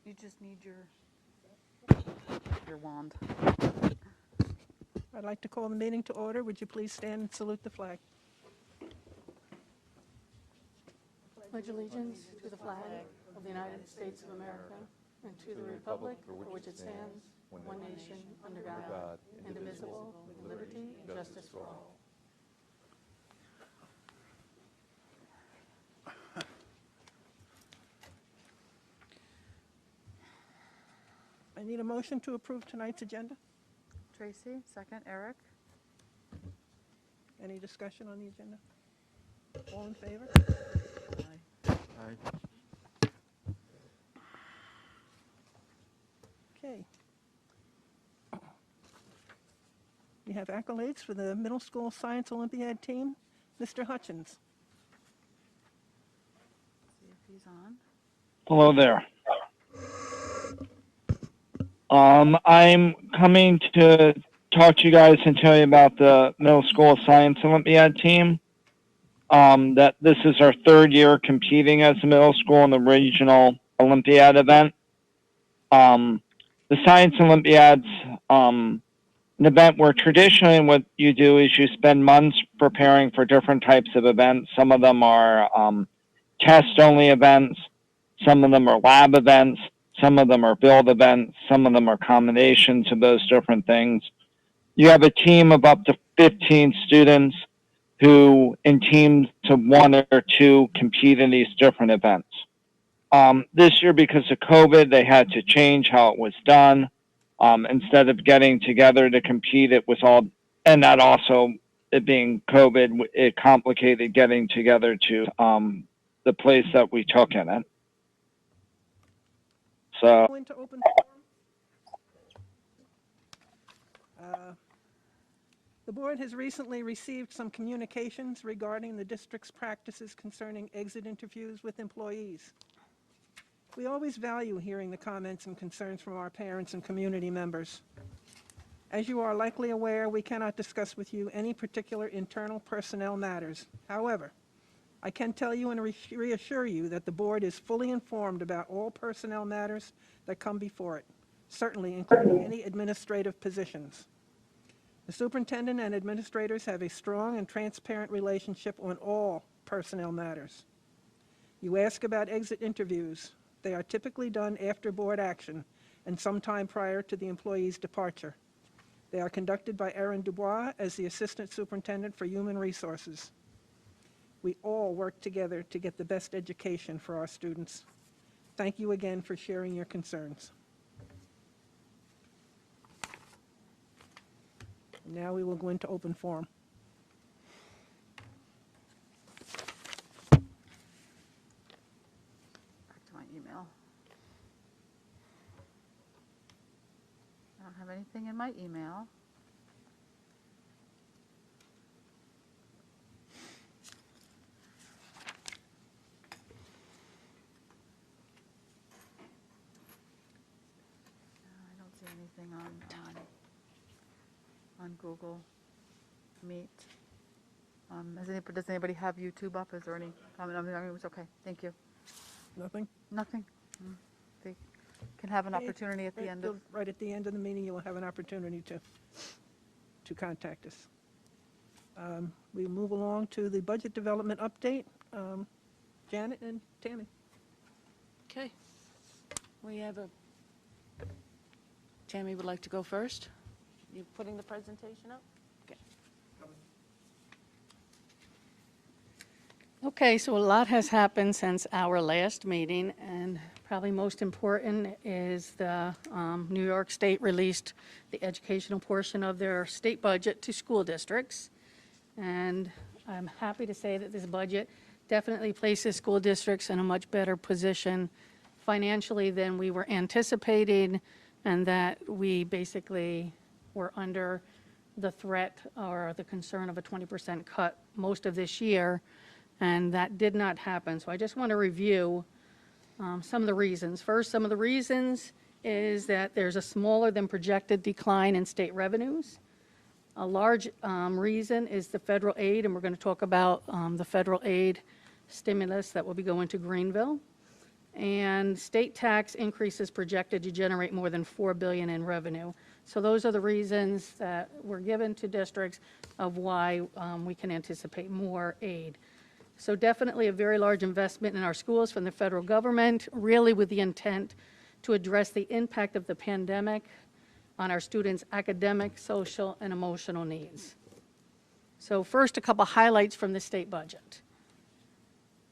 You just need your wand. I'd like to call the meeting to order. Would you please stand and salute the flag? Pledge allegiance to the flag of the United States of America and to the republic for which it stands, one nation, under God, indivisible, with liberty and justice for all. I need a motion to approve tonight's agenda. Tracy, second. Eric? Any discussion on the agenda? All in favor? Aye. Okay. We have accolades for the middle school science Olympiad team. Mr. Hutchins. See if he's on. Hello there. I'm coming to talk to you guys and tell you about the middle school science Olympiad team. That this is our third year competing as a middle school in the regional Olympiad event. The science Olympiads, an event where traditionally what you do is you spend months preparing for different types of events. Some of them are test-only events. Some of them are lab events. Some of them are build events. Some of them are combinations of those different things. You have a team of up to 15 students who, in teams of 1 or 2, compete in these different events. This year, because of COVID, they had to change how it was done. Instead of getting together to compete, it was all, and that also, it being COVID, it complicated getting together to the place that we took in it. So, Go into open forum. The board has recently received some communications regarding the district's practices concerning exit interviews with employees. We always value hearing the comments and concerns from our parents and community members. As you are likely aware, we cannot discuss with you any particular internal personnel matters. However, I can tell you and reassure you that the board is fully informed about all personnel matters that come before it, certainly including any administrative positions. The superintendent and administrators have a strong and transparent relationship on all personnel matters. You ask about exit interviews. They are typically done after board action and sometime prior to the employee's departure. They are conducted by Erin Dubois as the Assistant Superintendent for Human Resources. We all work together to get the best education for our students. Thank you again for sharing your concerns. Now we will go into open forum. Back to my email. I don't have anything in my email. I don't see anything on Google Meet. Does anybody have YouTube up? Is there any comment? I mean, it was okay. Thank you. Nothing? Nothing. They can have an opportunity at the end of. Right at the end of the meeting, you will have an opportunity to contact us. We move along to the budget development update. Janet and Tammy. Okay. We have Tammy would like to go first. You putting the presentation up? Okay. Okay, so a lot has happened since our last meeting, and probably most important is the New York State released the educational portion of their state budget to school districts. And I'm happy to say that this budget definitely places school districts in a much better position financially than we were anticipating, and that we basically were under the threat or the concern of a 20% cut most of this year, and that did not happen. So I just want to review some of the reasons. First, some of the reasons is that there's a smaller than projected decline in state revenues. A large reason is the federal aid, and we're going to talk about the federal aid stimulus that will be going to Greenville. And state tax increases projected to generate more than $4 billion in revenue. So those are the reasons that were given to districts of why we can anticipate more aid. So definitely a very large investment in our schools from the federal government, really with the intent to address the impact of the pandemic on our students' academic, social, and emotional needs. So first, a couple highlights from the state budget.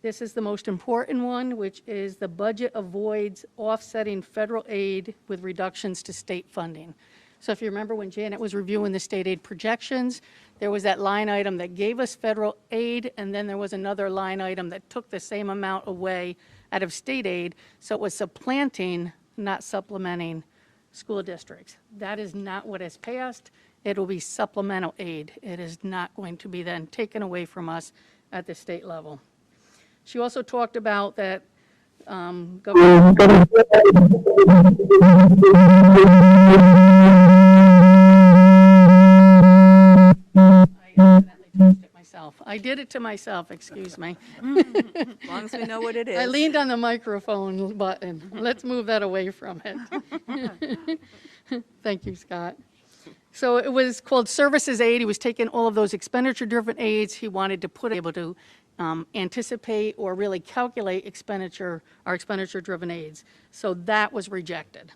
This is the most important one, which is the budget avoids offsetting federal aid with reductions to state funding. So if you remember when Janet was reviewing the state aid projections, there was that line item that gave us federal aid, and then there was another line item that took the same amount away out of state aid. So it was supplanting, not supplementing school districts. That is not what has passed. It will be supplemental aid. It is not going to be then taken away from us at the state level. She also talked about that government. I accidentally touched it myself. I did it to myself, excuse me. As long as we know what it is. I leaned on the microphone button. Let's move that away from it. Thank you, Scott. So it was called Services Aid. He was taking all of those expenditure-driven aids. He wanted to put able to anticipate or really calculate our expenditure-driven aids. So that was rejected.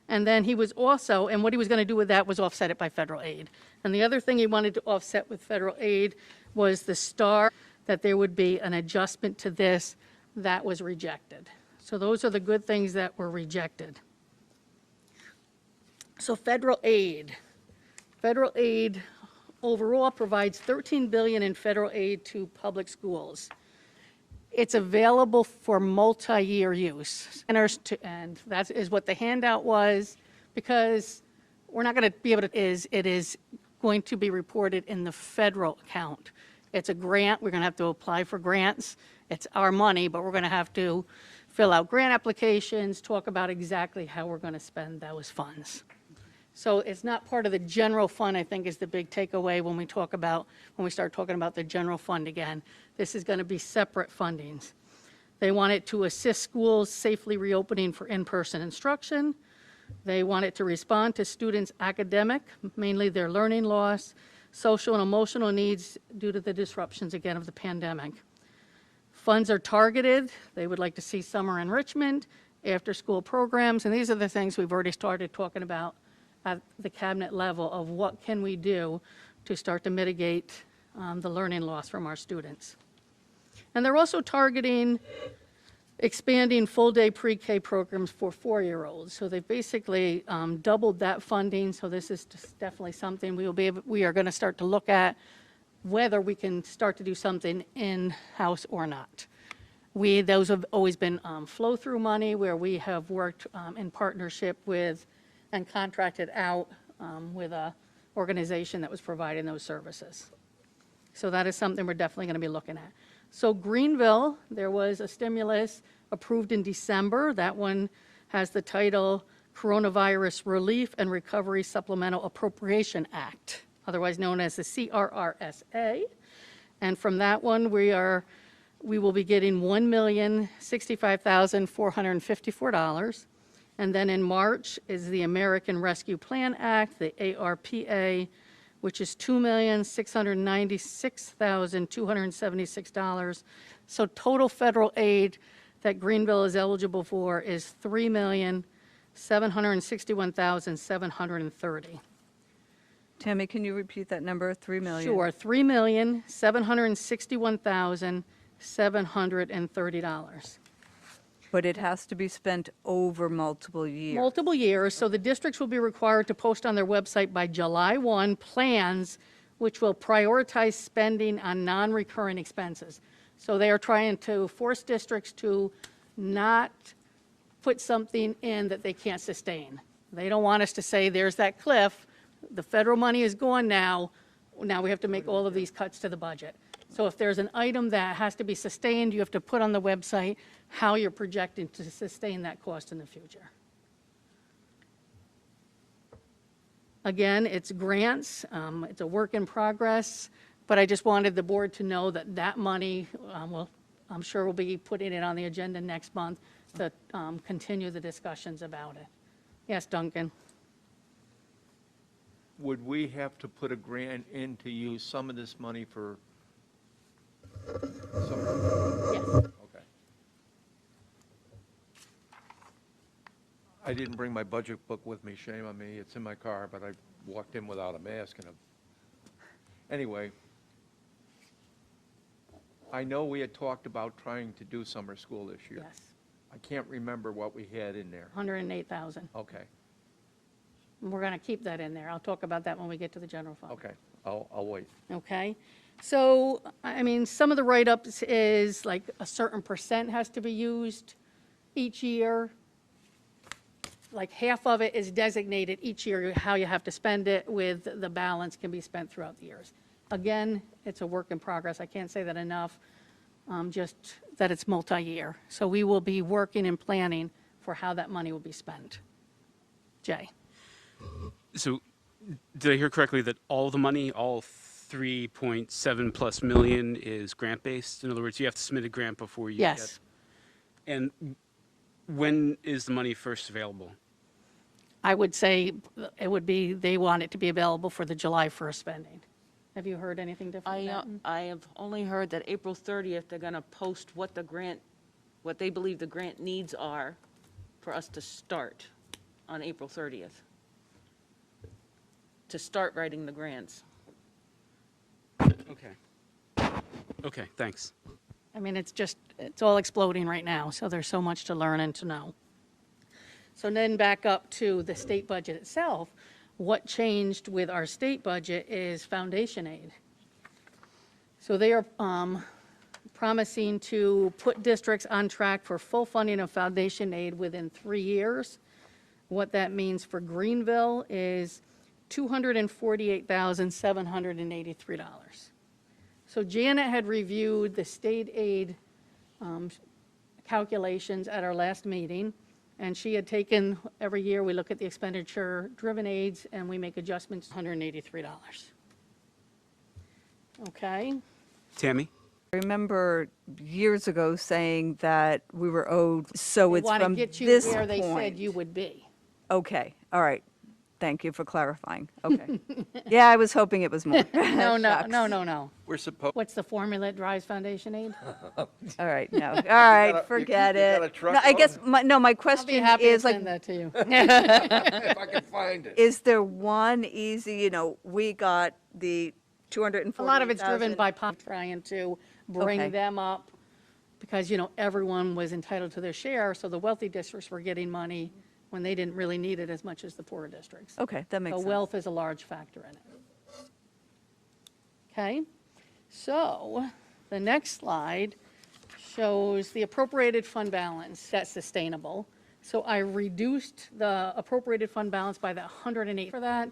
And then he was also, and what he was going to do with that was offset it by federal aid. And the other thing he wanted to offset with federal aid was the STAR, that there would be an adjustment to this. That was rejected. So those are the good things that were rejected. So federal aid. Federal aid overall provides $13 billion in federal aid to public schools. It's available for multi-year use. And that is what the handout was, because we're not going to be able to, it is going to be reported in the federal account. It's a grant. We're going to have to apply for grants. It's our money, but we're going to have to fill out grant applications, talk about exactly how we're going to spend those funds. So it's not part of the general fund, I think, is the big takeaway when we start talking about the general fund again. This is going to be separate fundings. They want it to assist schools safely reopening for in-person instruction. They want it to respond to students' academic, mainly their learning loss, social and emotional needs due to the disruptions, again, of the pandemic. Funds are targeted. They would like to see summer enrichment, after-school programs, and these are the things we've already started talking about at the cabinet level of what can we do to start to mitigate the learning loss from our students. And they're also targeting expanding full-day pre-K programs for 4-year-olds. So they've basically doubled that funding, so this is just definitely something we are going to start to look at whether we can start to do something in-house or not. Those have always been flow-through money where we have worked in partnership with and contracted out with an organization that was providing those services. So that is something we're definitely going to be looking at. So Greenville, there was a stimulus approved in December. That one has the title Coronavirus Relief and Recovery Supplemental Appropriation Act, otherwise known as the CRRSA. And from that one, we will be getting $1,065,454. And then in March is the American Rescue Plan Act, the ARPA, which is $2,696,276. So total federal aid that Greenville is eligible for is $3,761,730. Tammy, can you repeat that number? 3 million? Sure, $3,761,730. But it has to be spent over multiple years. Multiple years, so the districts will be required to post on their website by July 1 plans which will prioritize spending on non-recurring expenses. So they are trying to force districts to not put something in that they can't sustain. They don't want us to say, there's that cliff, the federal money is gone now we have to make all of these cuts to the budget. So if there's an item that has to be sustained, you have to put on the website how you're projecting to sustain that cost in the future. Again, it's grants, it's a work in progress, but I just wanted the board to know that that money will I'm sure we'll be putting it on the agenda next month to continue the discussions about it. Yes, Duncan? Would we have to put a grant in to use some of this money for some? Yes. Okay. I didn't bring my budget book with me, shame on me. It's in my car, but I walked in without a mask and anyway, I know we had talked about trying to do summer school this year. Yes, I can't remember what we had in there. 108,000. Okay, We're going to keep that in there. I'll talk about that when we get to the general fund. okay, I'll wait. Okay? So, I mean, some of the write-ups is like a certain percent has to be used each year. Like half of it is designated each year, how you have to spend it, with the balance can be spent throughout the years. Again, it's a work in progress. I can't say that enough, just that it's multi-year. So we will be working and planning for how that money will be spent. Jay? So, did I hear correctly that all the money, all 3.7 plus million, is grant-based? In other words, you have to submit a grant before you get... Yes. And when is the money first available? I would say it would be, they want it to be available for the July 1st spending. Have you heard anything different than that? I have only heard that April 30th, they're going to post what the grant, what they believe the grant needs are for us to start on April 30th. To start writing the grants. Okay. Okay, thanks. I mean, it's all exploding right now, so there's so much to learn and to know. So then back up to the state budget itself, what changed with our state budget is foundation aid. So they are promising to put districts on track for full funding of foundation aid within 3 years. What that means for Greenville is $248,783. So Janet had reviewed the state aid calculations at our last meeting, and she had taken, every year we look at the expenditure-driven aids, and we make adjustments, $183. Okay? Tammy? I remember years ago saying that we were owed, so it's Want to from get you this where they said point. you would be. Okay, all right. Thank you for clarifying. Okay. Yeah, I was hoping it was more. No, Shucks. no. We're supposed, What's the formula that drives foundation aid? All right, no. All right, got a- forget you got it. a truck No, I guess, going? my I'll be question happy to is like, send that to you. if I can find it. is there one easy, we got the 240,000. A lot of it's driven by trying to bring Okay. them up, because, everyone was entitled to their share, so the wealthy districts were getting money when they didn't really need it as much as the poorer districts. Okay, that makes So sense. wealth is a large factor in it. Okay, so the next slide shows the appropriated fund balance that's sustainable. So I reduced the appropriated fund balance by the 108 for that.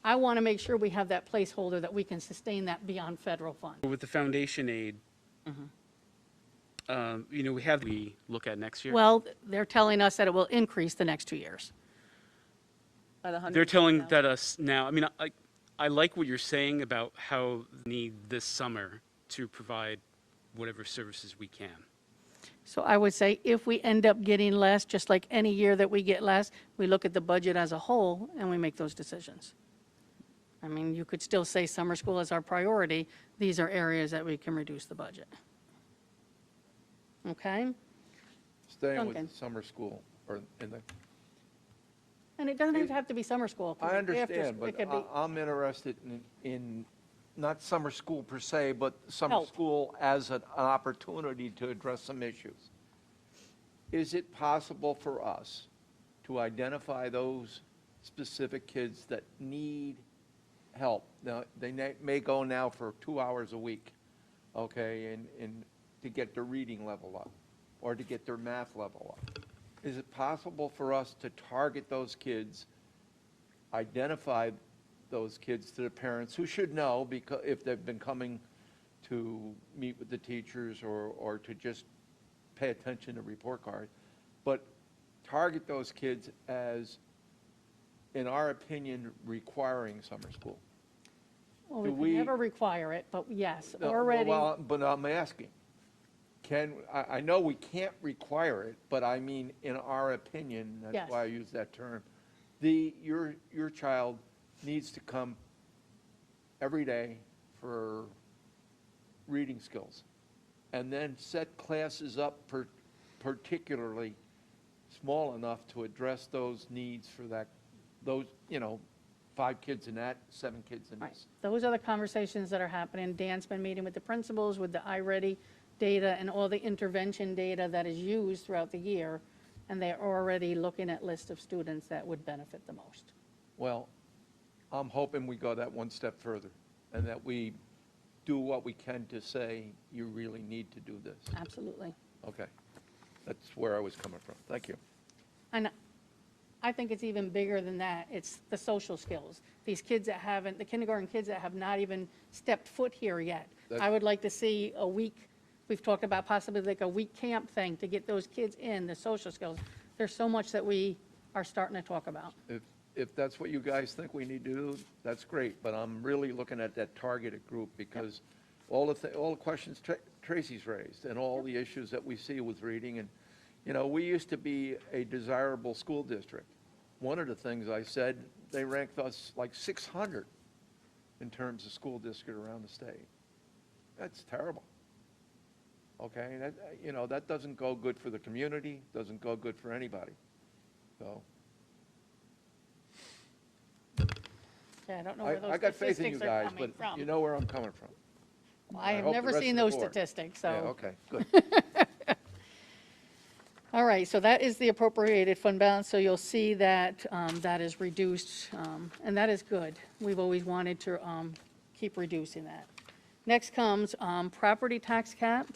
I want to make sure we have that placeholder that we can sustain that beyond federal funds. With the foundation aid, we look at next year. Well, they're telling us that it will increase the next 2 years. By the They're telling 100,000. that us now, I like what you're saying about how we need this summer to provide whatever services we can. So I would say if we end up getting less, just like any year that we get less, we look at the budget as a whole and we make those decisions. I mean, you could still say summer school is our priority. These are areas that we can reduce the budget. Okay? Staying Duncan. with summer school, or in the, And it doesn't have to be summer school. It could I be understand, after- but it could be- I'm interested in, not summer school per se, but summer Help. school as an opportunity to address some issues. Is it possible for us to identify those specific kids that need help? Now, they may go now for 2 hours a week, okay, and to get their reading level up, or to get their math level up. Is it possible for us to target those kids, identify those kids to the parents who should know, because if they've been coming to meet with the teachers or to just pay attention to report card, but target those kids as, in our opinion, requiring summer school? Well, do we we- could never require it, but yes, No, already. Well, but I'm asking, I know we can't require it, but I mean, in our opinion, Yes. that's why I use that term, your child needs to come every day for reading skills, and then set classes up particularly small enough to address those needs for those, 5 kids in that, 7 kids in Right. this. Those are the conversations that are happening. Dan's been meeting with the principals, with the Iready data and all the intervention data that is used throughout the year, and they're already looking at list of students that would benefit the most. Well, I'm hoping we go that one step further, and that we do what we can to say, you really need to do this. Absolutely. Okay. That's where I was coming from. Thank you. And I think it's even bigger than that. It's the social skills. These kids that haven't, the kindergarten kids that have not even stepped foot here yet. I would like to see a week, we've talked about possibly like a week camp thing to get those kids in, the social skills. There's so much that we are starting to talk about. If that's what you guys think we need to do, that's great, but I'm really looking at that targeted group, because all the questions Tracy's raised, and all the issues that we see with reading, and, we used to be a desirable school district. One of the things I said, they ranked us like 600 in terms of school district around the state. That's terrible. Okay, that doesn't go good for the community, doesn't go good for anybody, so. Yeah, I don't know where those I got faith in you statistics are guys, coming but from. you know where I'm coming from. I have hope the never rest seen of the those board. statistics, Yeah, so. okay, good. All right, so that is the appropriated fund balance, so you'll see that that is reduced, and that is good. We've always wanted to keep reducing that. Next comes property tax cap.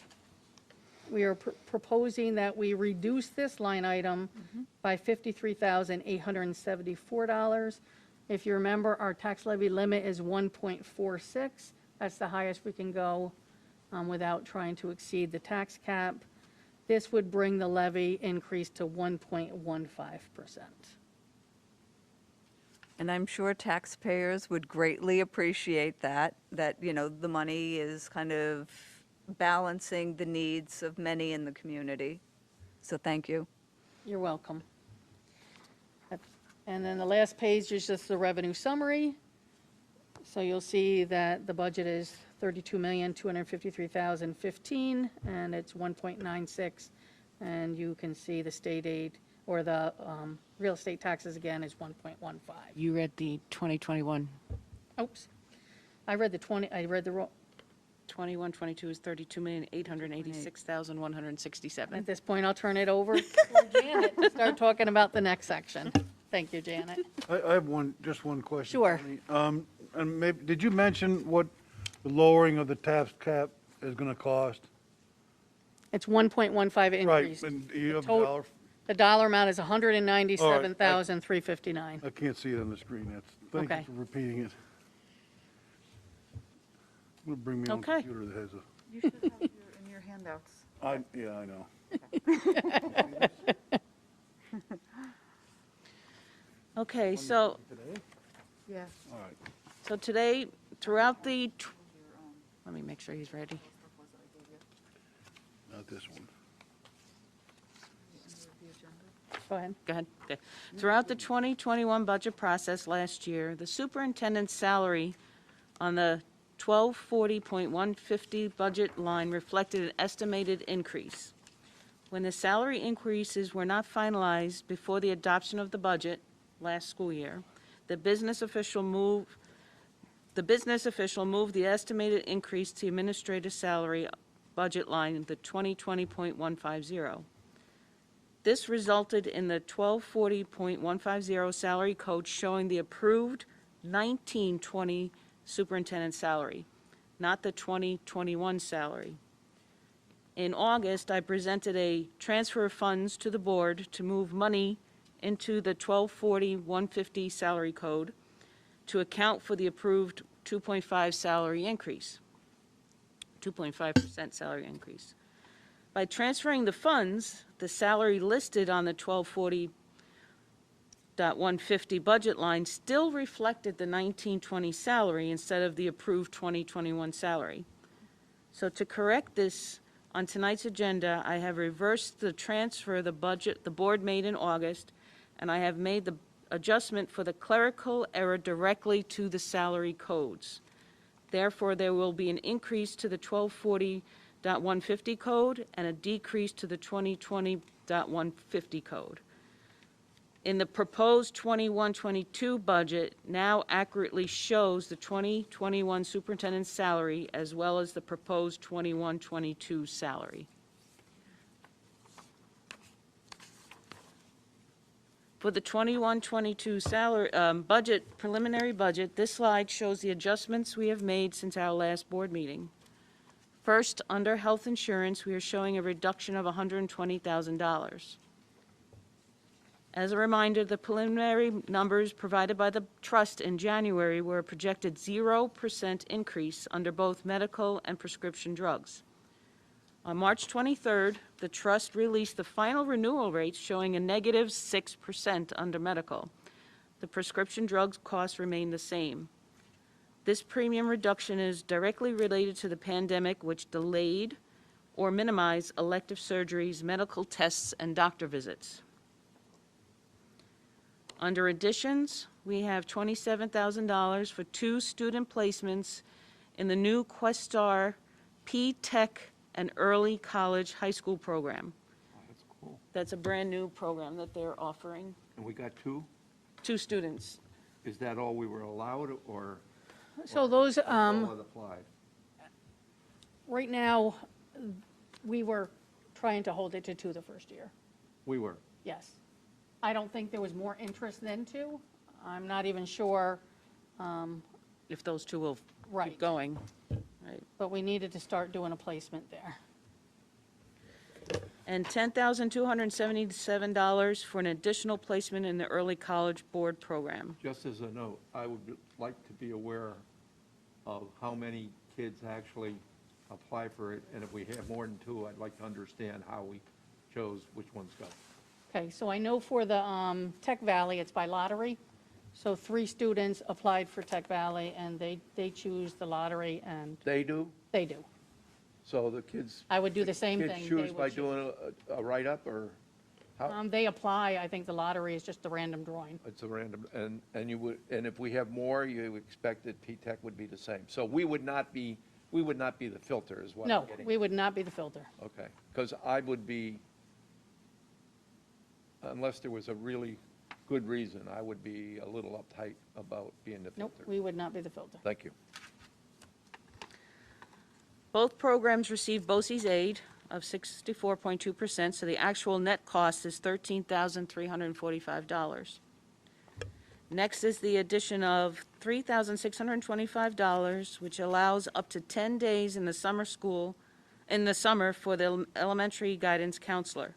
We are proposing that we reduce this line item by $53,874. If you remember, our tax levy limit is 1.46. That's the highest we can go without trying to exceed the tax cap. This would bring the levy increase to 1.15%. And I'm sure taxpayers would greatly appreciate that, the money is kind of balancing the needs of many in the community. So thank you. You're welcome. And then the last page is just the revenue summary. So you'll see that the budget is $32,253,015, and it's 1.96. And you can see the state aid, or the real estate taxes again is 1.15. You read the 2021. Oops. I read the wrong, 21, 22 is 32,886,167. at this point, I'll turn it over to Janet to start talking about the next section. Thank you, Janet. I have just one question. Sure. Tony. And maybe, did you mention what the lowering of the tax cap is going to cost? It's 1.15 increase. Right, and you have a tot- dollar? The dollar amount is $197,359. I can't see it on the screen. Thank Okay. you for repeating it. I'm going to bring my own Okay. computer that has a, You should have in your handouts. yeah, I know. Okay, so, Yes. All right. so today, throughout the, let me make sure he's ready. Not this one. Go ahead. Go ahead. Okay. Throughout the 2021 budget process last year, the superintendent's salary on the 1240.150 budget line reflected an estimated increase. When the salary increases were not finalized before the adoption of the budget last school year, the business official moved the estimated increase to administrative salary budget line, the 2020.150. This resulted in the 1240.150 salary code showing the approved 1920 superintendent salary, not the 2021 salary. In August, I presented a transfer of funds to the board to move money into the 1240.150 salary code to account for the approved 2.5 salary increase, 2.5% salary increase. By transferring the funds, the salary listed on the 1240.150 budget line still reflected the 1920 salary instead of the approved 2021 salary. So to correct this On tonight's agenda, I have reversed the transfer the budget the board made in August, and I have made the adjustment for the clerical error directly to the salary codes. Therefore, there will be an increase to the 1240.150 code and a decrease to the 2020.150 code. In the proposed 21-22 budget now accurately shows the 2021 superintendent's salary as well as the proposed 21-22 salary. For the 21-22 salary, preliminary budget, this slide shows the adjustments we have made since our last board meeting. First, under health insurance, we are showing a reduction of $120,000. As a reminder, the preliminary numbers provided by the trust in January were a projected 0% increase under both medical and prescription drugs. On March 23rd, the trust released the final renewal rates showing a negative 6% under medical. The prescription drugs costs remain the same. This premium reduction is directly related to the pandemic, which delayed or minimized elective surgeries, medical tests, and doctor visits. Under additions, we have $27,000 for 2 student placements in the new Questar P-Tech and Early College High School program. Oh, that's cool. That's a brand-new program that they're offering. And we got 2? 2 students. Is that all we were allowed, or? So those, all that applied? right now, we were trying to hold it to 2 the first year. We were. Yes. I don't think there was more interest than 2. I'm not even sure, If those 2 will Right. keep going. Right. but we needed to start doing a placement there. And $10,277 for an additional placement in the Early College Board program. Just as a note, I would like to be aware of how many kids actually apply for it, and if we have more than 2, I'd like to understand how we chose which ones go. Okay, so I know for the Tech Valley, it's by lottery. So 3 students applied for Tech Valley, and they choose the lottery, and They do? they do. So the kids? I would do the same thing. Kids They choose would by choose. doing a write-up, or how? They apply, I think the lottery is just the random drawing. It's a random, and you would, and if we have more, you expect that P-Tech would be the same. So we would not be the filter, is what I'm No, getting. we would not be the filter. Okay, because I would be, unless there was a really good reason, I would be a little uptight about being the Nope, filter. we would not be the filter. Thank you. Both programs receive BOCES aid of 64.2%, so the actual net cost is $13,345. Next is the addition of $3,625, which allows up to 10 days in the summer for the elementary guidance counselor.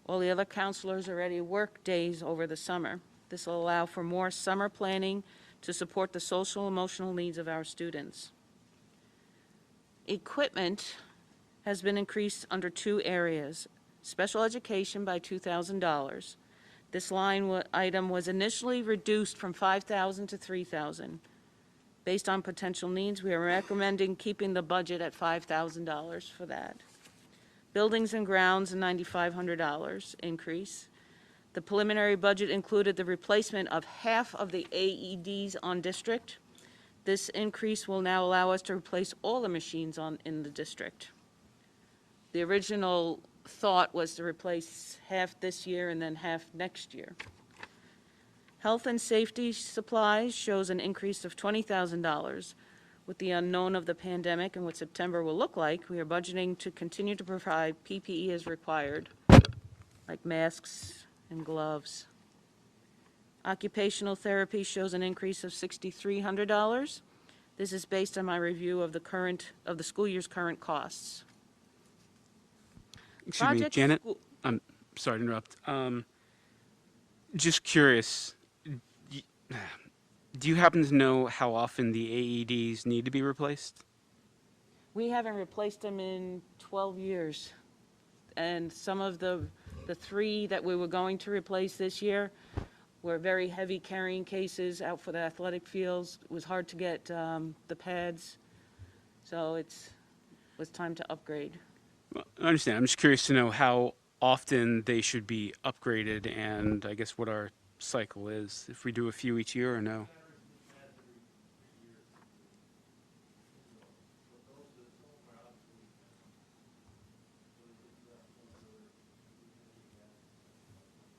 All the other counselors already work days over the summer. This will allow for more summer planning to support the social emotional needs of our students. Equipment has been increased under 2 areas. Special education by $2,000. This line item was initially reduced from $5,000 to $3,000. Based on potential needs, we are recommending keeping the budget at $5,000 for that. Buildings and grounds, a $9,500 increase. The preliminary budget included the replacement of half of the AEDs on district. This increase will now allow us to replace all the machines in the district. The original thought was to replace half this year and then half next year. Health and safety supplies shows an increase of $20,000. With the unknown of the pandemic and what September will look like, we are budgeting to continue to provide PPE as required, like masks and gloves. Occupational therapy shows an increase of $6,300. This is based on my review of the school year's current costs. Excuse me, Project Janet, school- I'm sorry to interrupt. Just curious, do you happen to know how often the AEDs need to be replaced? We haven't replaced them in 12 years. And some of the 3 that we were going to replace this year were very heavy carrying cases out for the athletic fields. It was hard to get the pads, so it was time to upgrade. I understand. I'm just curious to know how often they should be upgraded, and I guess what our cycle is, if we do a few each year or no.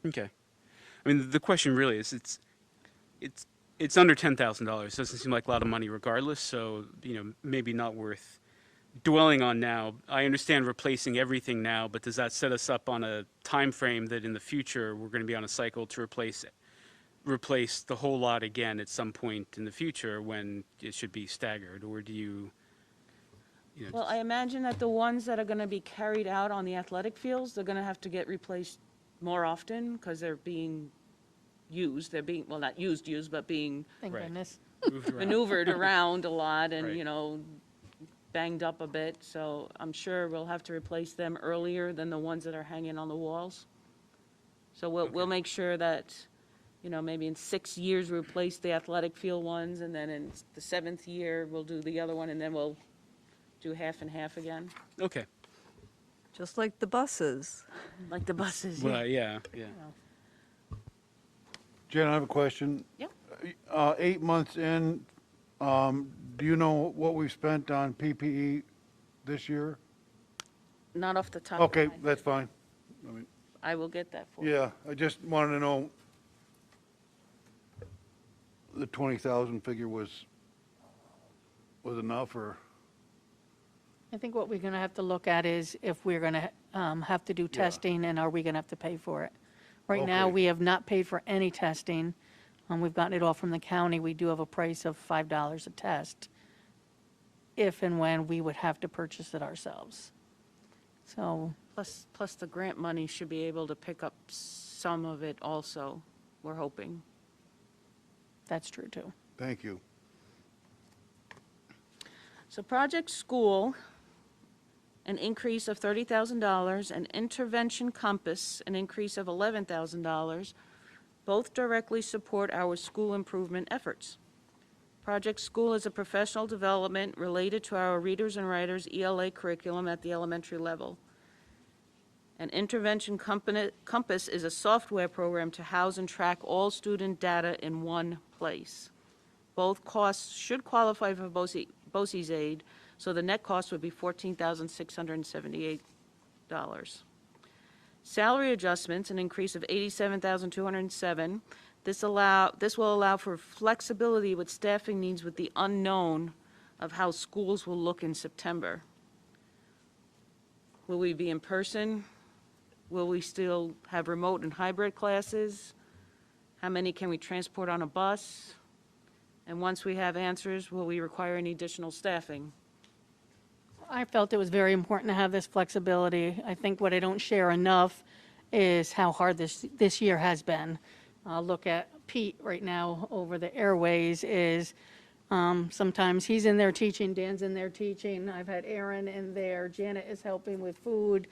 Okay. I mean, the question really is, it's under $10,000. Doesn't seem like a lot of money regardless, so, maybe not worth dwelling on now. I understand replacing everything now, but does that set us up on a time frame that in the future we're going to be on a cycle to replace the whole lot again at some point in the future when it should be staggered? Or do Well, I imagine that the ones that are going to be carried out on the athletic fields, they're going to have to get replaced more often because they're being used. They're being, well, not used, but being Thank Right. goodness. moved around? maneuvered around a lot and, Right. banged up a bit. So I'm sure we'll have to replace them earlier than the ones that are hanging on the walls. So we'll make sure that, maybe in 6 years, we replace the athletic field ones, and then in the 7th year, we'll do the other one, and then we'll do half and half again, Okay. Just like the buses. like the buses. Well, yeah. Jen, I have a question. Yep. 8 months in, do you know what we've spent on PPE this year? Not off the top of my Okay, head. that's fine. I mean, I will get that for you. yeah, I just wanted to know the 20,000 figure was enough, or? I think what we're going to have to look at is if we're going to have to do testing, and are we going to have to pay for it? Right now, Okay. we have not paid for any testing. We've gotten it all from the county. We do have a price of $5 a test, if and when we would have to purchase it ourselves. So, Plus the grant money should be able to pick up some of it also, we're hoping. that's true, too. Thank you. So Project School, an increase of $30,000, and Intervention Compass, an increase of $11,000, both directly support our school improvement efforts. Project School is a professional development related to our Readers and Writers ELA curriculum at the elementary level. An Intervention Compass is a software program to house and track all student data in one place. Both costs should qualify for BOCES aid, so the net cost would be $14,678. Salary adjustments, an increase of $87,207. This will allow for flexibility with staffing needs with the unknown of how schools will look in September. Will we be in person? Will we still have remote and hybrid classes? How many can we transport on a bus? And once we have answers, will we require any additional staffing? I felt it was very important to have this flexibility. I think what I don't share enough is how hard this year has been. Look at Pete right now over the airways is, sometimes he's in there teaching, Dan's in there teaching, I've had Aaron in there, Janet is helping with food.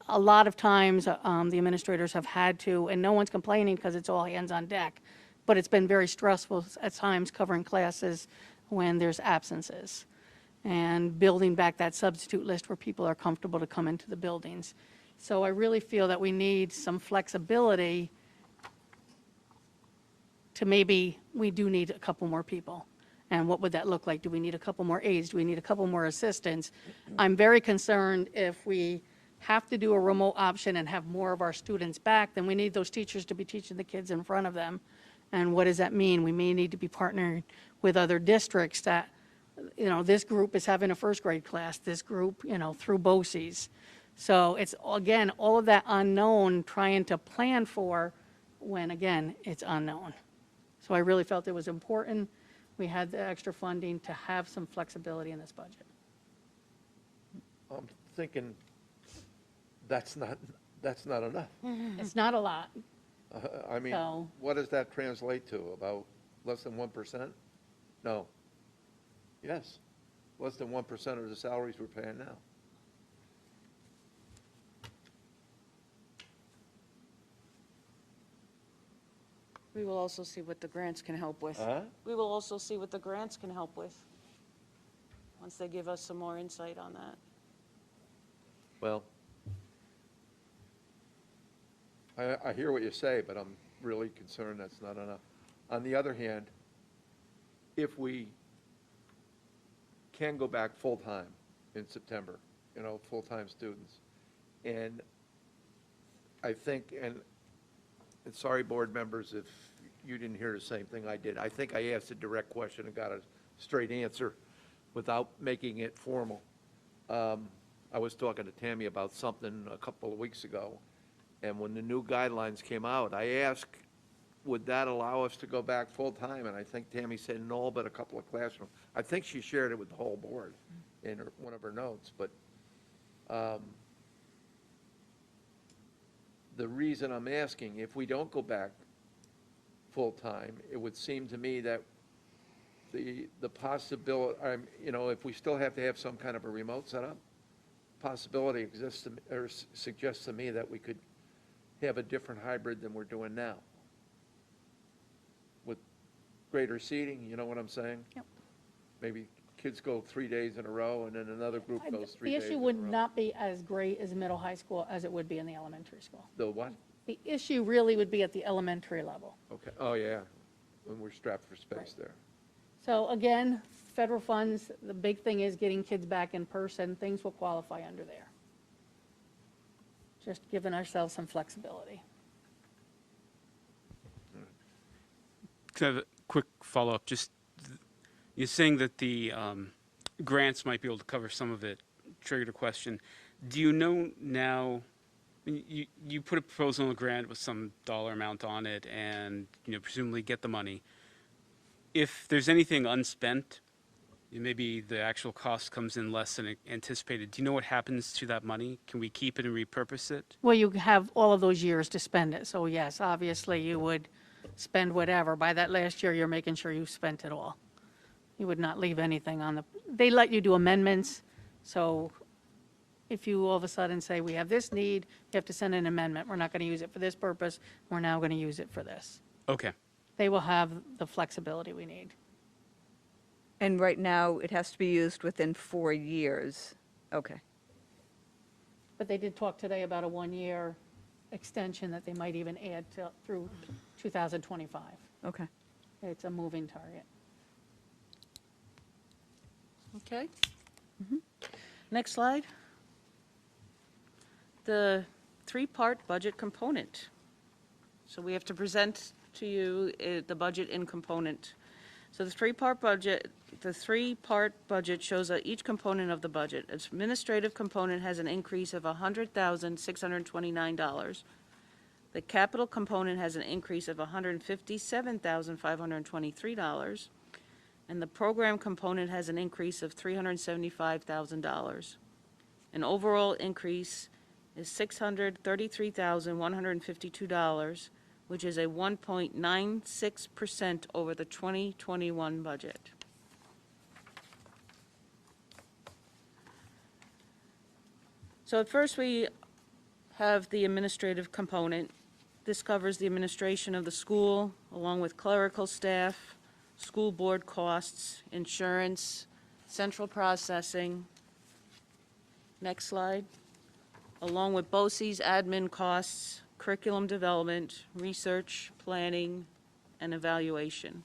A lot of times, the administrators have had to, and no one's complaining because it's all hands on deck, but it's been very stressful at times covering classes when there's absences and building back that substitute list where people are comfortable to come into the buildings. So I really feel that we need some flexibility to maybe, we do need a couple more people. And what would that look like? Do we need a couple more aides? Do we need a couple more assistants? I'm very concerned if we have to do a remote option and have more of our students back, then we need those teachers to be teaching the kids in front of them. And what does that mean? We may need to be partnering with other districts that, this group is having a first grade class, this group, through BOCES. So it's, again, all of that unknown, trying to plan for when, again, it's unknown. So I really felt it was important. We had the extra funding to have some flexibility in this budget. I'm thinking that's not enough. It's not a lot. I mean, So- what does that translate to? About less than 1%? No. Yes, less than 1% of the salaries we're paying now. We will also see what the grants can help with. Huh? We will also see what the grants can help with, once they give us some more insight on that. Well, I hear what you say, but I'm really concerned that's not enough. On the other hand, if we can go back full-time in September, full-time students, and I think, and sorry, board members, if you didn't hear the same thing I did, I think I asked a direct question and got a straight answer without making it formal. I was talking to Tammy about something a couple of weeks ago, and when the new guidelines came out, I asked, would that allow us to go back full-time? And I think Tammy said no, but a couple of classrooms. I think she shared it with the whole board in one of her notes, but the reason I'm asking, if we don't go back full-time, it would seem to me that the possibility, if we still have to have some kind of a remote setup, possibility exists or suggests to me that we could have a different hybrid than we're doing now. With greater seating, you know what I'm saying? Yep. Maybe kids go 3 days in a row and then another group goes 3 The days in a issue row. would not be as great as middle high school as it would be in the elementary school. The what? The issue really would be at the elementary level. Okay, oh, yeah, when we're strapped for space there. So again, federal funds, the big thing is getting kids back in person. Things will qualify under there. Just giving ourselves some flexibility. Can I have a quick follow-up? Just, you're saying that the grants might be able to cover some of it, triggered a question. Do you know now, you put a proposal on the grant with some dollar amount on it and, presumably get the money. If there's anything unspent, maybe the actual cost comes in less than anticipated, do you know what happens to that money? Can we keep it and repurpose it? Well, you have all of those years to spend it. So yes, obviously you would spend whatever. By that last year, you're making sure you spent it all. You would not leave anything on they let you do amendments. So if you all of a sudden say, we have this need, you have to send an amendment. We're not going to use it for this purpose. We're now going to use it for this. Okay. They will have the flexibility we need. And right now, it has to be used within 4 years. Okay. But they did talk today about a 1-year extension that they might even add through 2025. Okay. It's a moving target. Okay. Next slide. The 3-part budget component. So we have to present to you the budget in component. So the 3-part budget shows each component of the budget. Its administrative component has an increase of $100,629. The capital component has an increase of $157,523. And the program component has an increase of $375,000. An overall increase is $633,152, which is a 1.96% over the 2021 budget. So at first we have the administrative component. This covers the administration of the school, along with clerical staff, school board costs, insurance, central processing. Next slide. Along with BOCES admin costs, curriculum development, research, planning, and evaluation.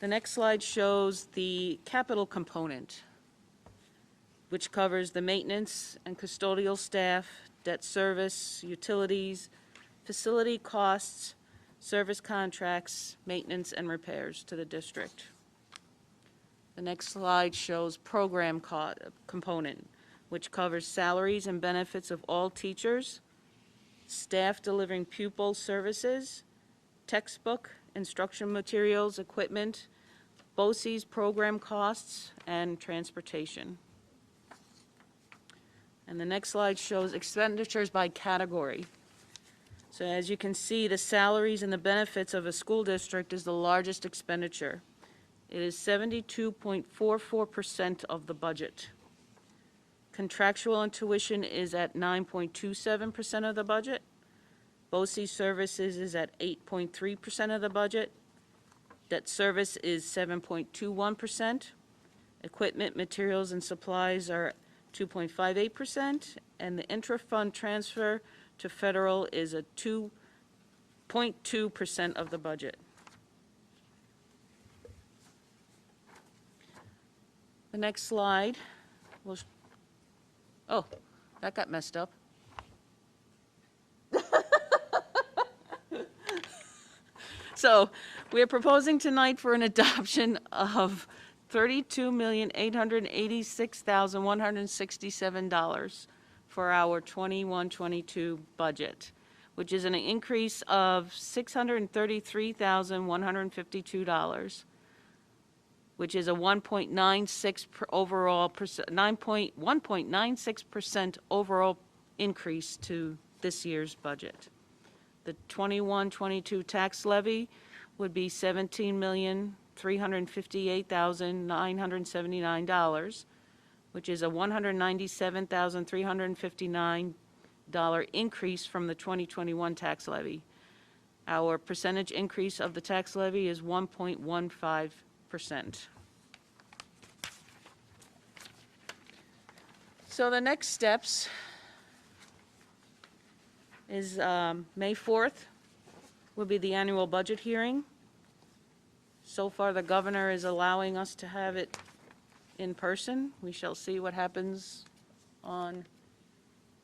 The next slide shows the capital component, which covers the maintenance and custodial staff, debt service, utilities, facility costs, service contracts, maintenance, and repairs to the district. The next slide shows program component, which covers salaries and benefits of all teachers, staff delivering pupil services, textbook, instruction materials, equipment, BOCES program costs, and transportation. And the next slide shows expenditures by category. So as you can see, the salaries and the benefits of a school district is the largest expenditure. It is 72.44% of the budget. Contractual and tuition is at 9.27% of the budget. BOCES services is at 8.3% of the budget. Debt service is 7.21%. Equipment, materials, and supplies are 2.58%, and the intra-fund transfer to federal is a 2.2% of the budget. The next slide was, oh, that got messed up. So we are proposing tonight for an adoption of $32,886,167 for our 21-22 budget, which is an increase of $633,152, which is a 1.96 overall 1.96% overall increase to this year's budget. The 21-22 tax levy would be $17,358,979, which is a $197,359 increase from the 2021 tax levy. Our percentage increase of the tax levy is 1.15%. So the next steps is May 4th will be the annual budget hearing. So far, the governor is allowing us to have it in person. We shall see what happens on,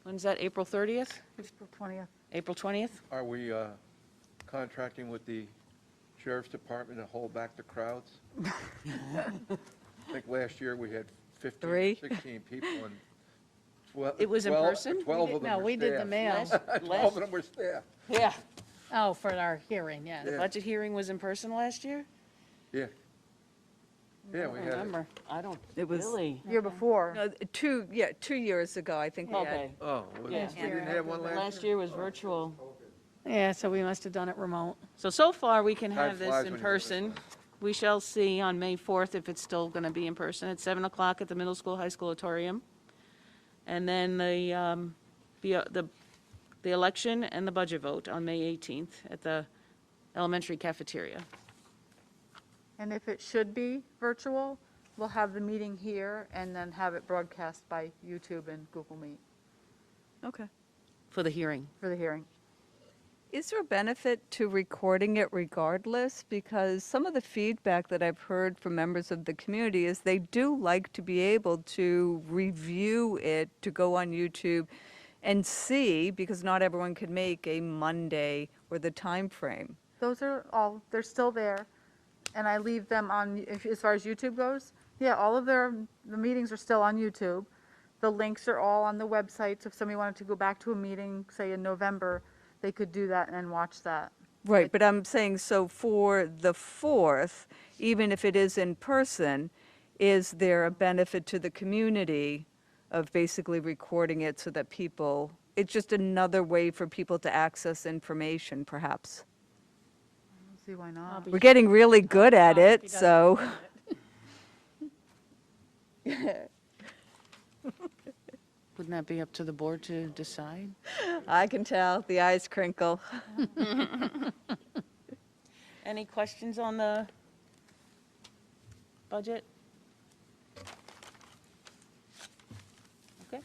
when's that, April 30th? April 20th. April 20th? Are we contracting with the sheriff's department to hold back the crowds? I think last year we had 15, Three. 16 people, and 12, It was in 12 person? 12 of them No, were we did the staff. mail. 12 of them were staff. Yeah. Oh, for our hearing, yeah. The Yeah. budget hearing was in person last year? Yeah. Yeah, we I had it. remember. I don't It was- really. Year before. No, 2 years ago, I think we had. Okay. Oh, Yeah. we didn't have one last Last year? year was virtual. Yeah, so we must have done it remote. So far, we can Time have this flies in when you're having person. fun. We shall see on May 4th if it's still going to be in person at 7 o'clock at the middle school, high school auditorium. And then the election and the budget vote on May 18th at the elementary cafeteria. And if it should be virtual, we'll have the meeting here and then have it broadcast by YouTube and Google Meet Okay. For the hearing. for the hearing. Is there a benefit to recording it regardless? Because some of the feedback that I've heard from members of the community is they do like to be able to review it, to go on YouTube and see, because not everyone can make a Monday or the time frame. Those are all, they're still there. And I leave them on, as far as YouTube goes, yeah, all of the meetings are still on YouTube. The links are all on the website, so if somebody wanted to go back to a meeting, say in November, they could do that and watch that. Right, but I'm saying, so for the 4th, even if it is in person, is there a benefit to the community of basically recording it so that people, it's just another way for people to access information, perhaps? Let's see why not. We're getting really good at it, so. Wouldn't that be up to the board to decide? I can tell, the eyes crinkle. Any questions on the budget? Okay.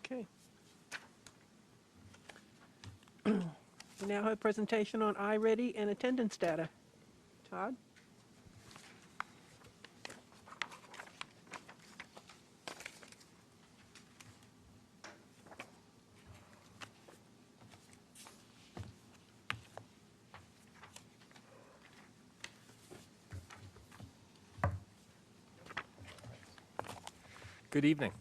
Okay. We now have a presentation on Iready and attendance data. Todd? Good evening.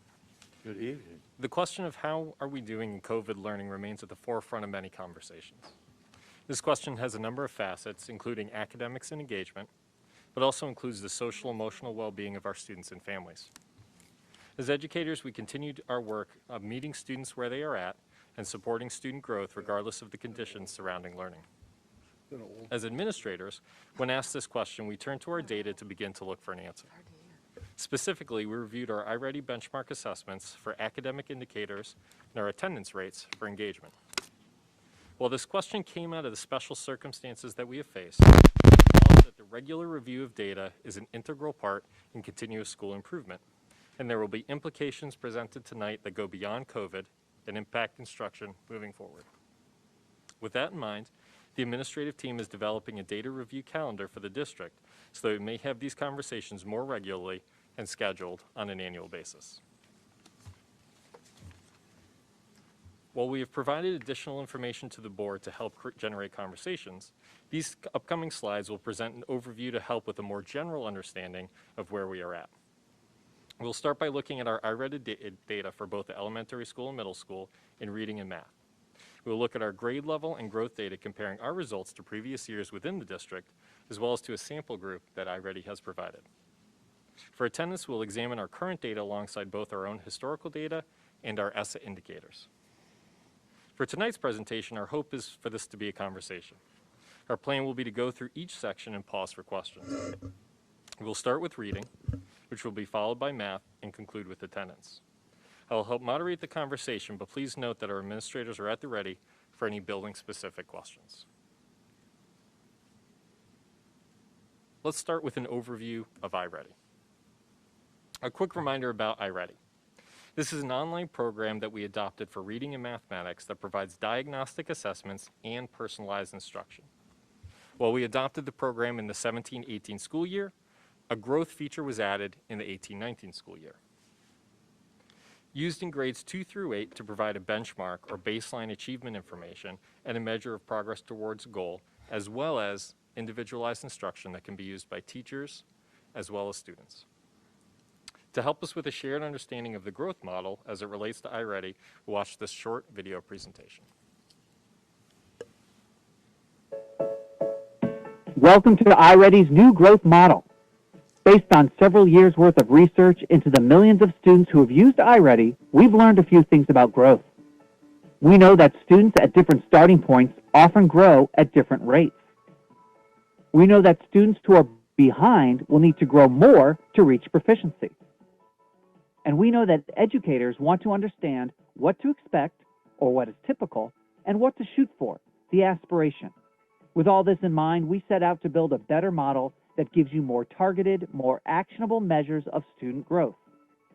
Good evening. The question of how are we doing in COVID learning remains at the forefront of many conversations. This question has a number of facets, including academics and engagement, but also includes the social emotional well-being of our students and families. As educators, we continued our work of meeting students where they are at and supporting student growth regardless of the conditions surrounding learning. As administrators, when asked this question, we turned to our data to begin to look for an answer. Specifically, we reviewed our Iready benchmark assessments for academic indicators and our attendance rates for engagement. While this question came out of the special circumstances that we have faced, it follows that the regular review of data is an integral part in continuous school improvement, and there will be implications presented tonight that go beyond COVID and impact instruction moving forward. With that in mind, the administrative team is developing a data review calendar for the district so that we may have these conversations more regularly and scheduled on an annual basis. While we have provided additional information to the board to help generate conversations, these upcoming slides will present an overview to help with a more general understanding of where we are at. We'll start by looking at our Iready data for both the elementary school and middle school in reading and math. We'll look at our grade level and growth data comparing our results to previous years within the district, as well as to a sample group that Iready has provided. For attendance, we'll examine our current data alongside both our own historical data and our ESSA indicators. For tonight's presentation, our hope is for this to be a conversation. Our plan will be to go through each section and pause for questions. We'll start with reading, which will be followed by math and conclude with attendance. I will help moderate the conversation, but please note that our administrators are at the ready for any building-specific questions. Let's start with an overview of Iready. A quick reminder about Iready. This is an online program that we adopted for reading and mathematics that provides diagnostic assessments and personalized instruction. While we adopted the program in the 17-18 school year, a growth feature was added in the 18-19 school year. Used in grades 2 through 8 to provide a benchmark or baseline achievement information and a measure of progress towards a goal, as well as individualized instruction that can be used by teachers as well as students. To help us with a shared understanding of the growth model as it relates to Iready, we'll watch this short video presentation. Welcome to Iready's new growth model. Based on several years' worth of research into the millions of students who have used Iready, we've learned a few things about growth. We know that students at different starting points often grow at different rates. We know that students who are behind will need to grow more to reach proficiency. And we know that educators want to understand what to expect, or what is typical, and what to shoot for, the aspiration. With all this in mind, we set out to build a better model that gives you more targeted, more actionable measures of student growth.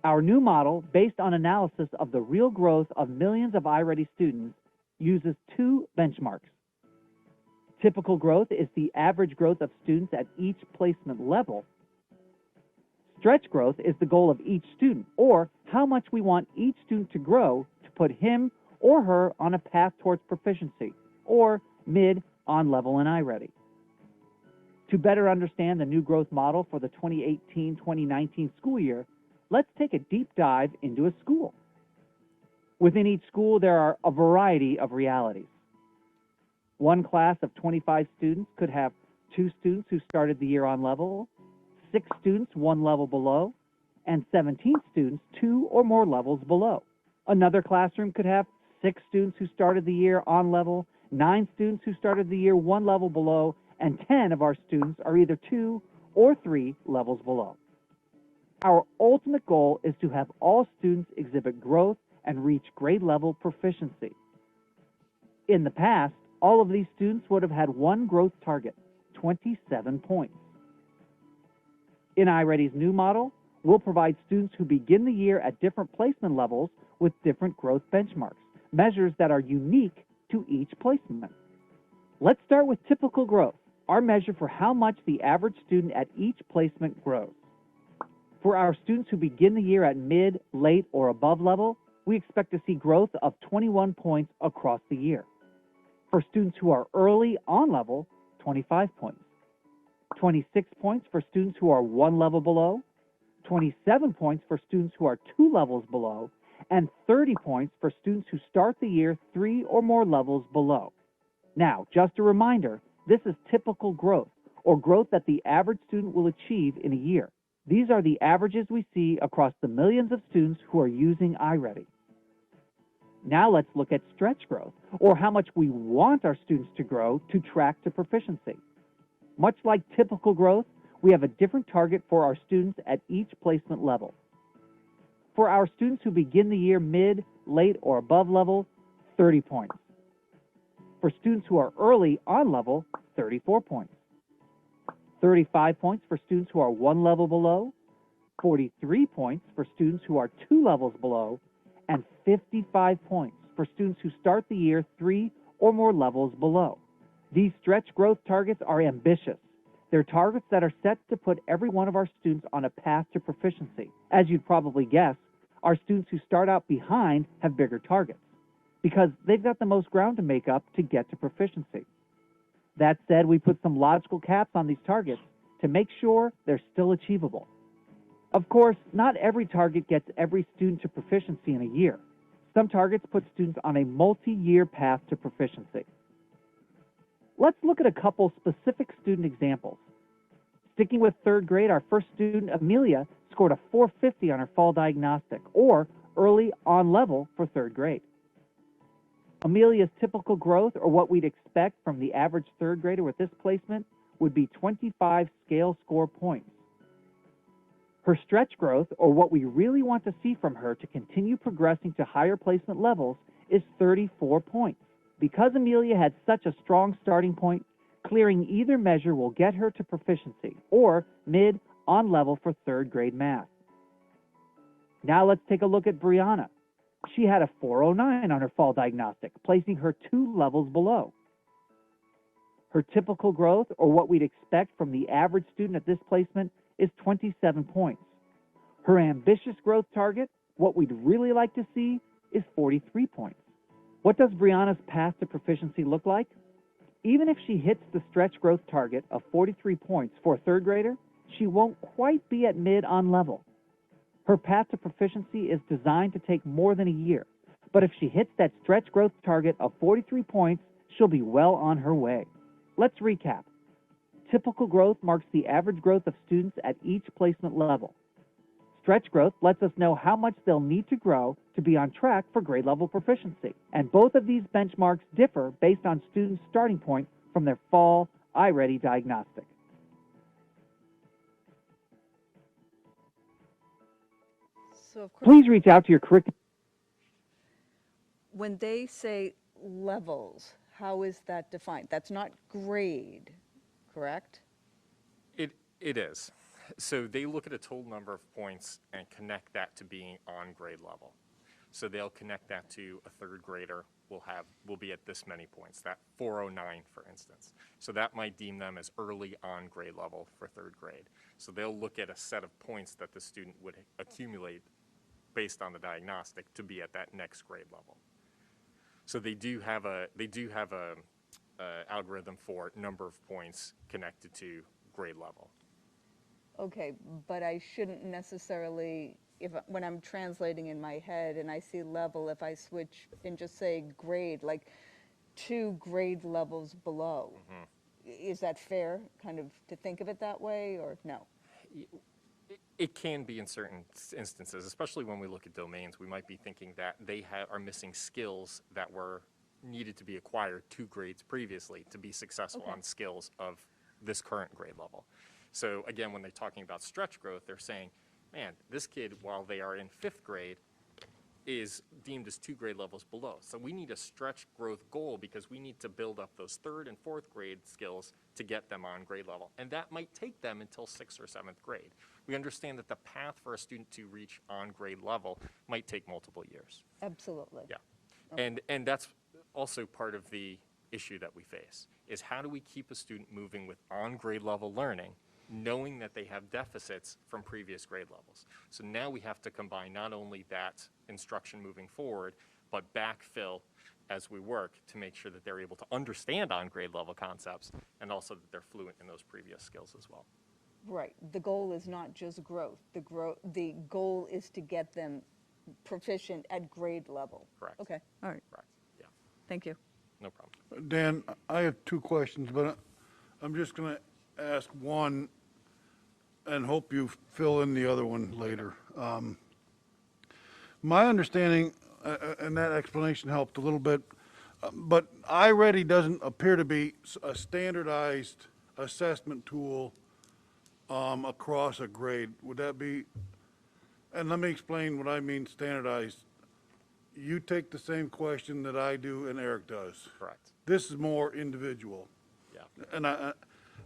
Our new model, based on analysis of the real growth of millions of Iready students, uses two benchmarks. Typical growth is the average growth of students at each placement level. Stretch growth is the goal of each student, or how much we want each student to grow to put him or her on a path towards proficiency, or mid on level in Iready. To better understand the new growth model for the 2018-2019 school year, let's take a deep dive into a school. Within each school, there are a variety of realities. One class of 25 students could have 2 students who started the year on level, 6 students 1 level below, and 17 students 2 or more levels below. Another classroom could have 6 students who started the year on level, 9 students who started the year 1 level below, and 10 of our students are either 2 or 3 levels below. Our ultimate goal is to have all students exhibit growth and reach grade level proficiency. In the past, all of these students would have had one growth target, 27 points. In Iready's new model, we'll provide students who begin the year at different placement levels with different growth benchmarks, measures that are unique to each placement. Let's start with typical growth, our measure for how much the average student at each placement grows. For our students who begin the year at mid, late, or above level, we expect to see growth of 21 points across the year. For students who are early on level, 25 points. 26 points for students who are 1 level below, 27 points for students who are 2 levels below, and 30 points for students who start the year 3 or more levels below. Now, just a reminder, this is typical growth, or growth that the average student will achieve in a year. These are the averages we see across the millions of students who are using Iready. Now let's look at stretch growth, or how much we want our students to grow to track to proficiency. Much like typical growth, we have a different target for our students at each placement level. For our students who begin the year mid, late, or above level, 30 points. For students who are early on level, 34 points. 35 points for students who are 1 level below, 43 points for students who are 2 levels below, and 55 points for students who start the year 3 or more levels below. These stretch growth targets are ambitious. They're targets that are set to put every one of our students on a path to proficiency. As you'd probably guess, our students who start out behind have bigger targets because they've got the most ground to make up to get to proficiency. That said, we put some logical caps on these targets to make sure they're still achievable. Of course, not every target gets every student to proficiency in a year. Some targets put students on a multi-year path to proficiency. Let's look at a couple specific student examples. Sticking with 3rd grade, our first student, Amelia, scored a 450 on her fall diagnostic, or early on level for 3rd grade. Amelia's typical growth, or what we'd expect from the average 3rd grader with this placement, would be 25 scale score points. Her stretch growth, or what we really want to see from her to continue progressing to higher placement levels, is 34 points. Because Amelia had such a strong starting point, clearing either measure will get her to proficiency, or mid-on level for 3rd grade math. Now let's take a look at Brianna. She had a 409 on her fall diagnostic, placing her 2 levels below. Her typical growth, or what we'd expect from the average student at this placement, is 27 points. Her ambitious growth target, what we'd really like to see, is 43 points. What does Brianna's path to proficiency look like? Even if she hits the stretch growth target of 43 points for a 3rd grader, she won't quite be at mid-on level. Her path to proficiency is designed to take more than a year, but if she hits that stretch growth target of 43 points, she'll be well on her way. Let's recap. Typical growth marks the average growth of students at each placement level. Stretch growth lets us know how much they'll need to grow to be on track for grade level proficiency. And both of these benchmarks differ based on students' starting point from their fall Iready diagnostic. So of course, Please reach out to your curriculum. when they say levels, how is that defined? That's not grade, correct? It is. So they look at a total number of points and connect that to being on grade level. So they'll connect that to a 3rd grader will be at this many points, that 409 for instance. So that might deem them as early on grade level for 3rd grade. So they'll look at a set of points that the student would accumulate based on the diagnostic to be at that next grade level. So they do have a algorithm for number of points connected to grade level. Okay, but I shouldn't necessarily, when I'm translating in my head and I see level, if I switch and just say grade, like 2 grade levels below. Is that fair, kind of, to think of it that way, or no? It can be in certain instances, especially when we look at domains. We might be thinking that they are missing skills that were needed to be acquired 2 grades previously to be successful on skills of this current grade level. So again, when they're talking about stretch growth, they're saying, man, this kid, while they are in 5th grade, is deemed as 2 grade levels below. So we need a stretch growth goal because we need to build up those 3rd and 4th grade skills to get them on grade level. And that might take them until 6th or 7th grade. We understand that the path for a student to reach on grade level might take multiple years. Absolutely. Yeah. And that's also part of the issue that we face, is how do we keep a student moving with on grade level learning, knowing that they have deficits from previous grade levels. So now we have to combine not only that instruction moving forward, but backfill as we work to make sure that they're able to understand on grade level concepts and also that they're fluent in those previous skills as well. Right. The goal is not just growth. The goal is to get them proficient at grade level. Correct. Okay. All right. Correct. Yeah, Thank you. no problem. Dan, I have 2 questions, but I'm just going to ask one and hope you fill in the other one later. My understanding, and that explanation helped a little bit, but Iready doesn't appear to be a standardized assessment tool across a grade. Would that be, and let me explain what I mean standardized. You take the same question that I do and Eric does. Correct. This is more individual. Yeah. And I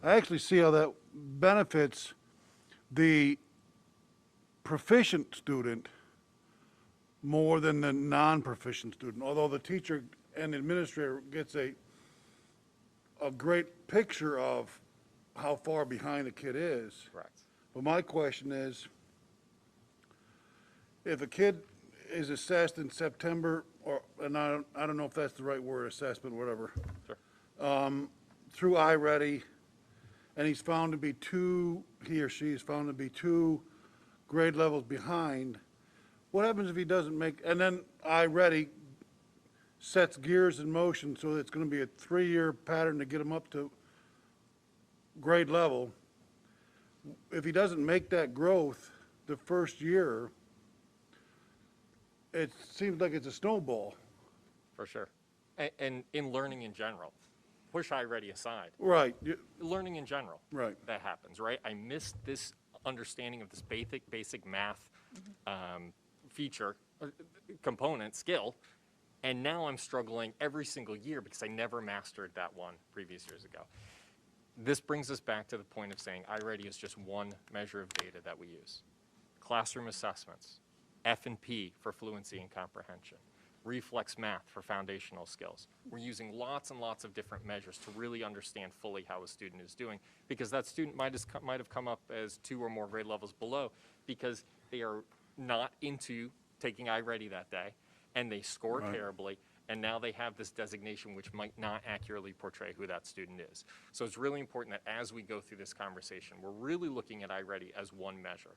actually see how that benefits the proficient student more than the non-proficient student, although the teacher and administrator gets a great picture of how far behind a kid is. Correct. But my question is, if a kid is assessed in September, and I don't know if that's the right word, assessment, whatever. Sure. Through Iready, and he's found to be he or she is found to be 2 grade levels behind, what happens if he doesn't make, and then Iready sets gears in motion so that it's gonna be a 3-year pattern to get him up to grade level. If he doesn't make that growth the first year, it seems like it's a snowball. For sure. And in learning in general, push Iready aside. Right, Learning in general. Right. That happens, right? I missed this understanding of this basic math feature, component, skill, and now I'm struggling every single year because I never mastered that one previous years ago. This brings us back to the point of saying Iready is just one measure of data that we use. Classroom assessments, F&P for fluency and comprehension, reflex math for foundational skills. We're using lots and lots of different measures to really understand fully how a student is doing, because that student might have come up as 2 or more grade levels below because they are not into taking Iready that day, and they score terribly, and now they have this designation which might not accurately portray who that student is. So it's really important that as we go through this conversation, we're really looking at Iready as one measure.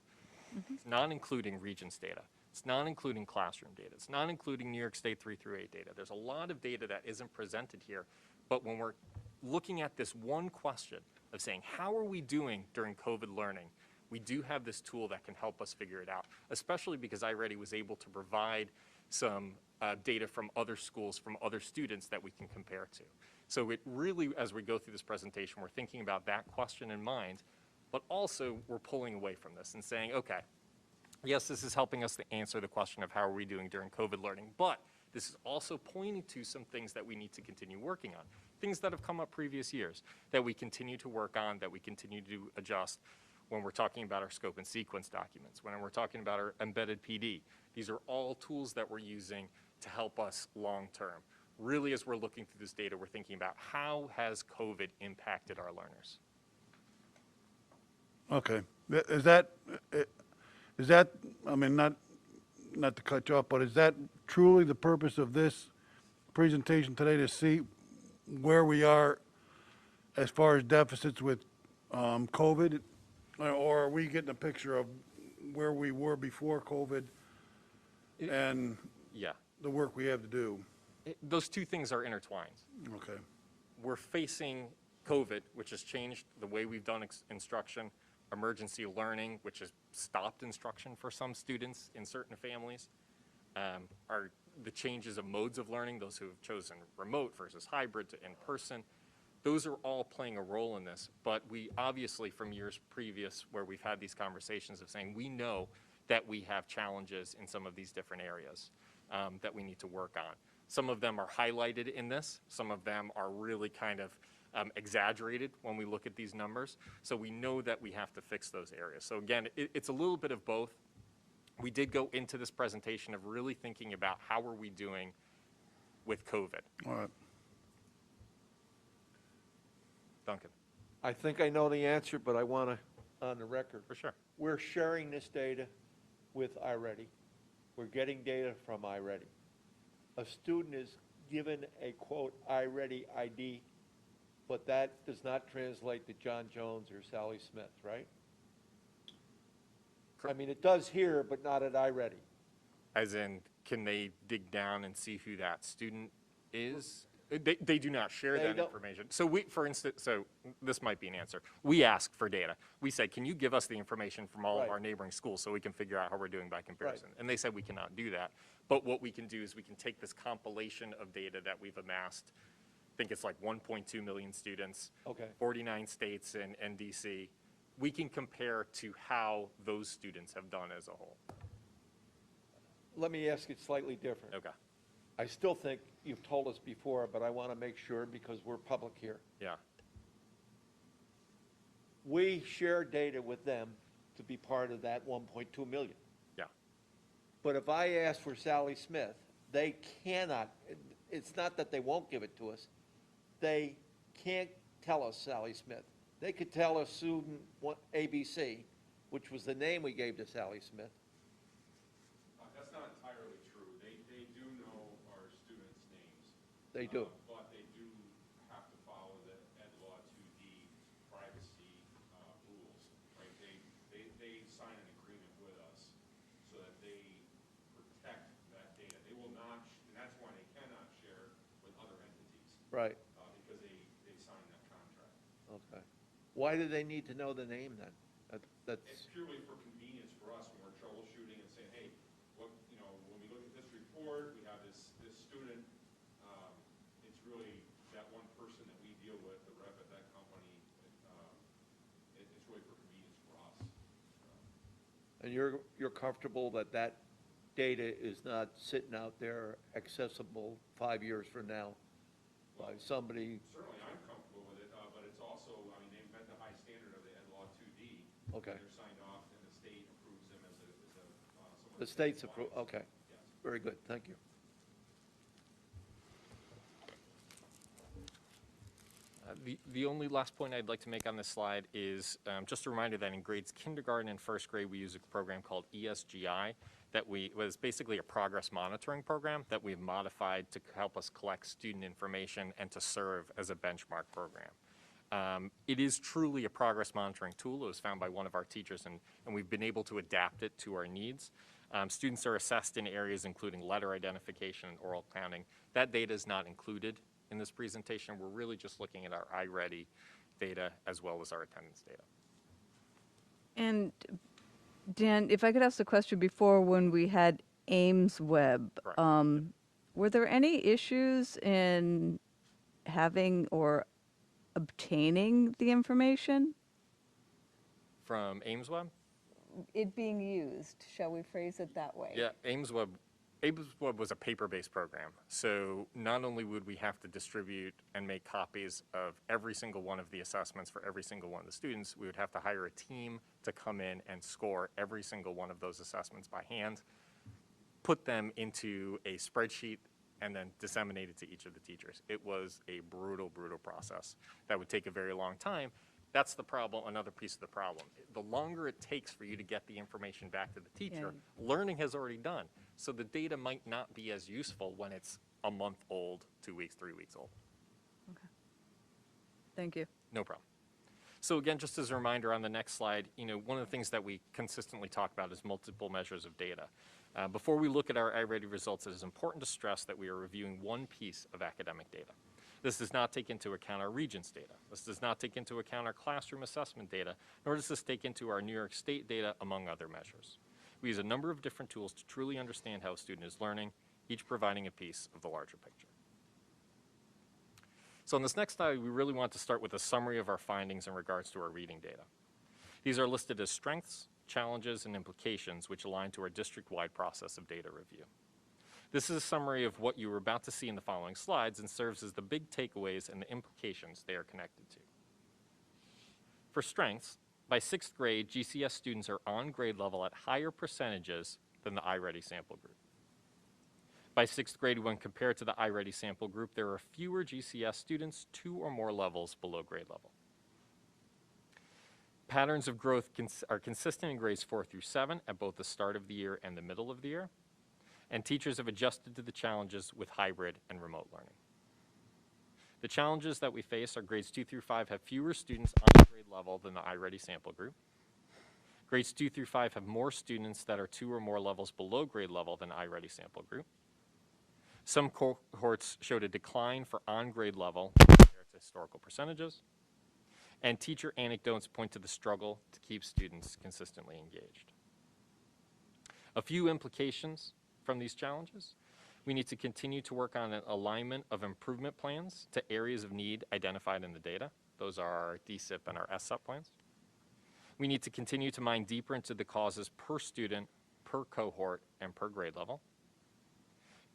It's not including Regents data. It's not including classroom data. It's not including New York State 3 through 8 data. There's a lot of data that isn't presented here, but when we're looking at this one question of saying, how are we doing during COVID learning, we do have this tool that can help us figure it out, especially because Iready was able to provide some data from other schools, from other students that we can compare to. So it really, as we go through this presentation, we're thinking about that question in mind, but also we're pulling away from this and saying, okay, yes, this is helping us to answer the question of how are we doing during COVID learning, but this is also pointing to some things that we need to continue working on, things that have come up previous years that we continue to work on, that we continue to adjust when we're talking about our scope and sequence documents, when we're talking about our embedded PD. These are all tools that we're using to help us long term. Really, as we're looking through this data, we're thinking about how has COVID impacted our learners? Okay. Is that, I mean, not to cut you off, but is that truly the purpose of this presentation today, to see where we are as far as deficits with COVID? Or are we getting a picture of where we were before COVID and Yeah, the work we have to do? those two things are intertwined. Okay. We're facing COVID, which has changed the way we've done instruction, emergency learning, which has stopped instruction for some students in certain families, the changes of modes of learning, those who have chosen remote versus hybrid to in-person. Those are all playing a role in this, but we obviously, from years previous where we've had these conversations of saying we know that we have challenges in some of these different areas that we need to work on. Some of them are highlighted in this. Some of them are really kind of exaggerated when we look at these numbers. So we know that we have to fix those areas. So again, it's a little bit of both. We did go into this presentation of really thinking about how are we doing with COVID. All right. Duncan. I think I know the answer, but I want to, on the record. For sure. We're sharing this data with Iready. We're getting data from Iready. A student is given a, quote, Iready ID, but that does not translate to John Jones or Sally Smith, right? I mean, it does here, but not at Iready. As in, can they dig down and see who that student is? They do not share They that don't. information. So we, for instance, so this might be an answer. We ask for data. We said, can you give us the information from all of Right. our neighboring schools so we can figure out how we're doing by comparison? And they said we cannot do that. But what we can do is we can take this compilation of data that we've amassed. I think it's like 1.2 million students, Okay. 49 states and DC. We can compare to how those students have done as a whole. Let me ask it slightly different. Okay. I still think you've told us before, but I want to make sure because we're public here. Yeah. we share data with them to be part of that 1.2 million. Yeah. But if I ask for Sally Smith, they cannot, it's not that they won't give it to us, they can't tell us Sally Smith. They could tell us student ABC, which was the name we gave to Sally Smith. That's not entirely true. They do know our students' names. They do. But they do have to follow the Ed Law 2D privacy rules, right? They sign an agreement with us so that they protect that data. They will not, and that's why they cannot share with other entities. Right. Because they signed that contract. Okay. Why do they need to know the name then? That's, It's purely for convenience for us when we're troubleshooting and saying, hey, what, when we look at this report, we have this student, it's really that one person that we deal with, the rep at that company, it's really for convenience for us. and you're comfortable that that data is not sitting out there accessible 5 years from now by somebody? Certainly, I'm comfortable with it, but it's also, I mean, they've met the high standard of the Ed Law 2D. Okay. They're signed off, and the state approves them as someone. The state's approved, okay. Very good, thank you. The only last point I'd like to make on this slide is just a reminder that in grades kindergarten and first grade, we use a program called ESGI that was basically a progress monitoring program that we've modified to help us collect student information and to serve as a benchmark program. It is truly a progress monitoring tool. It was found by one of our teachers, and we've been able to adapt it to our needs. Students are assessed in areas including letter identification and oral counting. That data is not included in this presentation. We're really just looking at our Iready data as well as our attendance data. And Dan, if I could ask a question before when we had Ames Web, Correct. were there any issues in having or obtaining the information? From AimsWeb? It being used, shall we phrase it that way? Yeah, AimsWeb was a paper-based program. So not only would we have to distribute and make copies of every single one of the assessments for every single one of the students, we would have to hire a team to come in and score every single one of those assessments by hand, put them into a spreadsheet, and then disseminate it to each of the teachers. It was a brutal, brutal process that would take a very long time. That's the problem, another piece of the problem. The longer it takes for you to get the information back to the teacher, learning has already done. So the data might not be as useful when it's a month old, 2 weeks, 3 weeks old. Okay. Thank you. No problem. So again, just as a reminder on the next slide, one of the things that we consistently talk about is multiple measures of data. Before we look at our Iready results, it is important to stress that we are reviewing one piece of academic data. This does not take into account our Regents data. This does not take into account our classroom assessment data, nor does this take into our New York State data, among other measures. We use a number of different tools to truly understand how a student is learning, each providing a piece of the larger picture. So on this next slide, we really want to start with a summary of our findings in regards to our reading data. These are listed as strengths, challenges, and implications which align to our district-wide process of data review. This is a summary of what you are about to see in the following slides and serves as the big takeaways and the implications they are connected to. For strengths, by 6th grade, GCS students are on grade level at higher percentages than the Iready sample group. By 6th grade, when compared to the Iready sample group, there are fewer GCS students 2 or more levels below grade level. Patterns of growth are consistent in grades 4 through 7 at both the start of the year and the middle of the year. And teachers have adjusted to the challenges with hybrid and remote learning. The challenges that we face are grades 2 through 5 have fewer students on grade level than the Iready sample group. Grades 2 through 5 have more students that are 2 or more levels below grade level than Iready sample group. Some cohorts showed a decline for on grade level compared to historical percentages. And teacher anecdotes point to the struggle to keep students consistently engaged. A few implications from these challenges. We need to continue to work on an alignment of improvement plans to areas of need identified in the data. Those are our DSIP and our SSUP plans. We need to continue to mine deeper into the causes per student, per cohort, and per grade level.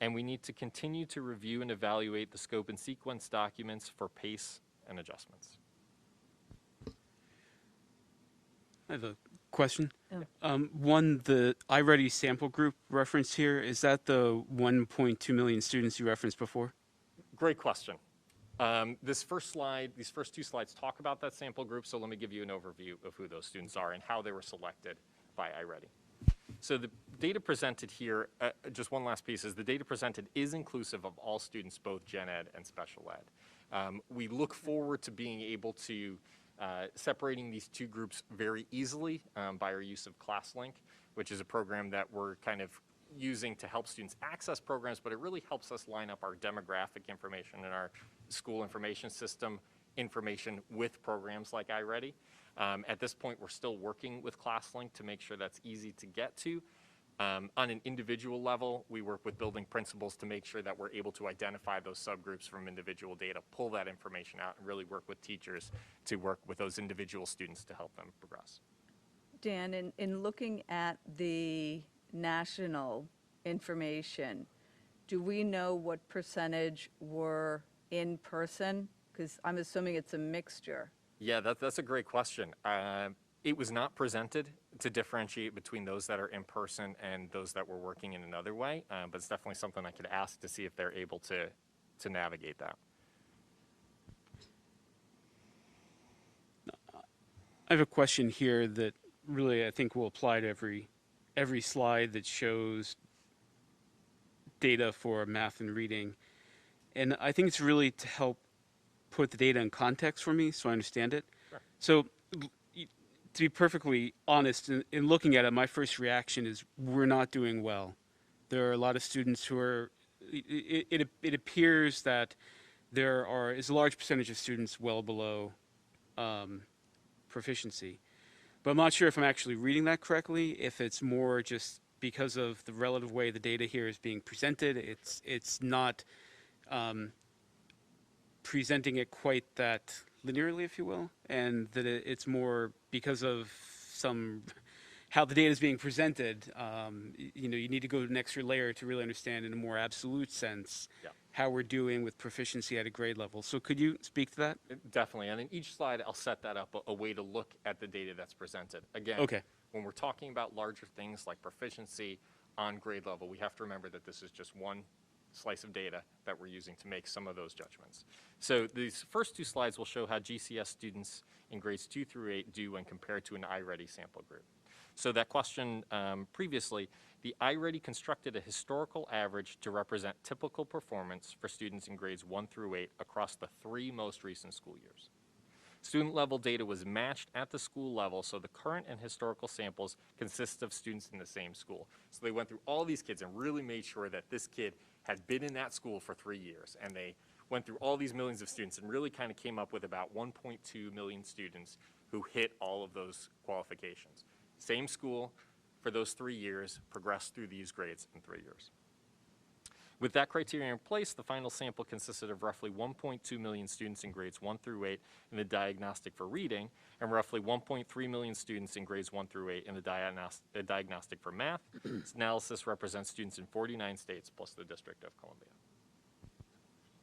And we need to continue to review and evaluate the scope and sequence documents for pace and adjustments. I have a question. Oh. One, the Iready sample group referenced here, is that the 1.2 million students you referenced before? Great question. This first slide, these first two slides talk about that sample group, so let me give you an overview of who those students are and how they were selected by Iready. So the data presented here, just one last piece, is the data presented is inclusive of all students, both gen ed and special ed. We look forward to being able to separating these two groups very easily by our use of ClassLink, which is a program that we're kind of using to help students access programs, but it really helps us line up our demographic information and our school information system information with programs like Iready. At this point, we're still working with ClassLink to make sure that's easy to get to. On an individual level, we work with building principals to make sure that we're able to identify those subgroups from individual data, pull that information out, and really work with teachers to work with those individual students to help them progress. Dan, in looking at the national information, do we know what percentage were in person? Because I'm assuming it's a mixture. Yeah, that's a great question. It was not presented to differentiate between those that are in person and those that were working in another way, but it's definitely something I could ask to see if they're able to navigate that. I have a question here that really I think will apply to every slide that shows data for math and reading. And I think it's really to help put the data in context for me so I understand it. Sure. So to be perfectly honest, in looking at it, my first reaction is we're not doing well. There are a lot of students who are, it appears that there is a large percentage of students well below proficiency. But I'm not sure if I'm actually reading that correctly, if it's more just because of the relative way the data here is being presented. It's not presenting it quite that linearly, if you will, and that it's more because of how the data is being presented. You need to go an extra layer to really understand in a more absolute sense how we're doing with proficiency at a grade level. So could you speak to that? Definitely, and in each slide, I'll set that up a way to look at the data that's presented. Again, Okay. When we're talking about larger things like proficiency on grade level, we have to remember that this is just one slice of data that we're using to make some of those judgments. So these first two slides will show how GCS students in grades 2 through 8 do when compared to an Iready sample group. So that question previously, the Iready constructed a historical average to represent typical performance for students in grades 1 through 8 across the 3 most recent school years. Student level data was matched at the school level, so the current and historical samples consist of students in the same school. So they went through all these kids and really made sure that this kid had been in that school for 3 years. And they went through all these millions of students and really kind of came up with about 1.2 million students who hit all of those qualifications. Same school for those 3 years, progressed through these grades in 3 years. With that criteria in place, the final sample consisted of roughly 1.2 million students in grades 1 through 8 in the diagnostic for reading, and roughly 1.3 million students in grades 1 through 8 in the diagnostic for math. This analysis represents students in 49 states plus the District of Columbia.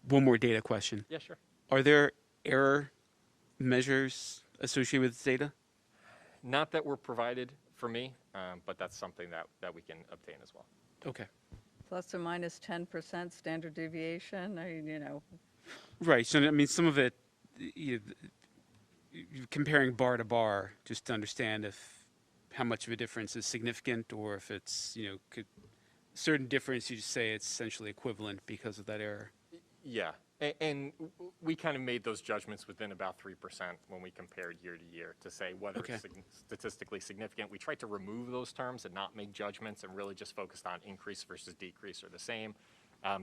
One more data question. Yeah, sure. Are there error measures associated with this data? Not that were provided for me, but that's something that we can obtain as well. Okay. Plus or minus 10% standard deviation, Right. So, I mean, some of it, comparing bar to bar, just to understand how much of a difference is significant, or if it's, certain difference, you just say it's essentially equivalent because of that error. Yeah, and we kind of made those judgments within about 3% when we compared year to year to say whether it's statistically significant. We tried to remove those terms and not make judgments and really just focused on increase versus decrease or the same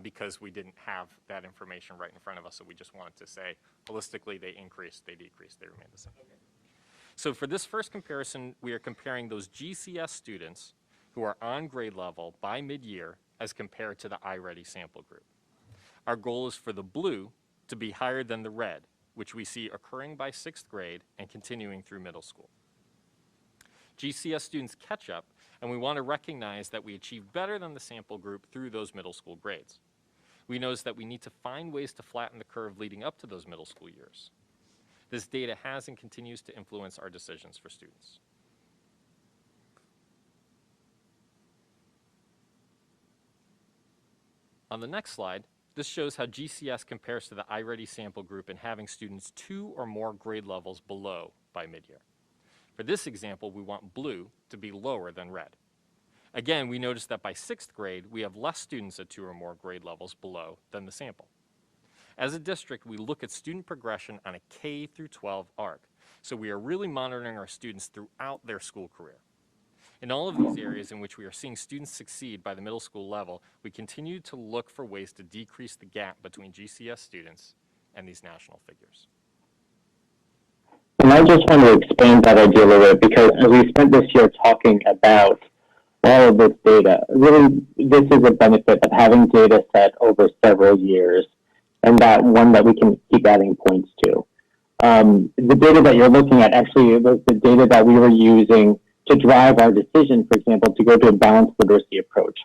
because we didn't have that information right in front of us. So we just wanted to say holistically they increased, they decreased, they remained the same. Okay. So for this first comparison, we are comparing those GCS students who are on grade level by mid-year as compared to the Iready sample group. Our goal is for the blue to be higher than the red, which we see occurring by 6th grade and continuing through middle school. GCS students catch up, and we want to recognize that we achieve better than the sample group through those middle school grades. We notice that we need to find ways to flatten the curve leading up to those middle school years. This data has and continues to influence our decisions for students. On the next slide, this shows how GCS compares to the Iready sample group in having students 2 or more grade levels below by midyear. For this example, we want blue to be lower than red. Again, we notice that by 6th grade, we have less students at 2 or more grade levels below than the sample. As a district, we look at student progression on a K through 12 arc. So we are really monitoring our students throughout their school career. In all of these areas in which we are seeing students succeed by the middle school level, we continue to look for ways to decrease the gap between GCS students and these national figures. And I just want to expand that idea a little bit because as we spent this year talking about all of this data, really this is a benefit of having data set over several years and that one that we can keep adding points to. The data that you're looking at actually was the data that we were using to drive our decision, for example, to go to a balanced literacy approach.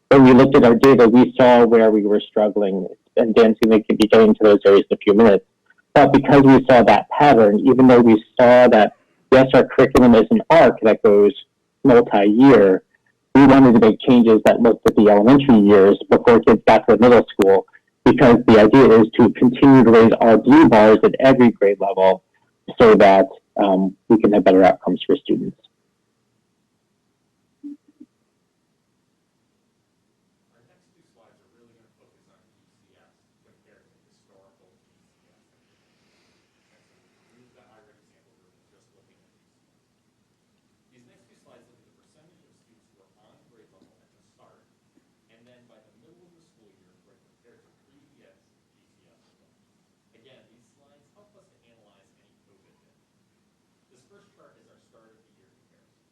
When we looked at our data, we saw where we were struggling, and Dan's going to be getting to those areas in a few minutes. But because we saw that pattern, even though we saw that, yes, our curriculum is an arc that goes multi-year, we wanted to make changes that looked at the elementary years before kids got to the middle school, because the idea is to continue to raise our blue bars at every grade level so that we can have better outcomes for students. Our next two slides are really going to focus on GCS compared to historical GCS. And so we use the Iready sample group and just looking at GCS. These next two slides look at the percentage of students who are on grade level at the start, and then by the middle of the school year for compared to previous GCS results. Again, these slides help us to analyze any COVID dip. This first chart is our start of the year comparison.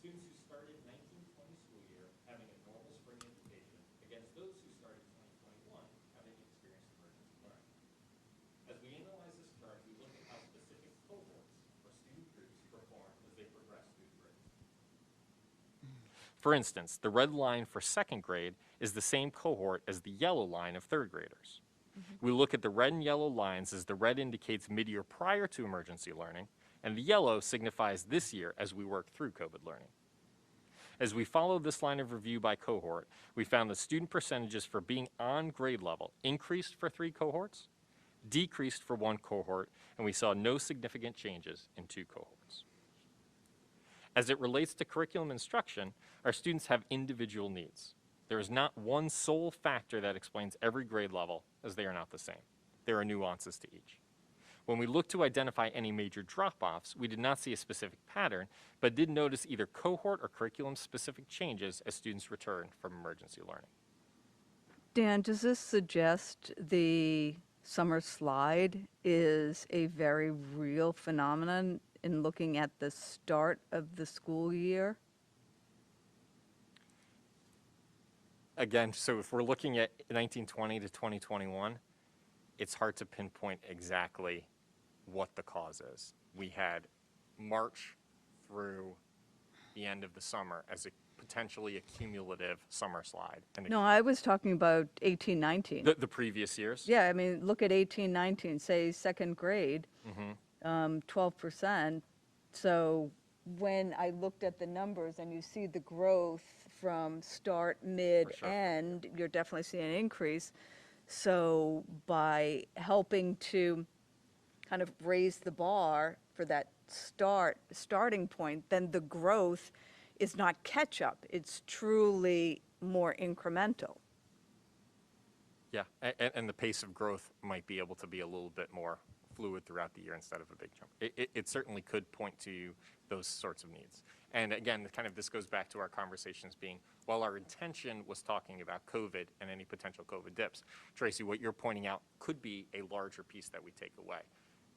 Students who started 1920 school year having a normal spring education against those who started 2021 having experienced emergency learning. As we analyze this chart, we look at how specific cohorts or student groups perform as they progress through the grades. For instance, the red line for 2nd grade is the same cohort as the yellow line of 3rd graders. We look at the red and yellow lines as the red indicates mid-year prior to emergency learning, and the yellow signifies this year as we work through COVID learning. As we follow this line of review by cohort, we found that student percentages for being on grade level increased for 3 cohorts, decreased for 1 cohort, and we saw no significant changes in 2 cohorts. As it relates to curriculum instruction, our students have individual needs. There is not one sole factor that explains every grade level, as they are not the same. There are nuances to each. When we looked to identify any major drop-offs, we did not see a specific pattern, but did notice either cohort or curriculum-specific changes as students returned from emergency learning. Dan, does this suggest the summer slide is a very real phenomenon in looking at the start of the school year? Again, so if we're looking at 1920 to 2021, it's hard to pinpoint exactly what the cause is. We had March through the end of the summer as a potentially a cumulative summer slide. And No, I was talking about 18, 19. the previous years? Yeah, I mean, look at 18, 19, say 2nd grade, 12%. So when I looked at the numbers and you see the growth from start, mid, sure. end, you're definitely seeing an increase. So by helping to kind of raise the bar for that starting point, then the growth is not catch up. It's truly more incremental. Yeah, and the pace of growth might be able to be a little bit more fluid throughout the year instead of a big jump. It certainly could point to those sorts of needs. And again, kind of this goes back to our conversations being, while our intention was talking about COVID and any potential COVID dips, Tracy, what you're pointing out could be a larger piece that we take away.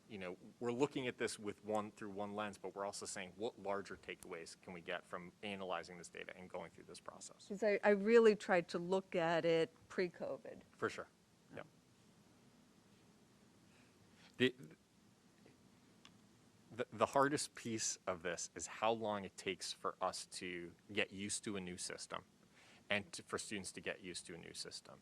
You know, we're looking at this with through one lens, but we're also saying what larger takeaways can we get from analyzing this data and going through this process? Because I really tried to look at it pre-COVID. For sure, yeah. The hardest piece of this is how long it takes for us to get used to a new system and for students to get used to a new system.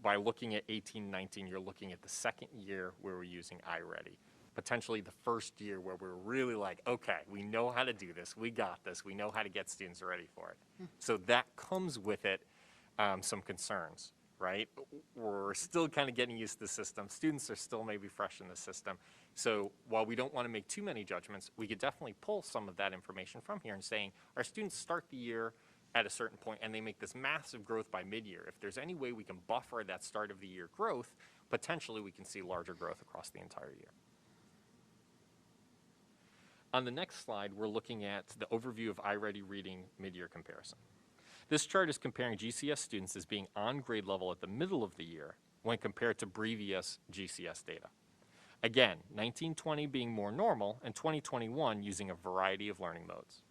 By looking at 18, 19, you're looking at the 2nd year where we're using Iready. Potentially the 1st year where we're really like, okay, we know how to do this, we got this, we know how to get students ready for it. So that comes with it some concerns. right? We're still kind of getting used to the system. Students are still maybe fresh in the system. So while we don't want to make too many judgments, we could definitely pull some of that information from here and saying our students start the year at a certain point and they make this massive growth by mid-year. If there's any way we can buffer that start of the year growth, potentially we can see larger growth across the entire year. On the next slide, we're looking at the overview of Iready reading mid-year comparison. This chart is comparing GCS students as being on grade level at the middle of the year when compared to previous GCS data. Again, 1920 being more normal and 2021 using a variety of learning modes.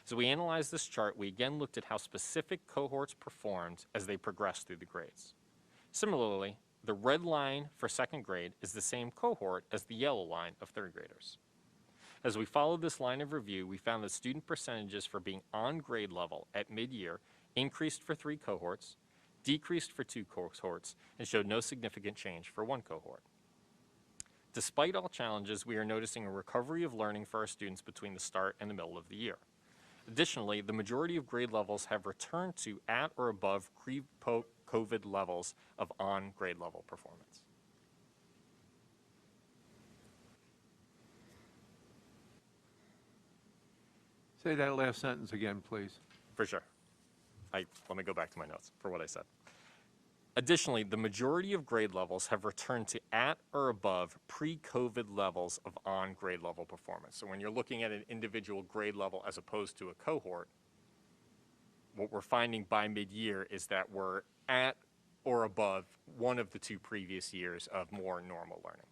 So we analyzed this chart, we again looked at how specific cohorts performed as they progressed through the grades. Similarly, the red line for second grade is the same cohort as the yellow line of third graders. As we followed this line of review, we found that student percentages for being on grade level at mid-year increased for 3 cohorts, decreased for 2 cohorts, and showed no significant change for 1 cohort. Despite all challenges, we are noticing a recovery of learning for our students between the start and the middle of the year. Additionally, the majority of grade levels have returned to at or above pre-COVID levels of on grade level performance. Say that last sentence again, please. For sure. Let me go back to my notes for what I said. Additionally, the majority of grade levels have returned to at or above pre-COVID levels of on-grade level performance. So when you're looking at an individual grade level as opposed to a cohort, what we're finding by mid-year is that we're at or above one of the 2 previous years of more normal learning.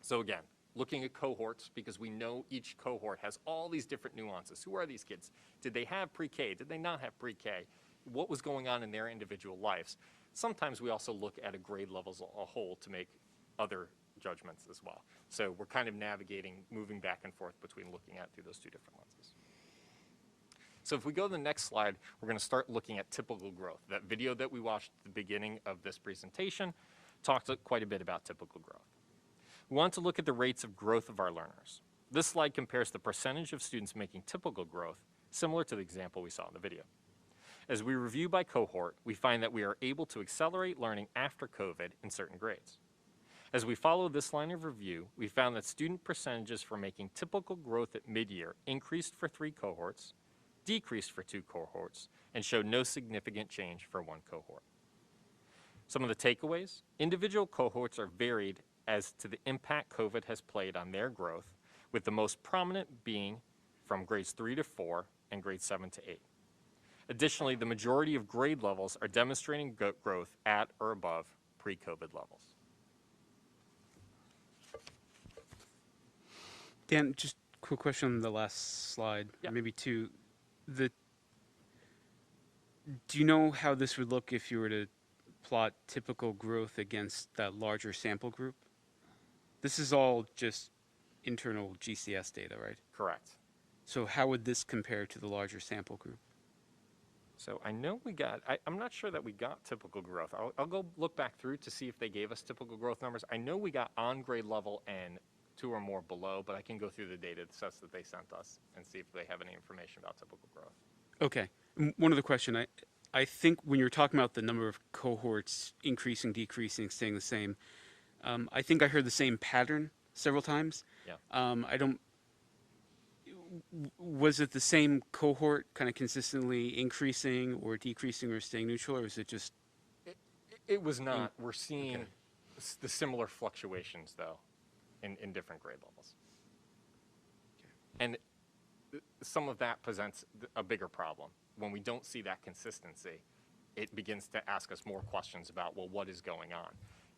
So again, looking at cohorts, because we know each cohort has all these different nuances. Who are these kids? Did they have pre-K? Did they not have pre-K? What was going on in their individual lives? Sometimes we also look at a grade level as a whole to make other judgments as well. So we're kind of navigating, moving back and forth between looking at through those 2 different lenses. So if we go to the next slide, we're going to start looking at typical growth. That video that we watched at the beginning of this presentation talked quite a bit about typical growth. We want to look at the rates of growth of our learners. This slide compares the percentage of students making typical growth, similar to the example we saw in the video. As we review by cohort, we find that we are able to accelerate learning after COVID in certain grades. As we follow this line of review, we found that student percentages for making typical growth at mid-year increased for 3 cohorts, decreased for 2 cohorts, and showed no significant change for 1 cohort. Some of the takeaways: individual cohorts are varied as to the impact COVID has played on their growth, with the most prominent being from grades 3 to 4 and grades 7 to 8. Additionally, the majority of grade levels are demonstrating growth at or above pre-COVID levels. Dan, just a quick question on the last slide, Yeah. maybe 2. Do you know how this would look if you were to plot typical growth against that larger sample group? This is all just internal GCS data, right? Correct. So how would this compare to the larger sample group? So I know we got, I'm not sure that we got typical growth. I'll go look back through to see if they gave us typical growth numbers. I know we got on grade level and 2 or more below, but I can go through the data sets that they sent us and see if they have any information about typical growth. Okay. One other question. I think when you're talking about the number of cohorts increasing, decreasing, staying the same, I think I heard the same pattern several times. Yeah. Was it the same cohort kind of consistently increasing or decreasing or staying neutral, or was it just? It was not. We're seeing the similar fluctuations, though, in different grade levels. And some of that presents a bigger problem. When we don't see that consistency, it begins to ask us more questions about, well, what is going on?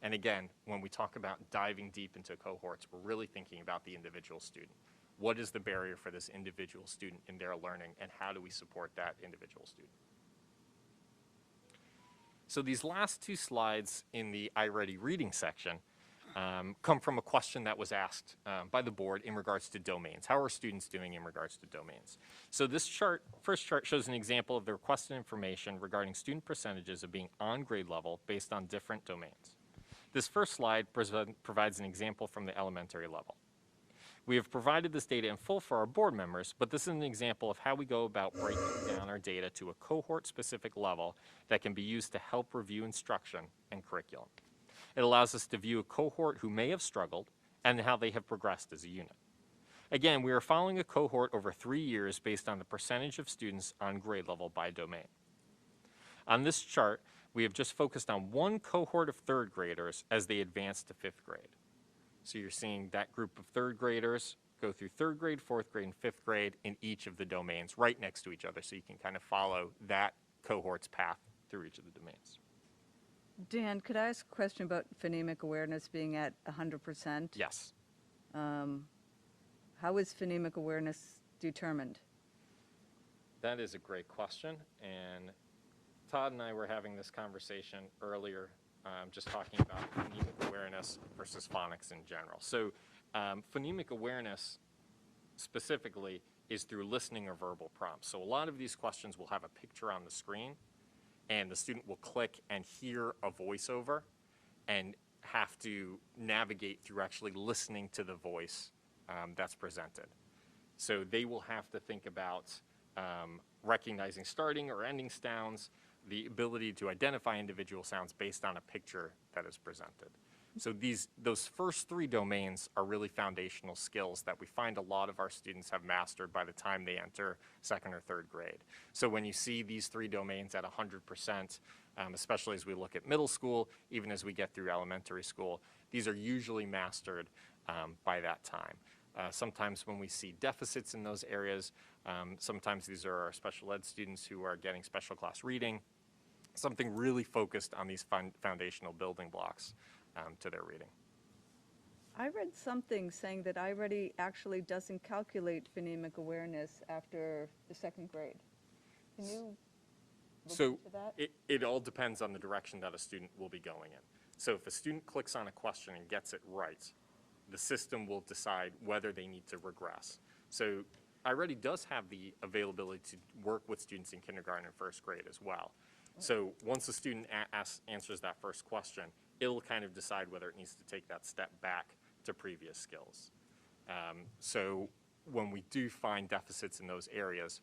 And again, when we talk about diving deep into cohorts, we're really thinking about the individual student. What is the barrier for this individual student in their learning, and how do we support that individual student? So these last 2 slides in the Iready reading section come from a question that was asked by the board in regards to domains. How are students doing in regards to domains? So this first chart shows an example of the requested information regarding student percentages of being on grade level based on different domains. This first slide provides an example from the elementary level. We have provided this data in full for our board members, but this is an example of how we go about breaking down our data to a cohort-specific level that can be used to help review instruction and curriculum. It allows us to view a cohort who may have struggled and how they have progressed as a unit. Again, we are following a cohort over 3 years based on the percentage of students on grade level by domain. On this chart, we have just focused on one cohort of third graders as they advance to 5th grade. So you're seeing that group of third graders go through 3rd grade, 4th grade, and 5th grade in each of the domains right next to each other, so you can kind of follow that cohort's path through each of the domains. Dan, could I ask a question about phonemic awareness being at 100%? Yes. How is phonemic awareness determined? That is a great question, and Todd and I were having this conversation earlier, just talking about phonemic awareness versus phonics in general. So phonemic awareness specifically is through listening or verbal prompts. So a lot of these questions will have a picture on the screen, and the student will click and hear a voiceover and have to navigate through actually listening to the voice that's presented. So they will have to think about recognizing starting or ending sounds, the ability to identify individual sounds based on a picture that is presented. So those first 3 domains are really foundational skills that we find a lot of our students have mastered by the time they enter 2nd or 3rd grade. So when you see these 3 domains at 100%, especially as we look at middle school, even as we get through elementary school, these are usually mastered by that time. Sometimes when we see deficits in those areas, sometimes these are our special ed students who are getting special class reading, something really focused on these foundational building blocks to their reading. I read something saying that Iready actually doesn't calculate phonemic awareness after the 2nd grade. Can you look So into that? it all depends on the direction that a student will be going in. So if a student clicks on a question and gets it right, the system will decide whether they need to regress. So Iready does have the availability to work with students in kindergarten and 1st grade as well. So once the student answers that first question, it'll kind of decide whether it needs to take that step back to previous skills. So when we do find deficits in those areas,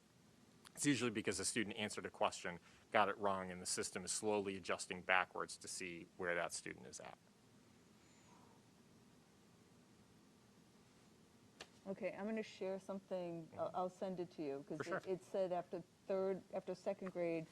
it's usually because a student answered a question, got it wrong, and the system is slowly adjusting backwards to see where that student is at. Okay, I'm going to share something. I'll send it to you because For sure. it said after 2nd grade,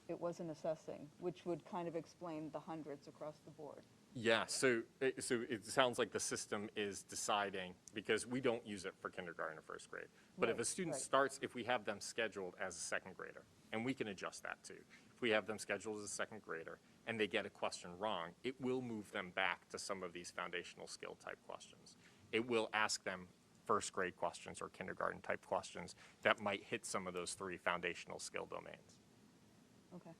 it wasn't assessing, which would kind of explain the hundreds across the board. Yeah, so it sounds like the system is deciding, because we don't use it for kindergarten or 1st grade. But if a Right, student right. starts, if we have them scheduled as a 2nd grader, and we can adjust that too. If we have them scheduled as a 2nd grader and they get a question wrong, it will move them back to some of these foundational skill type questions. It will ask them 1st grade questions or kindergarten type questions that might hit some of those 3 foundational skill domains. Okay.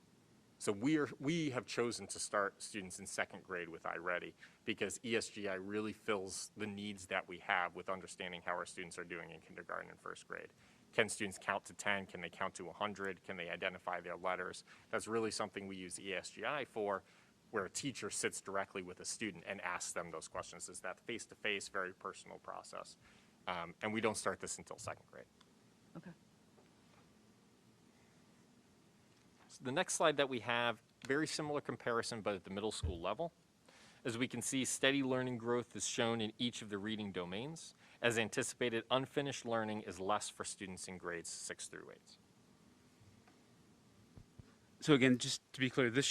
So we have chosen to start students in 2nd grade with Iready because ESGI really fills the needs that we have with understanding how our students are doing in kindergarten and 1st grade. Can students count to 10? Can they count to 100? Can they identify their letters? That's really something we use ESGI for, where a teacher sits directly with a student and asks them those questions. It's that face-to-face, very personal process. And we don't start this until 2nd grade. Okay. The next slide that we have, very similar comparison, but at the middle school level. As we can see, steady learning growth is shown in each of the reading domains. As anticipated, unfinished learning is less for students in grades 6 through 8. So again, just to be clear, this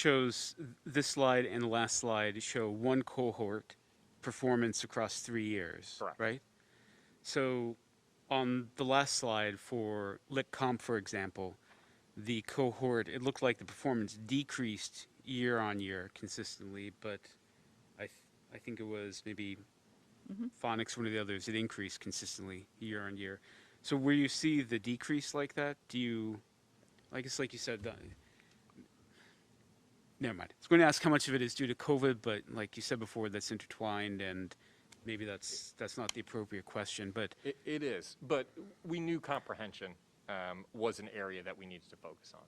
slide and the last slide show one cohort performance across 3 years, Correct. right? So on the last slide for Lit Comp, for example, the cohort, it looked like the performance decreased year on year consistently, but I think it was maybe phonics, one of the others, it increased consistently year on year. So where you see the decrease like that, I guess like you said, never mind. I was going to ask how much of it is due to COVID, but like you said before, that's intertwined, and maybe that's not the appropriate question. But It is, but we knew comprehension was an area that we needed to focus on.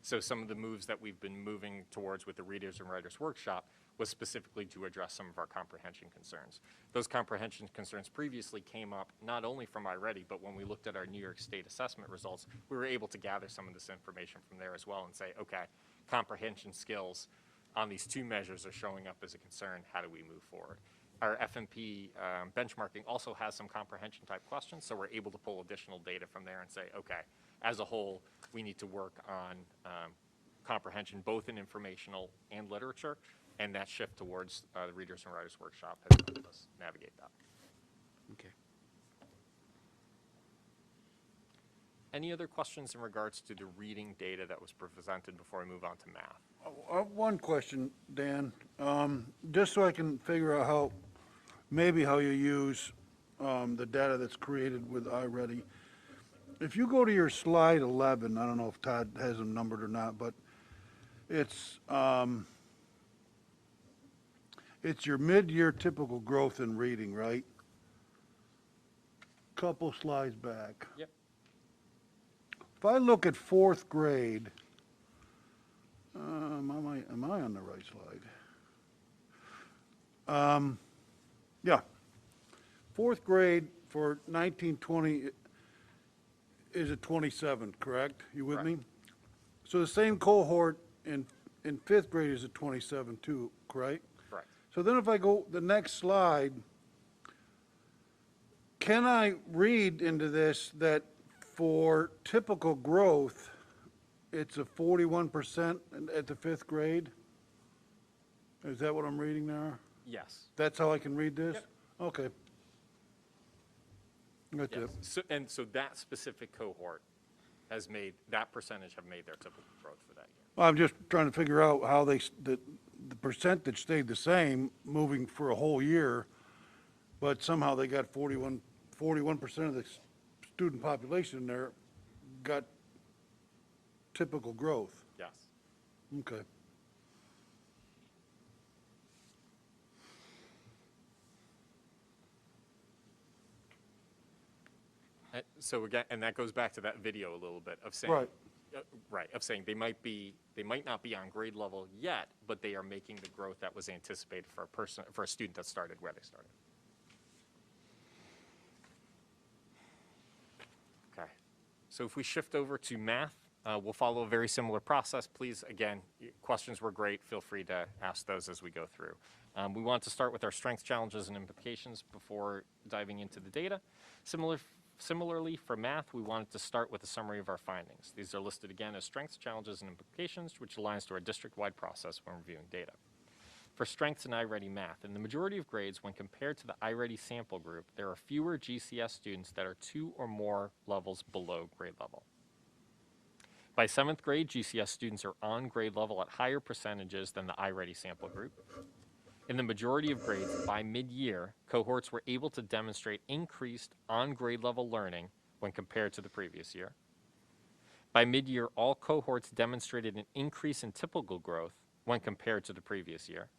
So some of the moves that we've been moving towards with the Readers and Writers Workshop was specifically to address some of our comprehension concerns. Those comprehension concerns previously came up not only from Iready, but when we looked at our New York State assessment results, we were able to gather some of this information from there as well and say, okay, comprehension skills on these two measures are showing up as a concern. How do we move forward? Our FMP benchmarking also has some comprehension type questions, so we're able to pull additional data from there and say, okay, as a whole, we need to work on comprehension both in informational and literature, and that shift towards the Readers and Writers Workshop has helped us navigate that. Okay. Any other questions in regards to the reading data that was presented before we move on to math? One question, Dan, just so I can figure out how, maybe how you use the data that's created with Iready. If you go to your slide 11, I don't know if Todd has them numbered or not, but it's your mid-year typical growth in reading, right? Couple slides back. Yep. If I look at fourth grade, am I on the right slide? Yeah. Fourth grade for 1920 is at 27, correct? You with me? So the same cohort in fifth grade is at 27 too, correct? Correct. So then if I go the next slide, can I read into this that for typical growth, it's a 41% at the fifth grade? Is that what I'm reading there? Yes. That's how I can read this? Yep. Okay. That's Yes. it. So that specific cohort has made, that percentage have made their typical growth for that year. I'm just trying to figure out how the percentage stayed the same moving for a whole year, but somehow they got 41% of the student population in there got typical growth. Yes. Okay. So again, and that goes back to that video a little bit of saying, Right. Right, of saying they might not be on grade level yet, but they are making the growth that was anticipated for a student that started where they started. Okay, so if we shift over to math, we'll follow a very similar process. Please, again, questions were great. Feel free to ask those as we go through. We want to start with our strengths, challenges, and implications before diving into the data. Similarly, for math, we wanted to start with a summary of our findings. These are listed again as strengths, challenges, and implications, which aligns to our district-wide process when reviewing data. For strengths in Iready math, in the majority of grades, when compared to the Iready sample group, there are fewer GCS students that are 2 or more levels below grade level. By 7th grade, GCS students are on grade level at higher percentages than the Iready sample group. In the majority of grades, by mid-year, cohorts were able to demonstrate increased on-grade level learning when compared to the previous year. By mid-year, all cohorts demonstrated an increase in typical growth when compared to the previous year.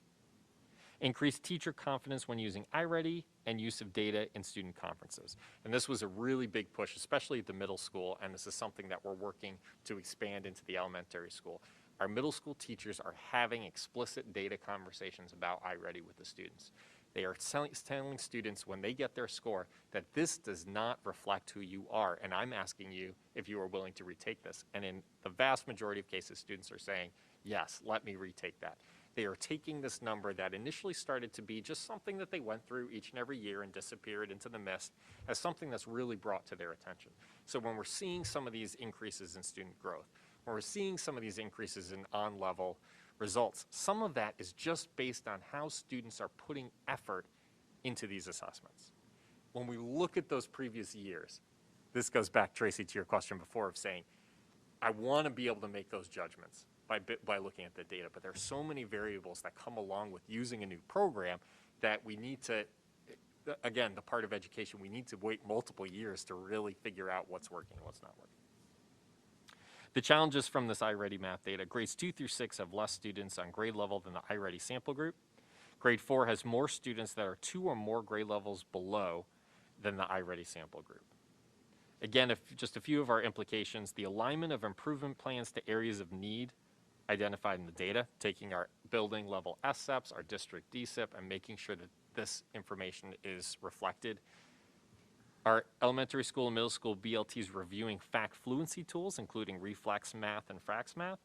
Increased teacher confidence when using Iready and use of data in student conferences. And this was a really big push, especially at the middle school, and this is something that we're working to expand into the elementary school. Our middle school teachers are having explicit data conversations about Iready with the students. They are telling students when they get their score that this does not reflect who you are, and I'm asking you if you are willing to retake this. And in the vast majority of cases, students are saying, yes, let me retake that. They are taking this number that initially started to be just something that they went through each and every year and disappeared into the mist as something that's really brought to their attention. So when we're seeing some of these increases in student growth, when we're seeing some of these increases in on-level results, some of that is just based on how students are putting effort into these assessments. When we look at those previous years, this goes back, Tracy, to your question before of saying, I want to be able to make those judgments by looking at the data, but there are so many variables that come along with using a new program that we need to, again, the part of education, we need to wait multiple years to really figure out what's working and what's not working. The challenges from this Iready math data, grades 2 through 6 have less students on grade level than the Iready sample group. Grade 4 has more students that are 2 or more grade levels below than the Iready sample group. Again, just a few of our implications: the alignment of improvement plans to areas of need identified in the data, taking our building level SSEPs, our district DSIP, and making sure that this information is reflected. Our elementary school and middle school BLTs reviewing fact fluency tools, including reflex math and frax math,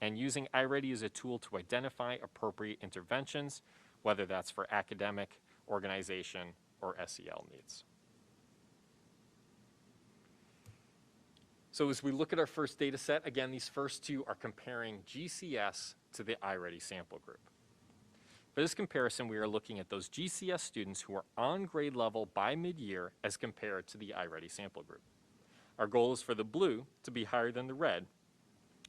and using Iready as a tool to identify appropriate interventions, whether that's for academic, organization, or SEL needs. So as we look at our first data set, again, these first two are comparing GCS to the Iready sample group. For this comparison, we are looking at those GCS students who are on grade level by mid-year as compared to the Iready sample group. Our goal is for the blue to be higher than the red,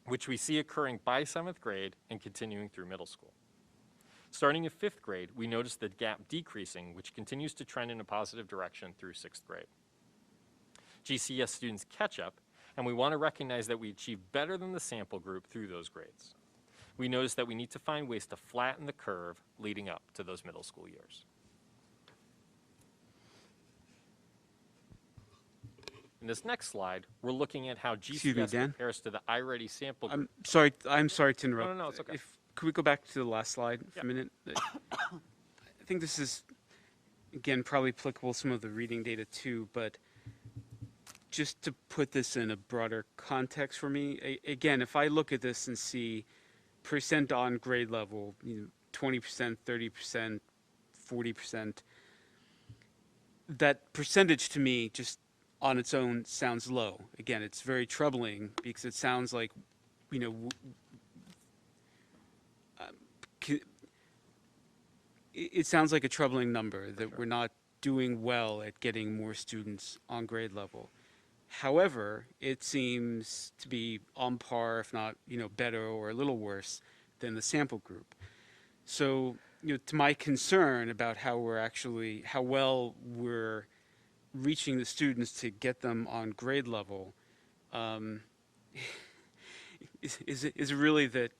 which we see occurring by 7th grade and continuing through middle school. Starting in 5th grade, we notice the gap decreasing, which continues to trend in a positive direction through 6th grade. GCS students catch up, and we want to recognize that we achieve better than the sample group through those grades. We notice that we need to find ways to flatten the curve leading up to those middle school years. In this next slide, we're looking at how GCS compares to the Iready sample group. I'm sorry to interrupt. No, it's okay. Could we go back to the last slide for a minute? I think this is, again, probably applicable to some of the reading data too, but just to put this in a broader context for me, again, if I look at this and see percent on grade level, 20%, 30%, 40%, that percentage to me just on its own sounds low. Again, it's very troubling because it sounds like, it sounds like a troubling number that we're not doing well at getting more students on grade level. However, it seems to be on par, if not, better or a little worse than the sample group. So, to my concern about how well we're reaching the students to get them on grade level, is it really that,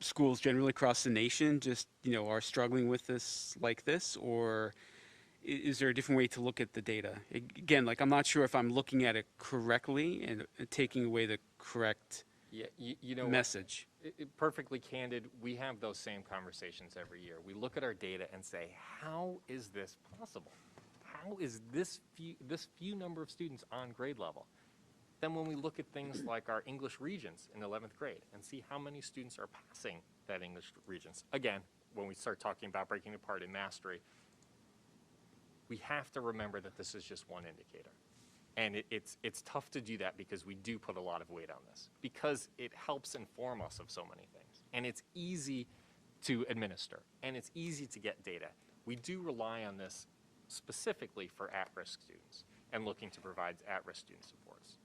schools generally across the nation just, are struggling with this like this, or is there a different way to look at the data? Again, I'm not sure if I'm looking at it correctly and taking away the correct message. Perfectly candid, we have those same conversations every year. We look at our data and say, how is this possible? How is this few number of students on grade level? Then when we look at things like our English Regents in 11th grade and see how many students are passing that English Regents, again, when we start talking about breaking apart in mastery, we have to remember that this is just one indicator. And it's tough to do that because we do put a lot of weight on this, because it helps inform us of so many things. And it's easy to administer, and it's easy to get data. We do rely on this specifically for at-risk students and looking to provide at-risk student supports.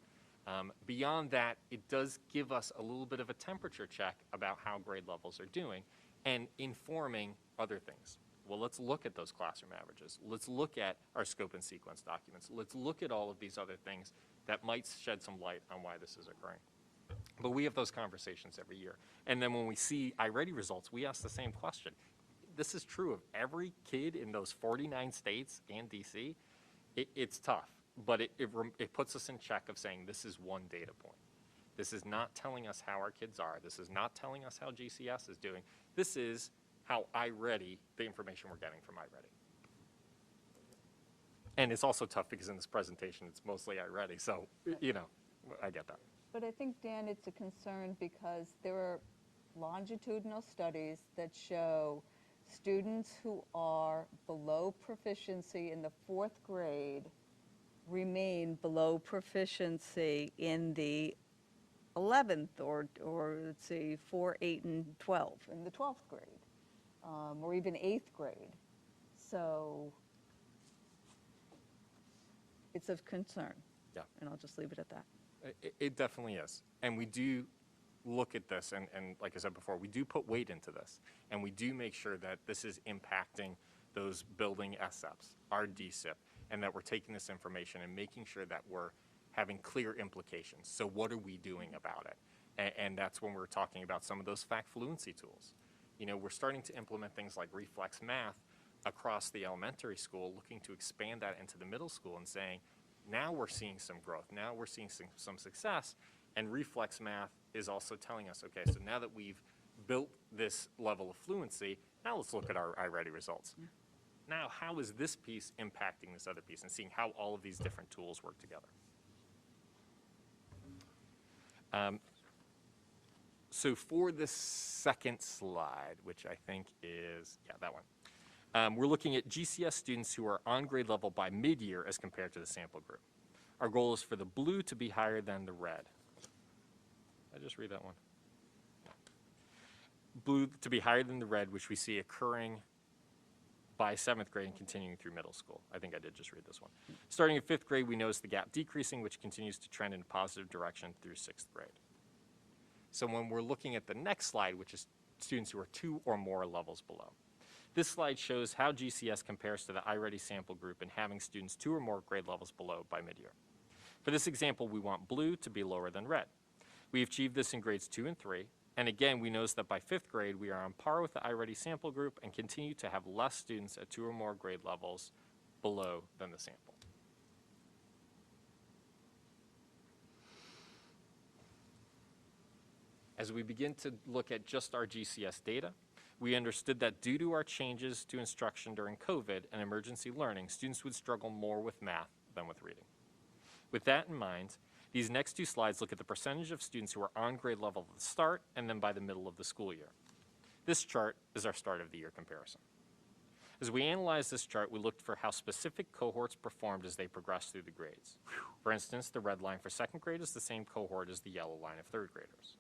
Beyond that, it does give us a little bit of a temperature check about how grade levels are doing and informing other things. Well, let's look at those classroom averages. Let's look at our scope and sequence documents. Let's look at all of these other things that might shed some light on why this is occurring. But we have those conversations every year. And then when we see Iready results, we ask the same question. This is true of every kid in those 49 states and DC. It's tough, but it puts us in check of saying this is one data point. This is not telling us how our kids are. This is not telling us how GCS is doing. This is how Iready, the information we're getting from Iready. And it's also tough because in this presentation, it's mostly Iready, so, I get that. But I think, Dan, it's a concern because there are longitudinal studies that show students who are below proficiency in the 4th grade remain below proficiency in the 11th or let's see, 4, 8, and 12 in the 12th grade. Or even 8th grade. So it's of concern. Yeah. And I'll just leave it at that. It definitely is. And we do look at this, and like I said before, we do put weight into this. And we do make sure that this is impacting those building SSEPs, our DSIP, and that we're taking this information and making sure that we're having clear implications. So what are we doing about it? And that's when we're talking about some of those fact fluency tools. We're starting to implement things like reflex math across the elementary school, looking to expand that into the middle school and saying, Now we're seeing some growth. Now we're seeing some success. And reflex math is also telling us, okay, so now that we've built this level of fluency, now let's look at our Iready results. Now, how is this piece impacting this other piece, and seeing how all of these different tools work together? So for this second slide, which I think is, yeah, that one, we're looking at GCS students who are on grade level by mid-year as compared to the sample group. Our goal is for the blue to be higher than the red. Did I just read that one? Blue to be higher than the red, which we see occurring by 7th grade and continuing through middle school. I think I did just read this one. Starting in 5th grade, we notice the gap decreasing, which continues to trend in a positive direction through 6th grade. So when we're looking at the next slide, which is students who are 2 or more levels below, this slide shows how GCS compares to the Iready sample group in having students 2 or more grade levels below by mid-year. For this example, we want blue to be lower than red. We achieved this in grades 2 and 3. And again, we notice that by 5th grade, we are on par with the Iready sample group and continue to have less students at 2 or more grade levels below than the sample. As we begin to look at just our GCS data, we understood that due to our changes to instruction during COVID and emergency learning, students would struggle more with math than with reading. With that in mind, these next 2 slides look at the percentage of students who are on grade level at the start and then by the middle of the school year. This chart is our start of the year comparison. As we analyzed this chart, we looked for how specific cohorts performed as they progressed through the grades. For instance, the red line for 2nd grade is the same cohort as the yellow line of 3rd graders.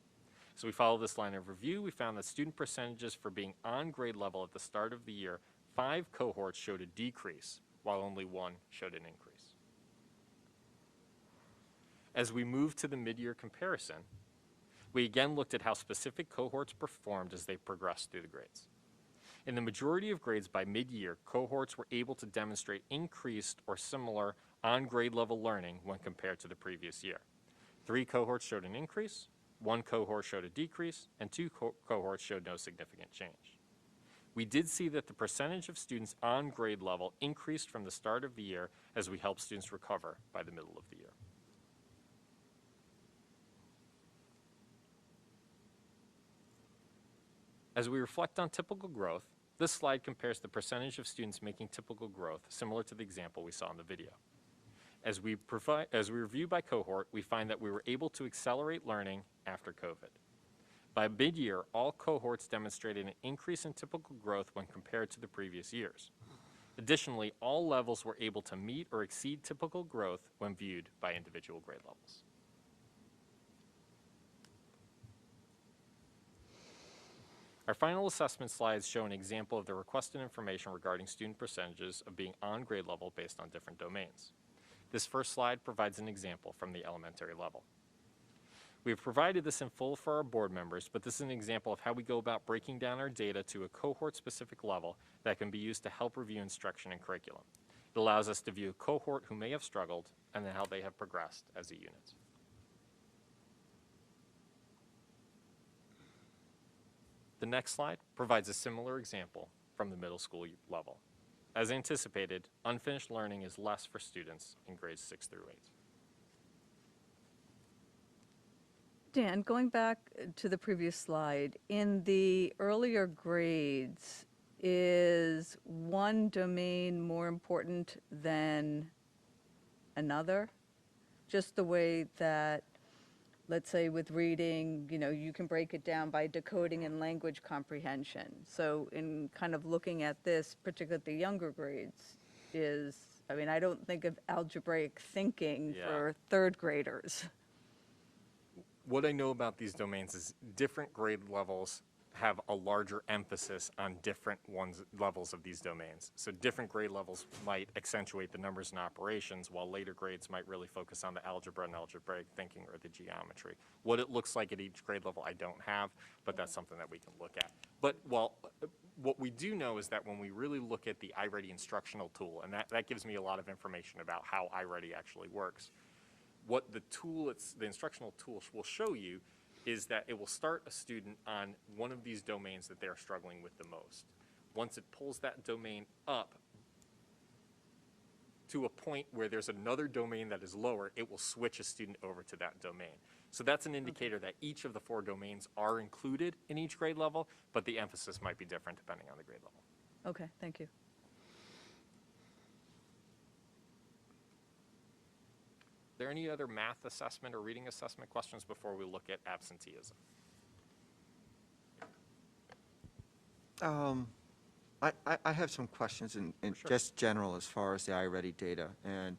So we follow this line of review. We found that student percentages for being on grade level at the start of the year, 5 cohorts showed a decrease, while only 1 showed an increase. As we move to the mid-year comparison, we again looked at how specific cohorts performed as they progressed through the grades. In the majority of grades by mid-year, cohorts were able to demonstrate increased or similar on-grade level learning when compared to the previous year. 3 cohorts showed an increase, 1 cohort showed a decrease, and 2 cohorts showed no significant change. We did see that the percentage of students on grade level increased from the start of the year as we helped students recover by the middle of the year. As we reflect on typical growth, this slide compares the percentage of students making typical growth, similar to the example we saw in the video. As we review by cohort, we find that we were able to accelerate learning after COVID. By mid-year, all cohorts demonstrated an increase in typical growth when compared to the previous years. Additionally, all levels were able to meet or exceed typical growth when viewed by individual grade levels. Our final assessment slides show an example of the requested information regarding student percentages of being on grade level based on different domains. This first slide provides an example from the elementary level. We have provided this in full for our board members, but this is an example of how we go about breaking down our data to a cohort-specific level that can be used to help review instruction and curriculum. It allows us to view a cohort who may have struggled and then how they have progressed as a unit. The next slide provides a similar example from the middle school level. As anticipated, unfinished learning is less for students in grades 6 through 8. Dan, going back to the previous slide, in the earlier grades, is one domain more important than another? Just the way that, let's say with reading, you can break it down by decoding and language comprehension. So in kind of looking at this, particularly at the younger grades, I don't think of algebraic thinking for 3rd graders. What I know about these domains is different grade levels have a larger emphasis on different levels of these domains. So different grade levels might accentuate the numbers and operations, while later grades might really focus on the algebra and algebraic thinking or the geometry. What it looks like at each grade level, I don't have, but that's something that we can look at. But what we do know is that when we really look at the Iready instructional tool, and that gives me a lot of information about how Iready actually works, what the instructional tool will show you is that it will start a student on one of these domains that they're struggling with the most. Once it pulls that domain up to a point where there's another domain that is lower, it will switch a student over to that domain. So that's an indicator that each of the 4 domains are included in each grade level, but the emphasis might be different depending on the grade level. Okay, thank you. Are there any other math assessment or reading assessment questions before we look at absenteeism? I have some questions in Sure. just general as far as the Iready data. And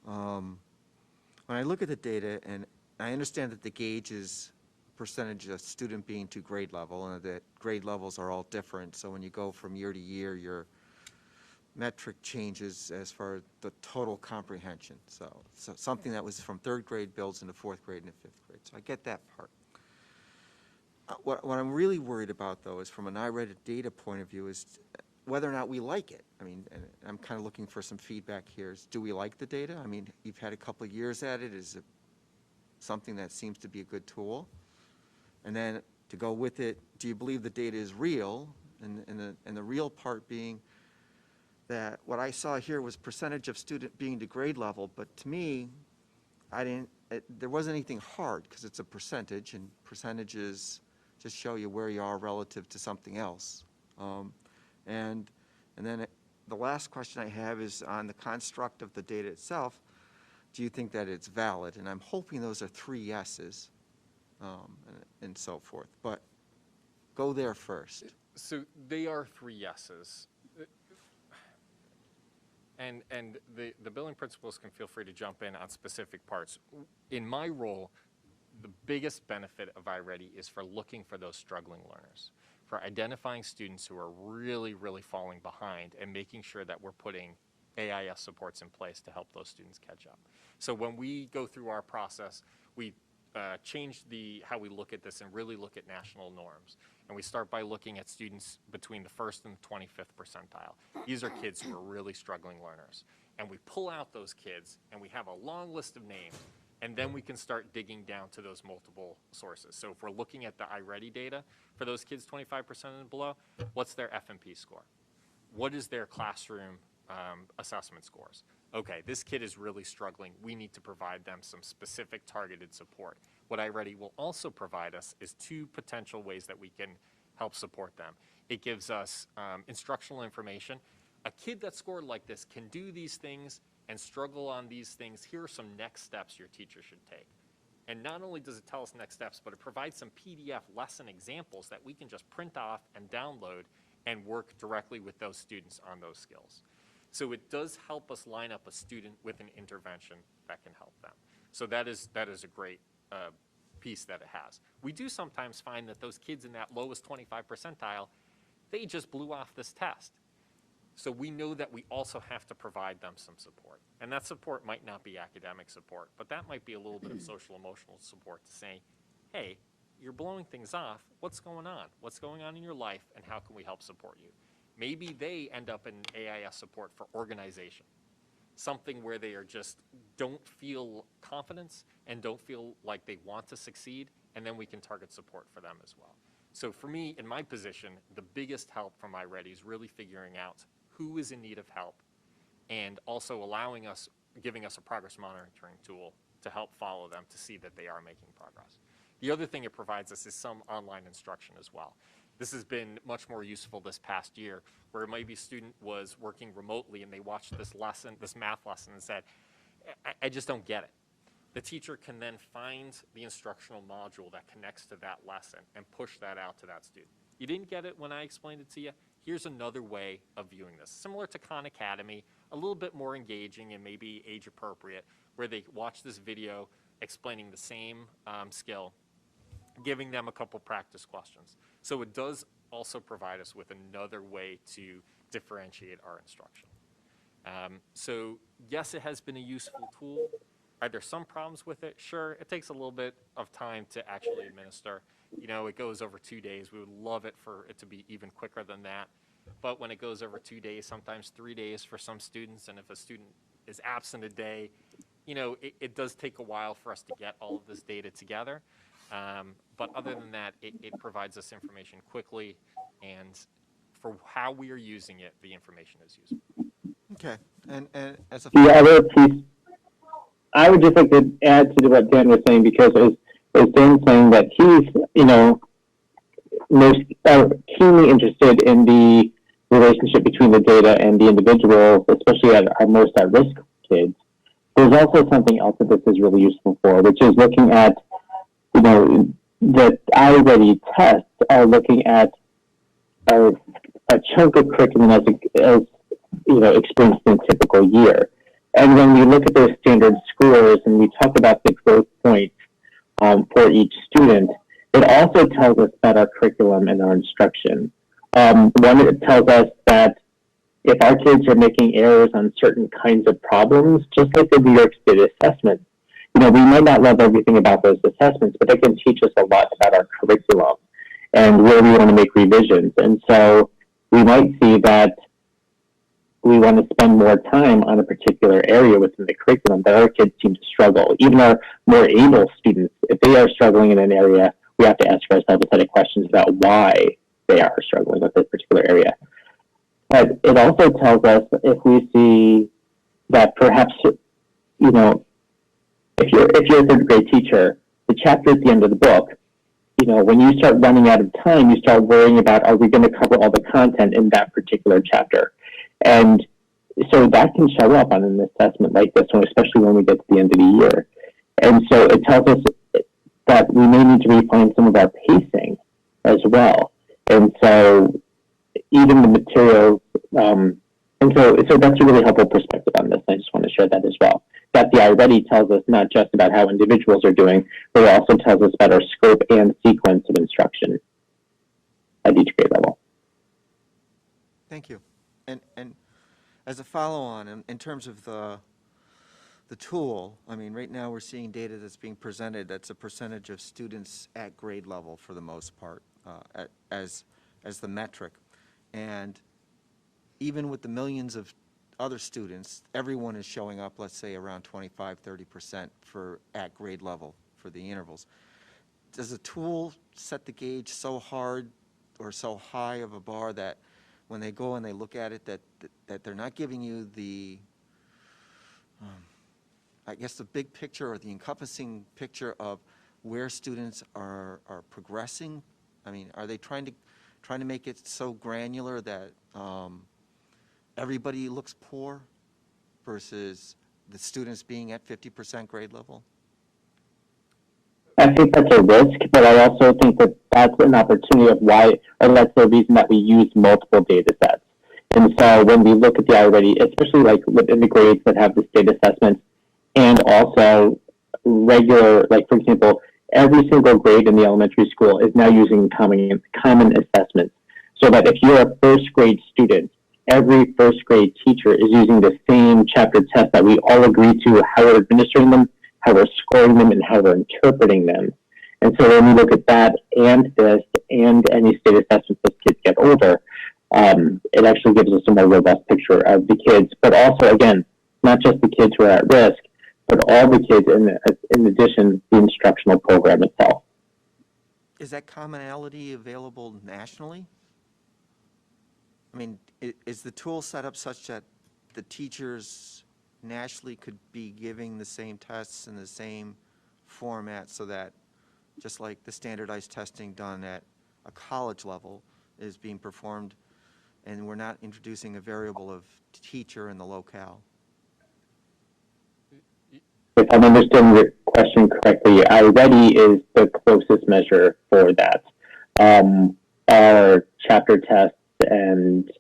when I look at the data, and I understand that the gauge is percentage of student being to grade level, and that grade levels are all different. So when you go from year to year, your metric changes as far as the total comprehension. So something that was from 3rd grade builds into 4th grade and 5th grade. So I get that part. What I'm really worried about, though, is from an Iready data point of view, is whether or not we like it. I mean, and I'm kind of looking for some feedback here. Do we like the data? I mean, you've had a couple of years at it. Is it something that seems to be a good tool? And then to go with it, do you believe the data is real? And the real part being that what I saw here was percentage of student being to grade level, but to me, there wasn't anything hard because it's a percentage, and percentages just show you where you are relative to something else. And then the last question I have is on the construct of the data itself. Do you think that it's valid? And I'm hoping those are 3 yeses, and so forth. But go there first. So they are 3 yeses. And the billing principals can feel free to jump in on specific parts. In my role, the biggest benefit of Iready is for looking for those struggling learners, for identifying students who are really, really falling behind and making sure that we're putting AIS supports in place to help those students catch up. So when we go through our process, we change how we look at this and really look at national norms. And we start by looking at students between the 1st and 25th percentile. These are kids who are really struggling learners. And we pull out those kids, and we have a long list of names, and then we can start digging down to those multiple sources. So if we're looking at the Iready data for those kids 25% and below, what's their FMP score? What is their classroom assessment scores? Okay, this kid is really struggling. We need to provide them some specific targeted support. What Iready will also provide us is 2 potential ways that we can help support them. It gives us instructional information. A kid that scored like this can do these things and struggle on these things. Here are some next steps your teacher should take. And not only does it tell us next steps, but it provides some PDF lesson examples that we can just print off and download and work directly with those students on those skills. So it does help us line up a student with an intervention that can help them. So that is a great piece that it has. We do sometimes find that those kids in that lowest 25 percentile, they just blew off this test. So we know that we also have to provide them some support. And that support might not be academic support, but that might be a little bit of social emotional support to say, hey, you're blowing things off. What's going on? What's going on in your life, and how can we help support you? Maybe they end up in AIS support for organization, something where they don't feel confidence and don't feel like they want to succeed, and then we can target support for them as well. So for me, in my position, the biggest help from Iready is really figuring out who is in need of help, and also giving us a progress monitoring tool to help follow them to see that they are making progress. The other thing it provides us is some online instruction as well. This has been much more useful this past year, where maybe a student was working remotely and they watched this math lesson, and said, I just don't get it. The teacher can then find the instructional module that connects to that lesson and push that out to that student. You didn't get it when I explained it to you? Here's another way of viewing this. Similar to Khan Academy, a little bit more engaging and maybe age appropriate, where they watch this video explaining the same skill, giving them a couple practice questions. So it does also provide us with another way to differentiate our instruction. So yes, it has been a useful tool. Are there some problems with it? Sure, it takes a little bit of time to actually administer. It goes over 2 days. We would love it for it to be even quicker than that. But when it goes over 2 days, sometimes 3 days for some students, and if a student is absent a day, it does take a while for us to get all of this data together. But other than that, it provides us information quickly, and for how we are using it, the information is useful. Okay, and as a. The other piece, I would just like to add to what Dan was saying, because as Dan saying that he's, most keenly interested in the relationship between the data and the individual, especially at our most at-risk kids. There's also something else that this is really useful for, which is looking at, the Iready tests are looking at a chunk of curriculum as experienced in a typical year. And when we look at those standard scores and we talk about the growth points for each student, it also tells us about our curriculum and our instruction. One, it tells us that if our kids are making errors on certain kinds of problems, just like the New York State assessment, we might not love everything about those assessments, but they can teach us a lot about our curriculum and where we want to make revisions. And so we might see that we want to spend more time on a particular area within the curriculum that our kids seem to struggle. Even our more able students, if they are struggling in an area, we have to ask ourselves a set of questions about why they are struggling with this particular area. But it also tells us if we see that perhaps, if you're a third grade teacher, the chapter at the end of the book, when you start running out of time, you start worrying about, are we going to cover all the content in that particular chapter? And so that can show up on an assessment like this one, especially when we get to the end of the year. And so it tells us that we may need to refine some of our pacing as well. And so even the materials, and so that's a really helpful perspective on this. I just want to share that as well. That the Iready tells us not just about how individuals are doing, but it also tells us about our scope and sequence of instruction at each grade level. Thank you. And as a follow-on, in terms of the tool, I mean, right now we're seeing data that's being presented that's a percentage of students at grade level for the most part, as the metric. And even with the millions of other students, everyone is showing up, let's say, around 25-30% for at grade level for the intervals. Does the tool set the gauge so hard or so high of a bar that when they go and they look at it, that they're not giving you the, I guess, the big picture or the encompassing picture of where students are progressing? I mean, are they trying to make it so granular that everybody looks poor versus the students being at 50% grade level? I think that's a risk, but I also think that that's an opportunity of why, or that's the reason that we use multiple data sets. And so when we look at the Iready, especially like within the grades that have the state assessments, and also regular, like for example, every single grade in the elementary school is now using common assessments. So that if you're a first grade student, every first grade teacher is using the same chapter test that we all agree to how we're administering them, how we're scoring them, and how we're interpreting them. And so when we look at that and this and any state assessments as kids get older, it actually gives us a more robust picture of the kids, but also, again, not just the kids who are at risk, but all the kids in addition, the instructional program itself. Is that commonality available nationally? I mean, is the tool set up such that the teachers nationally could be giving the same tests in the same format so that just like the standardized testing done at a college level is being performed and we're not introducing a variable of teacher in the locale? If I'm understanding your question correctly, Iready is the closest measure for that. Our chapter tests and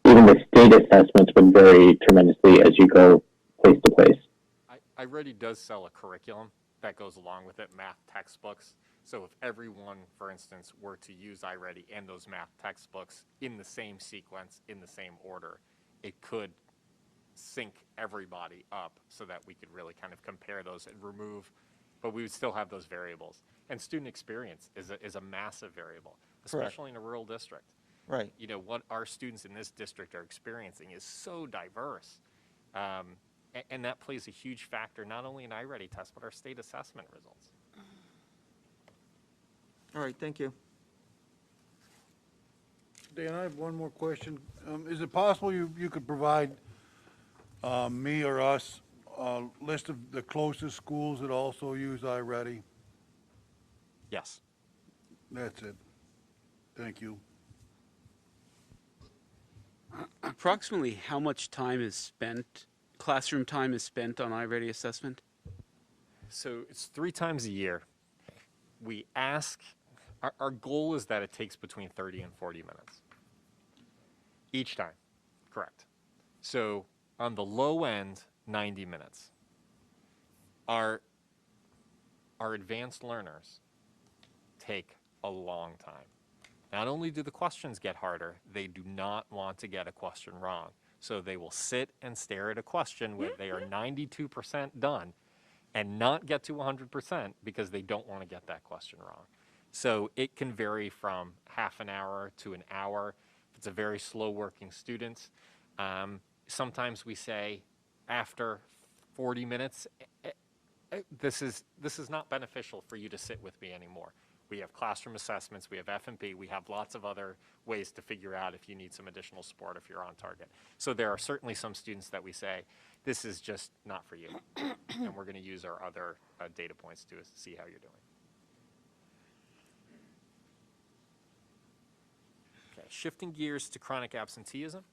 even the state assessments would vary tremendously as you go place to place. Iready does sell a curriculum that goes along with it, math textbooks. So if everyone, for instance, were to use Iready and those math textbooks in the same sequence, in the same order, it could sync everybody up so that we could really kind of compare those and remove, but we would still have those variables. And student experience is a massive variable, especially in a rural district. Right. You know, what our students in this district are experiencing is so diverse. And that plays a huge factor, not only in Iready tests, but our state assessment results. All right, thank you. Dan, I have one more question. Is it possible you could provide Me or us, list of the closest schools that also use Iready. Yes. That's it. Thank you. Approximately how much time is spent, classroom time is spent on iReady assessment? So it's 3 times a year. We ask, our goal is that it takes between 30 and 40 minutes. Each time, correct. So on the low end, 90 minutes. Our advanced learners take a long time. Not only do the questions get harder, they do not want to get a question wrong. So they will sit and stare at a question where they are 92% done and not get to 100% because they don't want to get that question wrong. So it can vary from half an hour to an hour. If it's a very slow working student, sometimes we say after 40 minutes, this is not beneficial for you to sit with me anymore. We have classroom assessments, we have F&P, we have lots of other ways to figure out if you need some additional support if you're on target. So there are certainly some students that we say, this is just not for you. And we're going to use our other data points to see how you're doing. Okay, shifting gears to chronic absenteeism.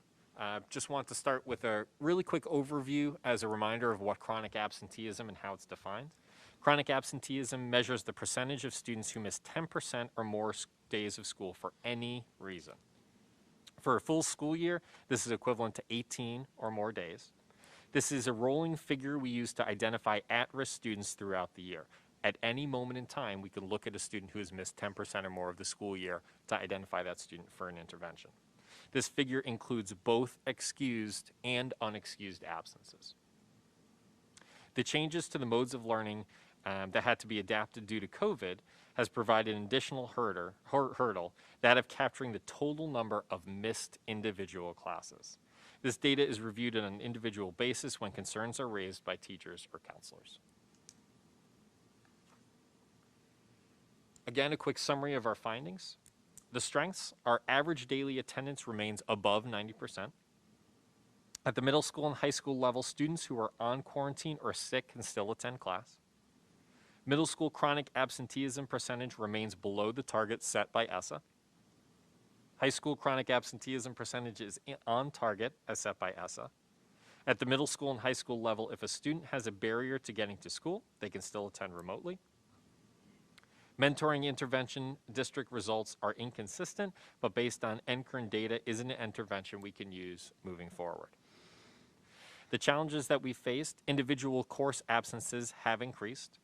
Just want to start with a really quick overview as a reminder of what chronic absenteeism and how it's defined. Chronic absenteeism measures the percentage of students who miss 10% or more days of school for any reason. For a full school year, this is equivalent to 18 or more days. This is a rolling figure we use to identify at-risk students throughout the year. At any moment in time, we can look at a student who has missed 10% or more of the school year to identify that student for an intervention. This figure includes both excused and unexcused absences. The changes to the modes of learning that had to be adapted due to COVID has provided an additional hurdle, that of capturing the total number of missed individual classes. This data is reviewed on an individual basis when concerns are raised by teachers or counselors. Again, a quick summary of our findings. The strengths, our average daily attendance remains above 90%. At the middle school and high school level, students who are on quarantine or sick can still attend class. Middle school chronic absenteeism percentage remains below the target set by ESSA. High school chronic absenteeism percentage is on target as set by ESSA. At the middle school and high school level, if a student has a barrier to getting to school, they can still attend remotely. Mentoring intervention district results are inconsistent, but based on NCRN data, is an intervention we can use moving forward. The challenges that we faced, individual course absences have increased.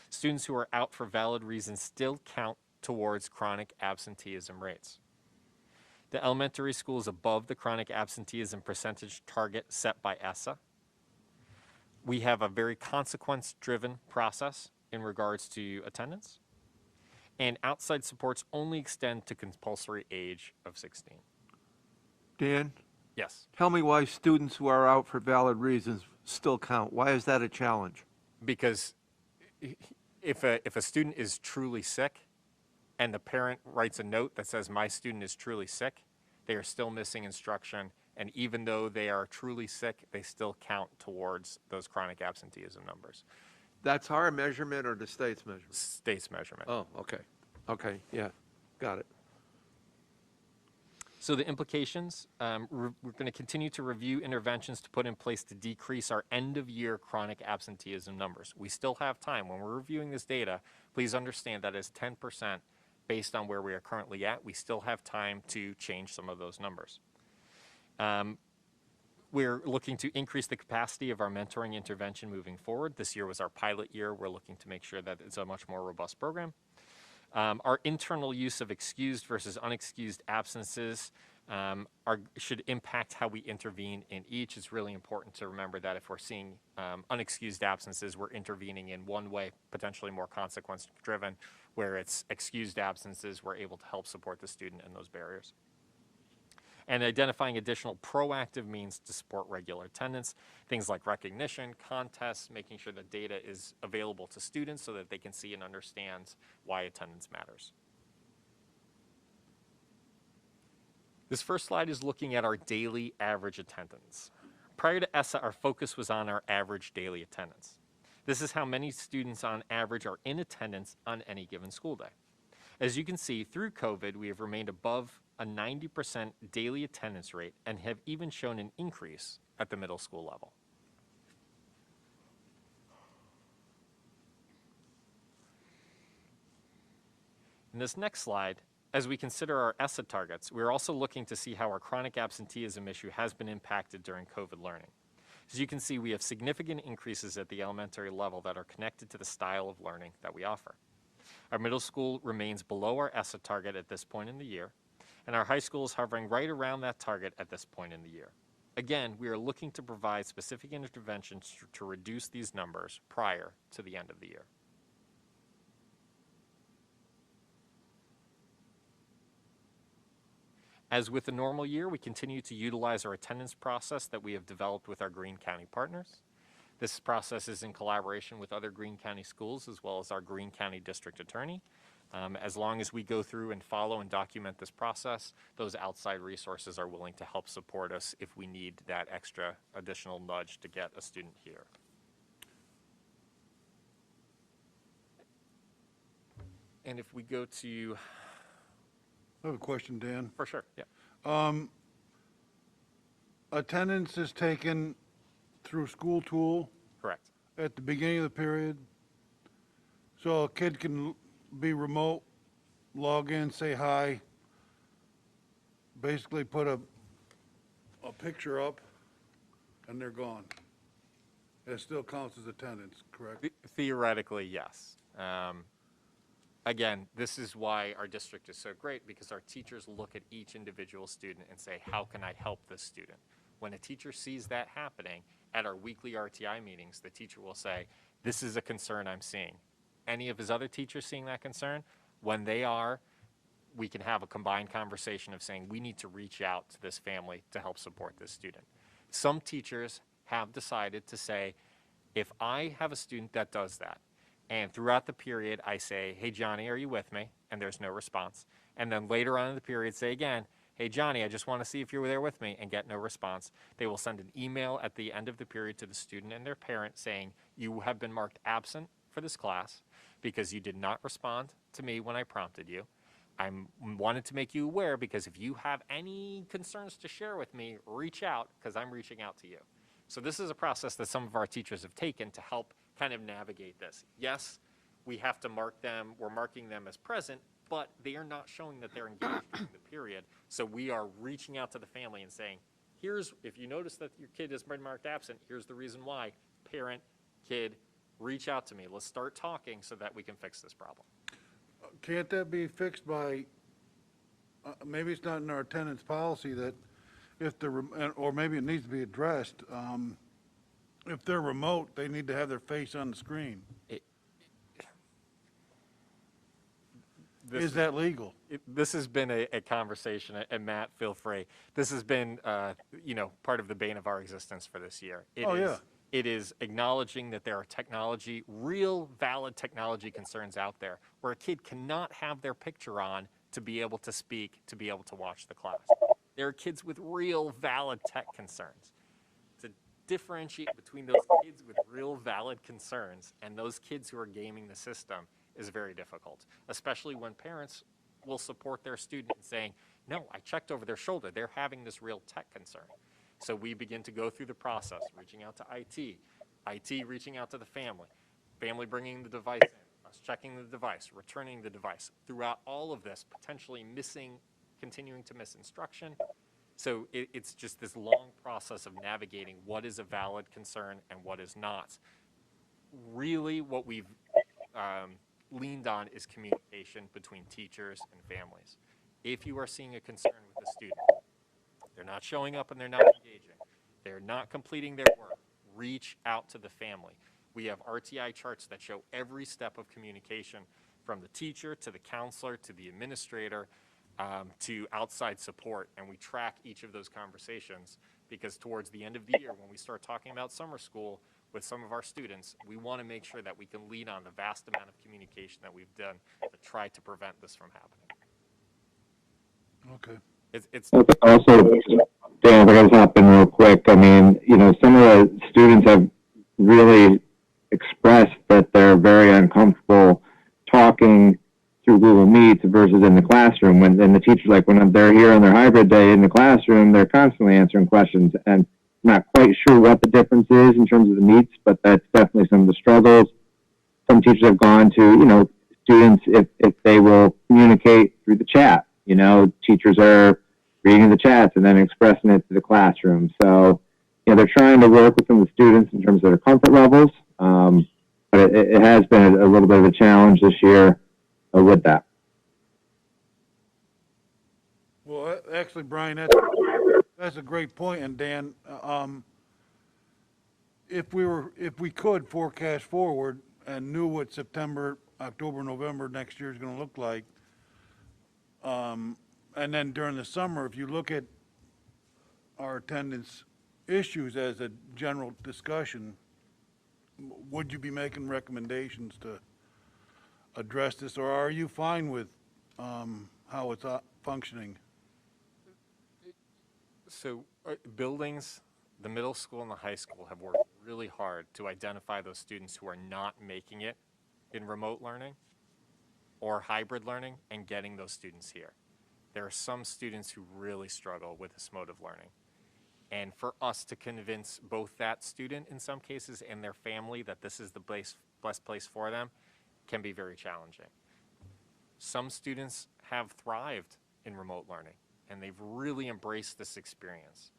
Students who are out for valid reasons still count towards chronic absenteeism rates. The elementary school is above the chronic absenteeism percentage target set by ESSA. We have a very consequence-driven process in regards to attendance. And outside supports only extend to compulsory age of 16. Dan, Yes. tell me why students who are out for valid reasons still count. Why is that a challenge? Because if a student is truly sick and the parent writes a note that says my student is truly sick, they are still missing instruction. And even though they are truly sick, they still count towards those chronic absenteeism numbers. That's our measurement or the state's measurement? State's measurement. Oh, okay. Okay, yeah, got it. So the implications, we're going to continue to review interventions to put in place to decrease our end-of-year chronic absenteeism numbers. We still have time. When we're reviewing this data, please understand that is 10% based on where we are currently at. We still have time to change some of those numbers. We're looking to increase the capacity of our mentoring intervention moving forward. This year was our pilot year. We're looking to make sure that it's a much more robust program. Our internal use of excused versus unexcused absences should impact how we intervene in each. It's really important to remember that if we're seeing unexcused absences, we're intervening in one way, potentially more consequence-driven, where it's excused absences, we're able to help support the student in those barriers. And identifying additional proactive means to support regular attendance, things like recognition, contests, making sure that data is available to students so that they can see and understand why attendance matters. This first slide is looking at our daily average attendance. Prior to ESSA, our focus was on our average daily attendance. This is how many students on average are in attendance on any given school day. As you can see, through COVID, we have remained above a 90% daily attendance rate and have even shown an increase at the middle school level. In this next slide, as we consider our ESSA targets, we're also looking to see how our chronic absenteeism issue has been impacted during COVID learning. As you can see, we have significant increases at the elementary level that are connected to the style of learning that we offer. Our middle school remains below our ESSA target at this point in the year, and our high school is hovering right around that target at this point in the year. Again, we are looking to provide specific interventions to reduce these numbers prior to the end of the year. As with the normal year, we continue to utilize our attendance process that we have developed with our Greene County partners. This process is in collaboration with other Greene County schools as well as our Greene County District Attorney. As long as we go through and follow and document this process, those outside resources are willing to help support us if we need that extra additional nudge to get a student here. And if we go to... I have a question, Dan. For sure, yeah. Attendance is taken through school tool Correct. at the beginning of the period. So a kid can be remote, log in, say hi, basically put a picture up, and they're gone. It still counts as attendance, correct? Theoretically, yes. Again, this is why our district is so great, because our teachers look at each individual student and say, how can I help this student? When a teacher sees that happening at our weekly RTI meetings, the teacher will say, this is a concern I'm seeing. Any of his other teachers seeing that concern? When they are, we can have a combined conversation of saying, we need to reach out to this family to help support this student. Some teachers have decided to say, if I have a student that does that, and throughout the period, I say, hey, Johnny, are you with me? And there's no response. And then later on in the period, say again, hey, Johnny, I just want to see if you're there with me, and get no response. They will send an email at the end of the period to the student and their parent saying, you have been marked absent for this class because you did not respond to me when I prompted you. I wanted to make you aware because if you have any concerns to share with me, reach out because I'm reaching out to you. So this is a process that some of our teachers have taken to help kind of navigate this. Yes, we have to mark them, we're marking them as present, but they are not showing that they're engaged during the period. So we are reaching out to the family and saying, here's, if you notice that your kid has been marked absent, here's the reason why. Parent, kid, reach out to me. Let's start talking so that we can fix this problem. Can't that be fixed by, maybe it's not in our attendance policy that if they're, or maybe it needs to be addressed, if they're remote, they need to have their face on the screen. Is that legal? This has been a conversation, and Matt, feel free. This has been, part of the bane of our existence for this year. It is acknowledging that there are real valid technology concerns out there where a kid cannot have their picture on to be able to speak, to be able to watch the class. There are kids with real valid tech concerns. To differentiate between those kids with real valid concerns and those kids who are gaming the system is very difficult, especially when parents will support their student in saying, no, I checked over their shoulder. They're having this real tech concern. So we begin to go through the process, reaching out to IT reaching out to the family bringing the device in, us checking the device, returning the device. Throughout all of this, potentially continuing to miss instruction. So it's just this long process of navigating what is a valid concern and what is not. Really what we've leaned on is communication between teachers and families. If you are seeing a concern with a student, they're not showing up and they're not engaging, they're not completing their work, reach out to the family. We have RTI charts that show every step of communication from the teacher to the counselor to the administrator to outside support, and we track each of those conversations because towards the end of the year when we start talking about summer school with some of our students, we want to make sure that we can lean on the vast amount of communication that we've done to try to prevent this from happening. Okay. It's Also, Dan, if I could just hop in real quick. I mean, some of the students have really expressed that they're very uncomfortable talking through Google Meets versus in the classroom. And the teachers, like when they're here on their hybrid day in the classroom, they're constantly answering questions. And I'm not quite sure what the difference is in terms of the meets, but that's definitely some of the struggles. Some teachers have gone to, students if they will communicate through the chat. Teachers are reading the chats and then expressing it to the classroom. So, they're trying to work with some of the students in terms of their comfort levels. But it has been a little bit of a challenge this year with that. Well, actually, Brian, that's a great point. And Dan, if we could forecast forward and knew what September, October, November next year is going to look like, and then during the summer, if you look at our attendance issues as a general discussion, would you be making recommendations to address this, or are you fine with how it's functioning? So buildings, the middle school and the high school have worked really hard to identify those students who are not making it in remote learning or hybrid learning and getting those students here. There are some students who really struggle with this mode of learning. And for us to convince both that student in some cases and their family that this is the best place for them can be very challenging. Some students have thrived in remote learning and they've really embraced this experience.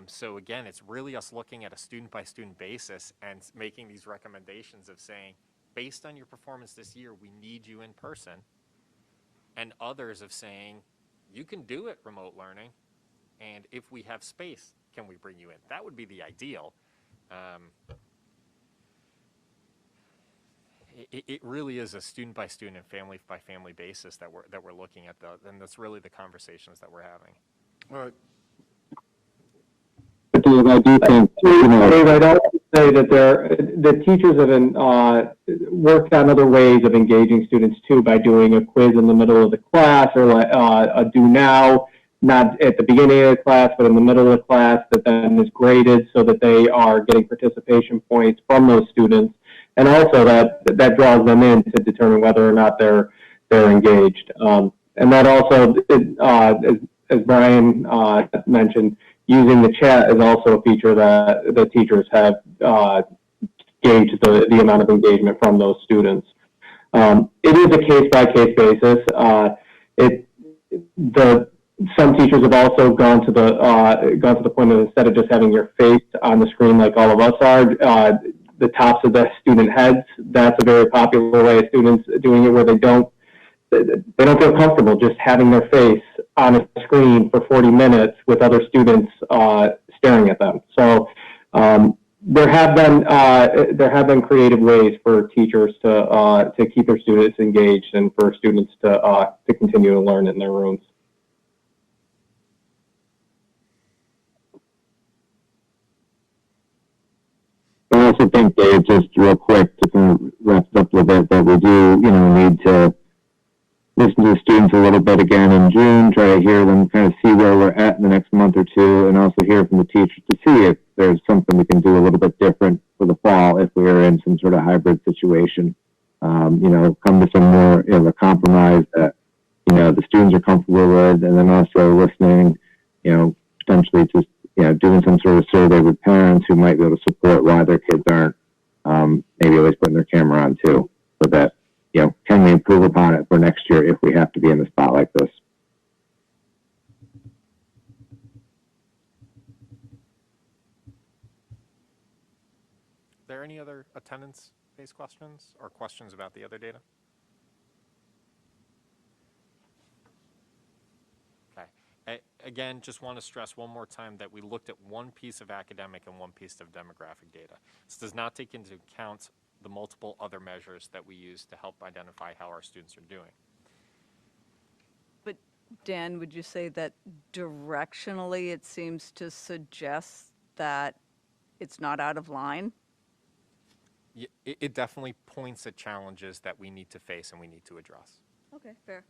So again, it's really us looking at a student by student basis and making these recommendations of saying, based on your performance this year, we need you in person. And others of saying, you can do it remote learning. And if we have space, can we bring you in? That would be the ideal. It really is a student by student and family by family basis that we're looking at, and that's really the conversations that we're having. All right. Dave, I do think, Dave, I'd also say that the teachers have been worked on other ways of engaging students too, by doing a quiz in the middle of the class, or a do now, not at the beginning of the class, but in the middle of the class, that then is graded so that they are getting participation points from those students. And also that draws them in to determine whether or not they're engaged. And that also, as Brian mentioned, using the chat is also a feature that the teachers have gauged the amount of engagement from those students. It is a case-by-case basis. Some teachers have also gone to the point of, instead of just having your face on the screen like all of us are, the tops of the student heads. That's a very popular way of students doing it, where they don't feel comfortable just having their face on a screen for 40 minutes with other students staring at them. So there have been creative ways for teachers to keep their students engaged and for students to continue to learn in their rooms. I also think, Dave, just real quick to kind of wrap it up a little bit, that we do, need to listen to the students a little bit again in June, try to hear them, kind of see where we're at in the next month or two, and also hear from the teachers to see if there's something we can do a little bit different for the fall if we are in some sort of hybrid situation. Come to some more of a compromise that, the students are comfortable with, and then also listening, potentially just, doing some sort of survey with parents who might be able to support why their kids aren't maybe always putting their camera on too, so that, can we improve upon it for next year if we have to be in the spot like this? Are there any other attendance-based questions or questions about the other data? Okay. Again, just want to stress one more time that we looked at one piece of academic and one piece of demographic data. This does not take into account the multiple other measures that we use to help identify how our students are doing. But Dan, would you say that directionally it seems to suggest that it's not out of line? It definitely points at challenges that we need to face and we need to address. Okay, fair.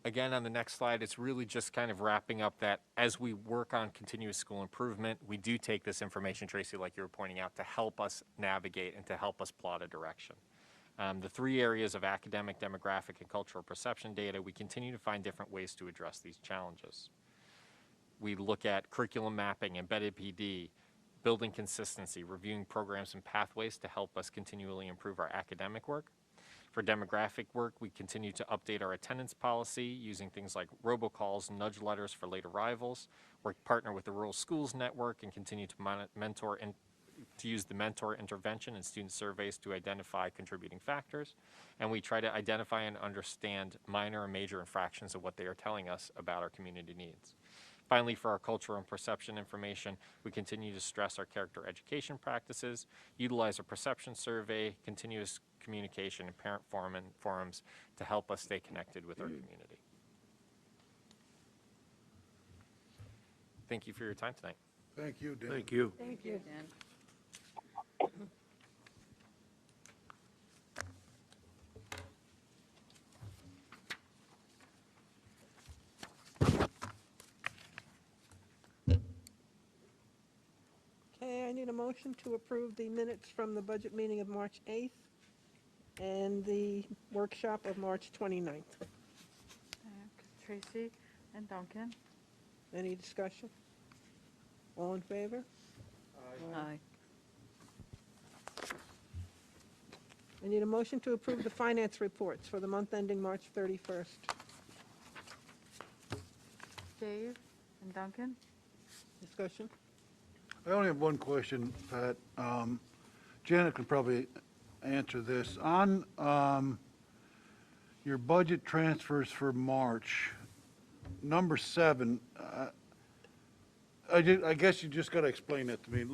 Again, on the next slide, it's really just kind of wrapping up that as we work on continuous school improvement, we do take this information, Tracy, like you were pointing out, to help us navigate and to help us plot a direction. The three areas of academic, demographic, and cultural perception data, we continue to find different ways to address these challenges. We look at curriculum mapping, embedded PD, building consistency, reviewing programs and pathways to help us continually improve our academic work. For demographic work, we continue to update our attendance policy using things like robocalls, nudge letters for late arrivals. We partner with the Rural Schools Network and continue to use the mentor intervention and student surveys to identify contributing factors. And we try to identify and understand minor and major infractions of what they are telling us about our community needs. Finally, for our cultural and perception information, we continue to stress our character education practices, utilize a perception survey, continuous communication, and parent forums to help us stay connected with our community. Thank you for your time tonight. Thank you, Dan. Thank you. Thank you. Okay, I need a motion to approve the minutes from the budget meeting of March 8th and the workshop of March 29th. Tracy and Duncan. Any discussion? All in favor? Aye. I need a motion to approve the finance reports for the month ending March 31st. Dave and Duncan. Discussion? I only have one question, Pat. Janet can probably answer this. On your budget transfers for March, number 7, I guess you just got to explain that to me.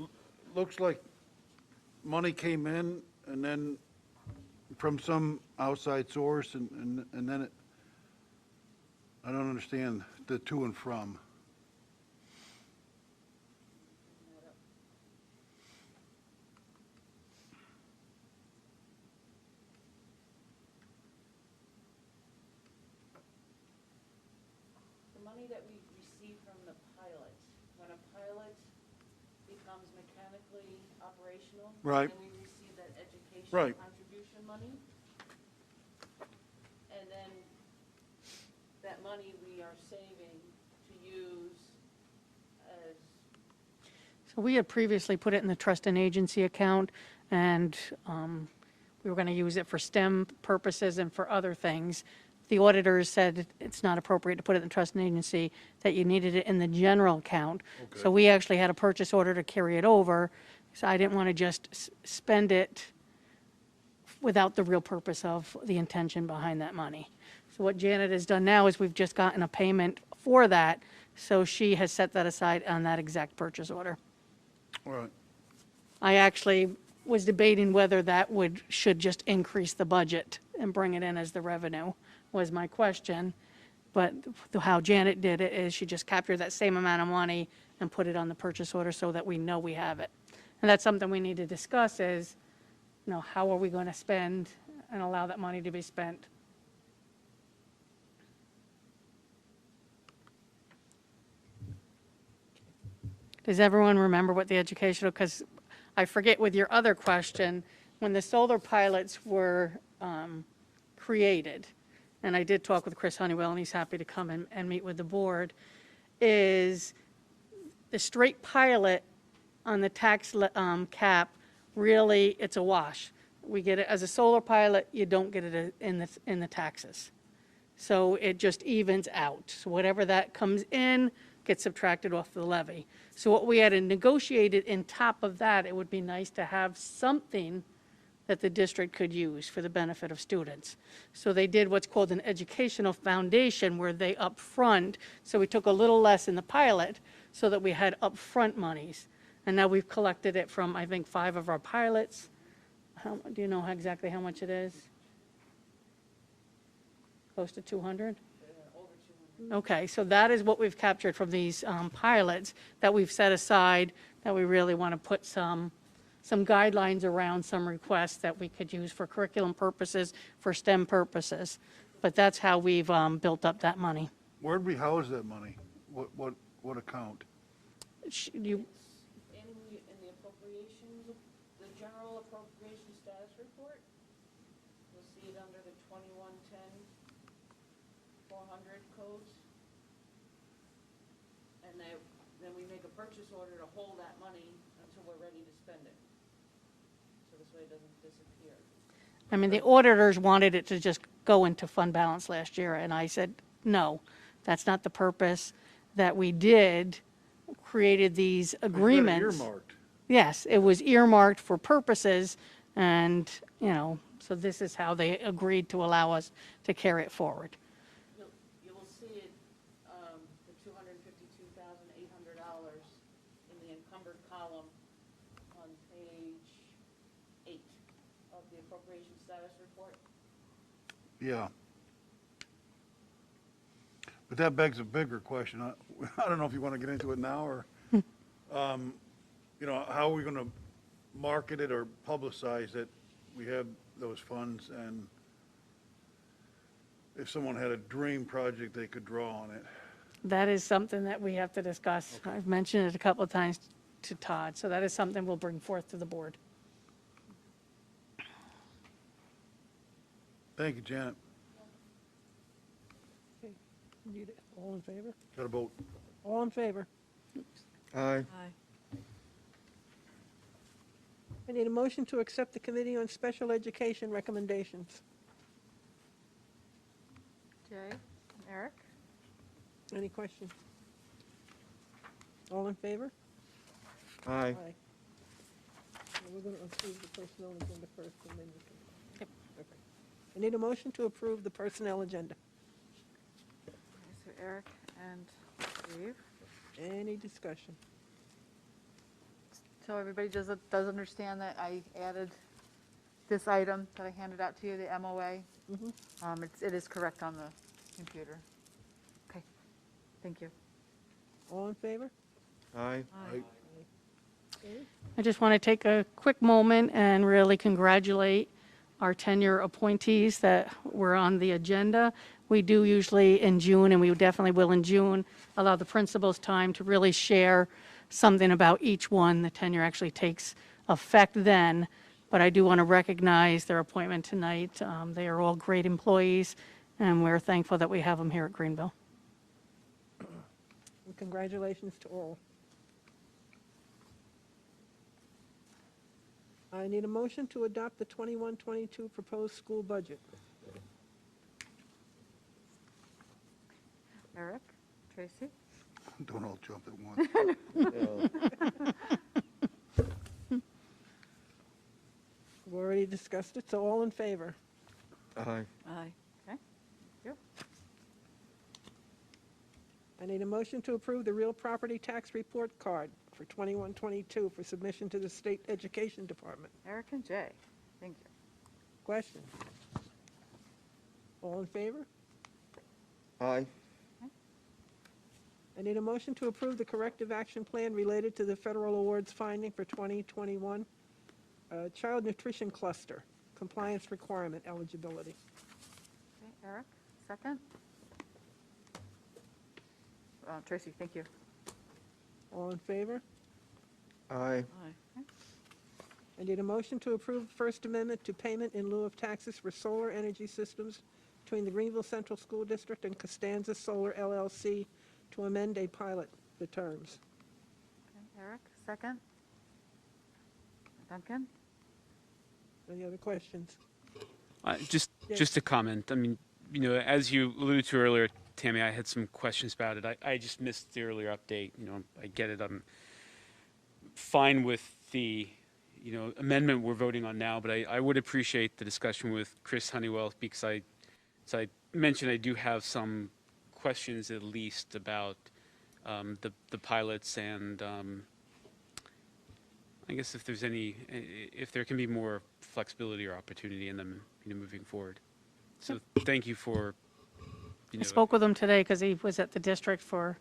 Looks like money came in and then from some outside source and then it, I don't understand the to and from. The money that we receive from the pilot, when a pilot becomes mechanically operational. Right. And we receive that education Right. contribution money. And then that money we are saving to use as. So we had previously put it in the trust and agency account, and we were going to use it for STEM purposes and for other things. The auditors said it's not appropriate to put it in the trust and agency, that you needed it in the general account. Okay. So we actually had a purchase order to carry it over, so I didn't want to just spend it without the real purpose of the intention behind that money. So what Janet has done now is we've just gotten a payment for that, so she has set that aside on that exact purchase order. All right. I actually was debating whether that should just increase the budget and bring it in as the revenue, was my question. But how Janet did it is she just captured that same amount of money and put it on the purchase order so that we know we have it. And that's something we need to discuss is, how are we going to spend and allow that money to be spent? Does everyone remember what the educational, because I forget with your other question, when the solar pilots were created, and I did talk with Chris Honeywell, and he's happy to come and meet with the board, is the straight pilot on the tax cap, really, it's a wash. We get it as a solar pilot, you don't get it in the taxes. So it just evens out. So whatever that comes in gets subtracted off the levy. So what we had negotiated in top of that, it would be nice to have something that the district could use for the benefit of students. So they did what's called an educational foundation where they upfront, so we took a little less in the pilot so that we had upfront monies. And now we've collected it from, I think, 5 of our pilots. Do you know exactly how much it is? Close to 200? Okay, so that is what we've captured from these pilots that we've set aside, that we really want to put some guidelines around, some requests that we could use for curriculum purposes, for STEM purposes. but that's how we've built up that money. Where'd we house that money? What account? You, In the appropriations, the general appropriation status report, you'll see it under the 2110 400 codes. And then we make a purchase order to hold that money until we're ready to spend it. So this way it doesn't disappear. I mean, the auditors wanted it to just go into fund balance last year, and I said, no, that's not the purpose. That we did, created these You got it agreements. earmarked. Yes, it was earmarked for purposes, and, so this is how they agreed to allow us to carry it forward. You will see it, the $252,800 in the encumbered column on page 8 of the appropriation status report. Yeah. But that begs a bigger question. I don't know if you want to get into it now or, how are we going to market it or publicize that we have those funds, and if someone had a dream project, they could draw on it. That is something that we have to discuss. I've mentioned it a couple of times to Todd, so that is something we'll bring forth to the board. Thank you, Janet. Okay, need it. All in favor? Got a vote. All in favor? Aye. I need a motion to accept the Committee on Special Education recommendations. Jay, Eric? Any questions? All in favor? Aye. Well, we're going to approve the personnel agenda first, and then you can. Yep. Okay. I need a motion to approve the personnel agenda. Okay, so Eric and Steve. Any discussion? So everybody does understand that I added this item that I handed out to you, the MOA? It is correct on the computer. Okay, thank you. All in favor? Aye. I just want to take a quick moment and really congratulate our tenure appointees that were on the agenda. We do usually in June, and we definitely will in June, allow the principals time to really share something about each one. The tenure actually takes effect then, but I do want to recognize their appointment tonight. They are all great employees, and we're thankful that we have them here at Greenville. And congratulations to all. I need a motion to adopt the 21-22 proposed school budget. Eric, Tracy? Don't all jump at once. We've already discussed it, so all in favor? Aye. Aye. Okay, thank you. I need a motion to approve the real property tax report card for 21-22 for submission to the State Education Department. Eric and Jay, thank you. Question? All in favor? Aye. I need a motion to approve the corrective action plan related to the federal awards finding for 2021 child nutrition cluster, compliance requirement eligibility. Okay, Eric, second? Tracy, thank you. All in favor? Aye. I need a motion to approve First Amendment to payment in lieu of taxes for solar energy systems between the Greenville Central School District and Costanza Solar LLC to amend a pilot, the terms. Okay, Eric, second? Duncan? Any other questions? Just a comment. I mean, as you alluded to earlier, Tammy, I had some questions about it. I just missed the earlier update. I get it. I'm fine with the, amendment we're voting on now, but I would appreciate the discussion with Chris Honeywell because as I mentioned, I do have some questions at least about the pilots and I guess if there can be more flexibility or opportunity in them, moving forward. So thank you for, I spoke with him today because he was at the district for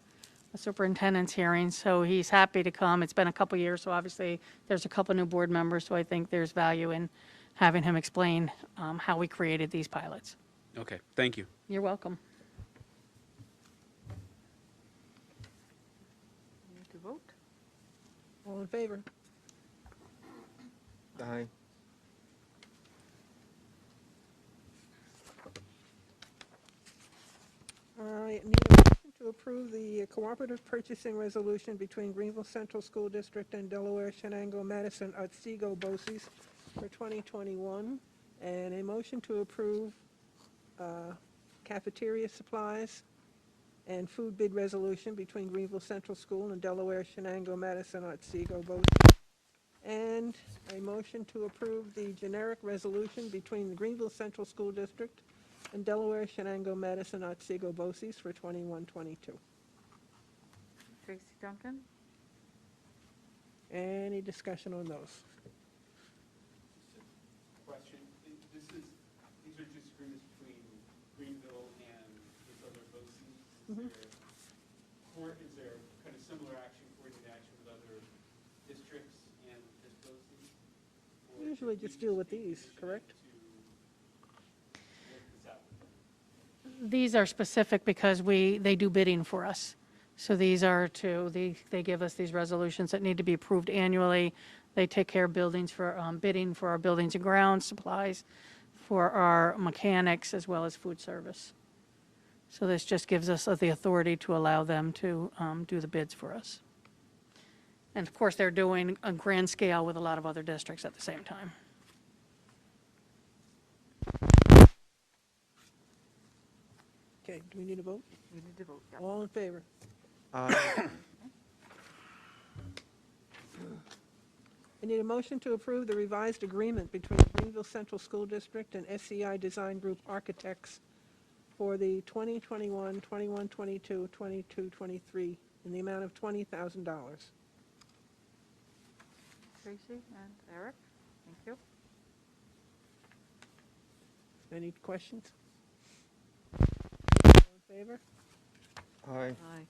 a superintendent's hearing, so he's happy to come. It's been a couple years, so obviously there's a couple new board members, so I think there's value in having him explain how we created these pilots. Okay, thank you. You're welcome. We need to vote. All in favor? Aye. I need a motion to approve the cooperative purchasing resolution between Greenville Central School District and Delaware, Shenango, Madison, Otsego, BOCES for 2021, and a motion to approve cafeteria supplies and food bid resolution between Greenville Central School and Delaware, Shenango, Madison, Otsego, BOCES, and a motion to approve the generic resolution between the Greenville Central School District and Delaware, Shenango, Madison, Otsego, BOCES for 21-22. Tracy Duncan? Any discussion on those? Question, these are just agreements between Greenville and these other BOCES. Is there kind of similar action, coordinated action with other districts and this BOCES? Or Usually just deal with these, correct? These are specific because they do bidding for us. So these are they give us these resolutions that need to be approved annually. They take care of buildings for, bidding for our buildings and grounds, supplies for our mechanics, as well as food service. So this just gives us the authority to allow them to do the bids for us. And of course, they're doing a grand scale with a lot of other districts at the same time. Okay, do we need a vote? We need to vote, yeah. All in favor? Aye. I need a motion to approve the revised agreement between Greenville Central School District and SCI Design Group Architects for the 2021, 21-22, 22-23 in the amount of $20,000. Tracy and Eric, thank you. Any questions? All in favor? Aye. Aye.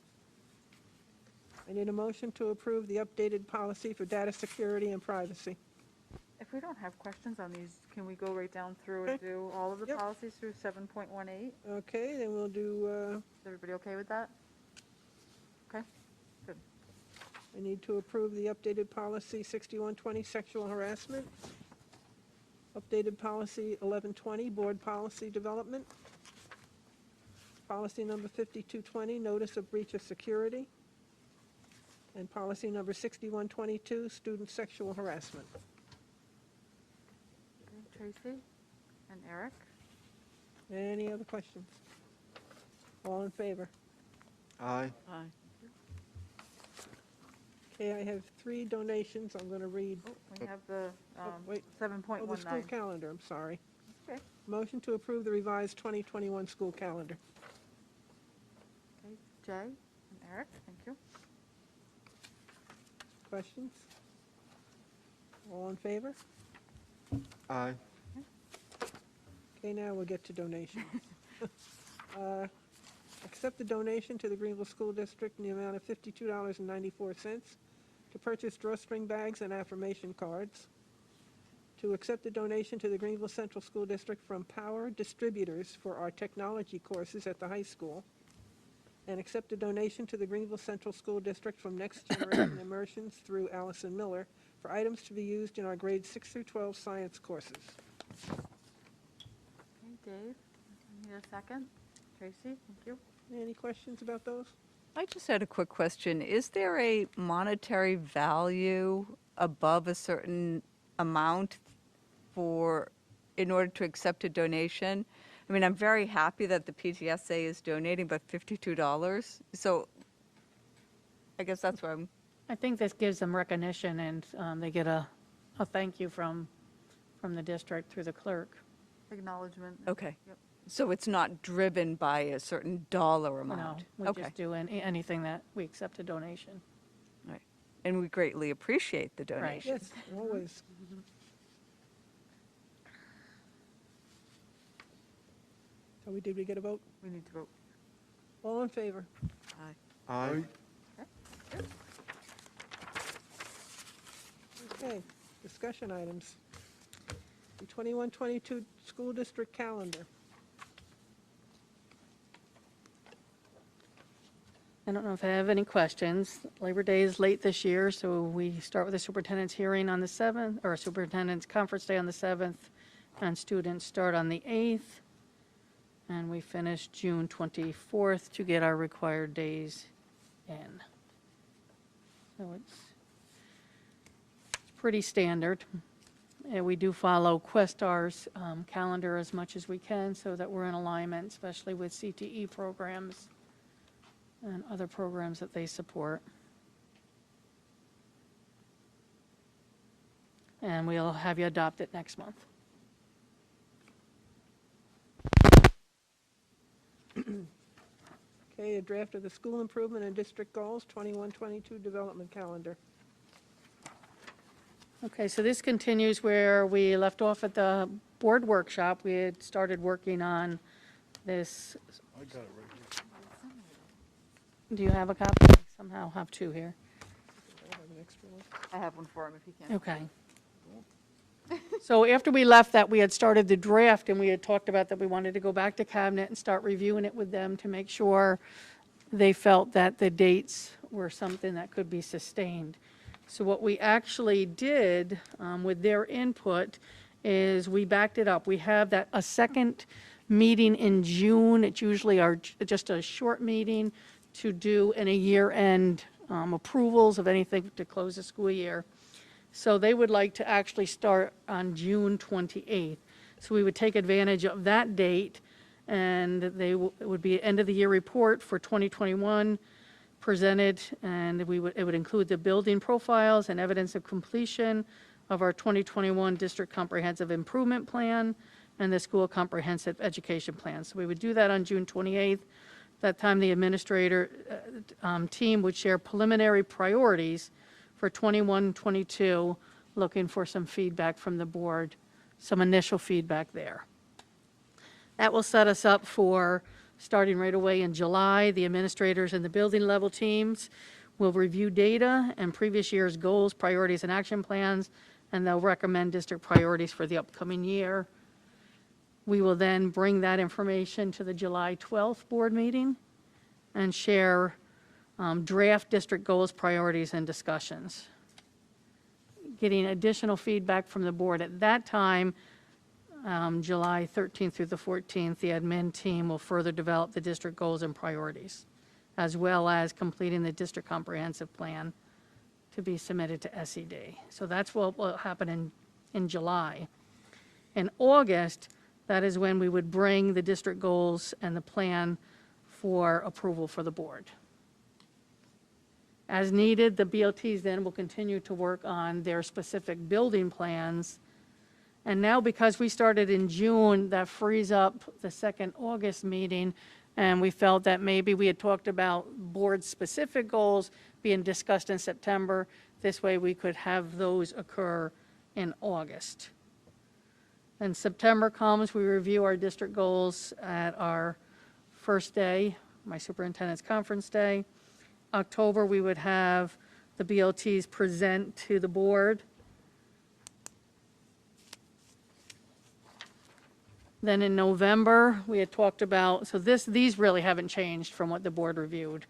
I need a motion to approve the updated policy for data security and privacy. If we don't have questions on these, can we go right down through and do all of the Yep. policies through 7.18? Okay, then we'll do, Is everybody okay with that? Okay, good. I need to approve the updated policy 6120, sexual harassment. Updated policy 1120, board policy development. Policy number 5220, notice of breach of security. And policy number 6122, student sexual harassment. Okay, Tracy and Eric? Any other questions? All in favor? Aye. Aye. Okay, I have 3 donations. I'm going to read. We have the wait. 7.19. Oh, the school calendar, I'm sorry. Okay. Motion to approve the revised 2021 school calendar. Okay, Jay and Eric, thank you. Questions? All in favor? Aye. Okay, now we'll get to donations. Accept the donation to the Greenville School District in the amount of $52.94 to purchase drawstring bags and affirmation cards. To accept a donation to the Greenville Central School District from Power Distributors for our technology courses at the high school. And accept a donation to the Greenville Central School District from Next Generation Immersions through Allison Miller for items to be used in our grades 6 through 12 science courses. Okay, Dave, I need a second. Tracy, thank you. Any questions about those? I just had a quick question. Is there a monetary value above a certain amount in order to accept a donation? I mean, I'm very happy that the PTSA is donating, but $52. So I guess that's where I'm. I think this gives them recognition, and they get a thank you from the district through the clerk. Acknowledgement. Okay. Yep. So it's not driven by a certain dollar No, amount? we Okay. just do anything that we accept a donation. Right. And we greatly appreciate the Right. donation. Yes, always. So did we get a vote? We need to vote. All in favor? Aye. Aye. Okay, discussion items. The 21-22 school district calendar. I don't know if I have any questions. Labor Day is late this year, so we start with the superintendent's hearing on the 7th, or superintendent's conference day on the 7th, and students start on the 8th. And we finish June 24th to get our required days in. So it's pretty standard. And we do follow Questar's calendar as much as we can so that we're in alignment, especially with CTE programs and other programs that they support. And we'll have you adopt it next month. Okay, a draft of the school improvement and district goals, 21-22 development calendar. Okay, so this continues where we left off at the board workshop. We had started working on this. I got it right here. Do you have a copy? I somehow have two here. I have an extra one. I have one for him if he can. Okay. So after we left that, we had started the draft, and we had talked about that we wanted to go back to cabinet and start reviewing it with them to make sure they felt that the dates were something that could be sustained. So what we actually did with their input is we backed it up. We have that a second meeting in June. It's usually just a short meeting to do in a year-end approvals of anything to close the school year. So they would like to actually start on June 28th. So we would take advantage of that date, and it would be an end-of-the-year report for 2021 presented, and it would include the building profiles and evidence of completion of our 2021 District Comprehensive Improvement Plan and the School Comprehensive Education Plan. So we would do that on June 28th. That time, the administrator team would share preliminary priorities for 21-22, looking for some feedback from the board, some initial feedback there. That will set us up for starting right away in July. The administrators and the building level teams will review data and previous year's goals, priorities, and action plans, and they'll recommend district priorities for the upcoming year. We will then bring that information to the July 12th board meeting and share draft district goals, priorities, and discussions. Getting additional feedback from the board at that time, July 13th through the 14th, the admin team will further develop the district goals and priorities, as well as completing the district comprehensive plan to be submitted to SED. So that's what will happen in July. In August, that is when we would bring the district goals and the plan for approval for the board. As needed, the BLTs then will continue to work on their specific building plans. And now, because we started in June, that frees up the second August meeting, and we felt that maybe we had talked about board-specific goals being discussed in September. This way, we could have those occur in August. And September comes, we review our district goals at our first day, my superintendent's conference day. October, we would have the BLTs present to the board. Then in November, we had talked about, so these really haven't changed from what the board reviewed.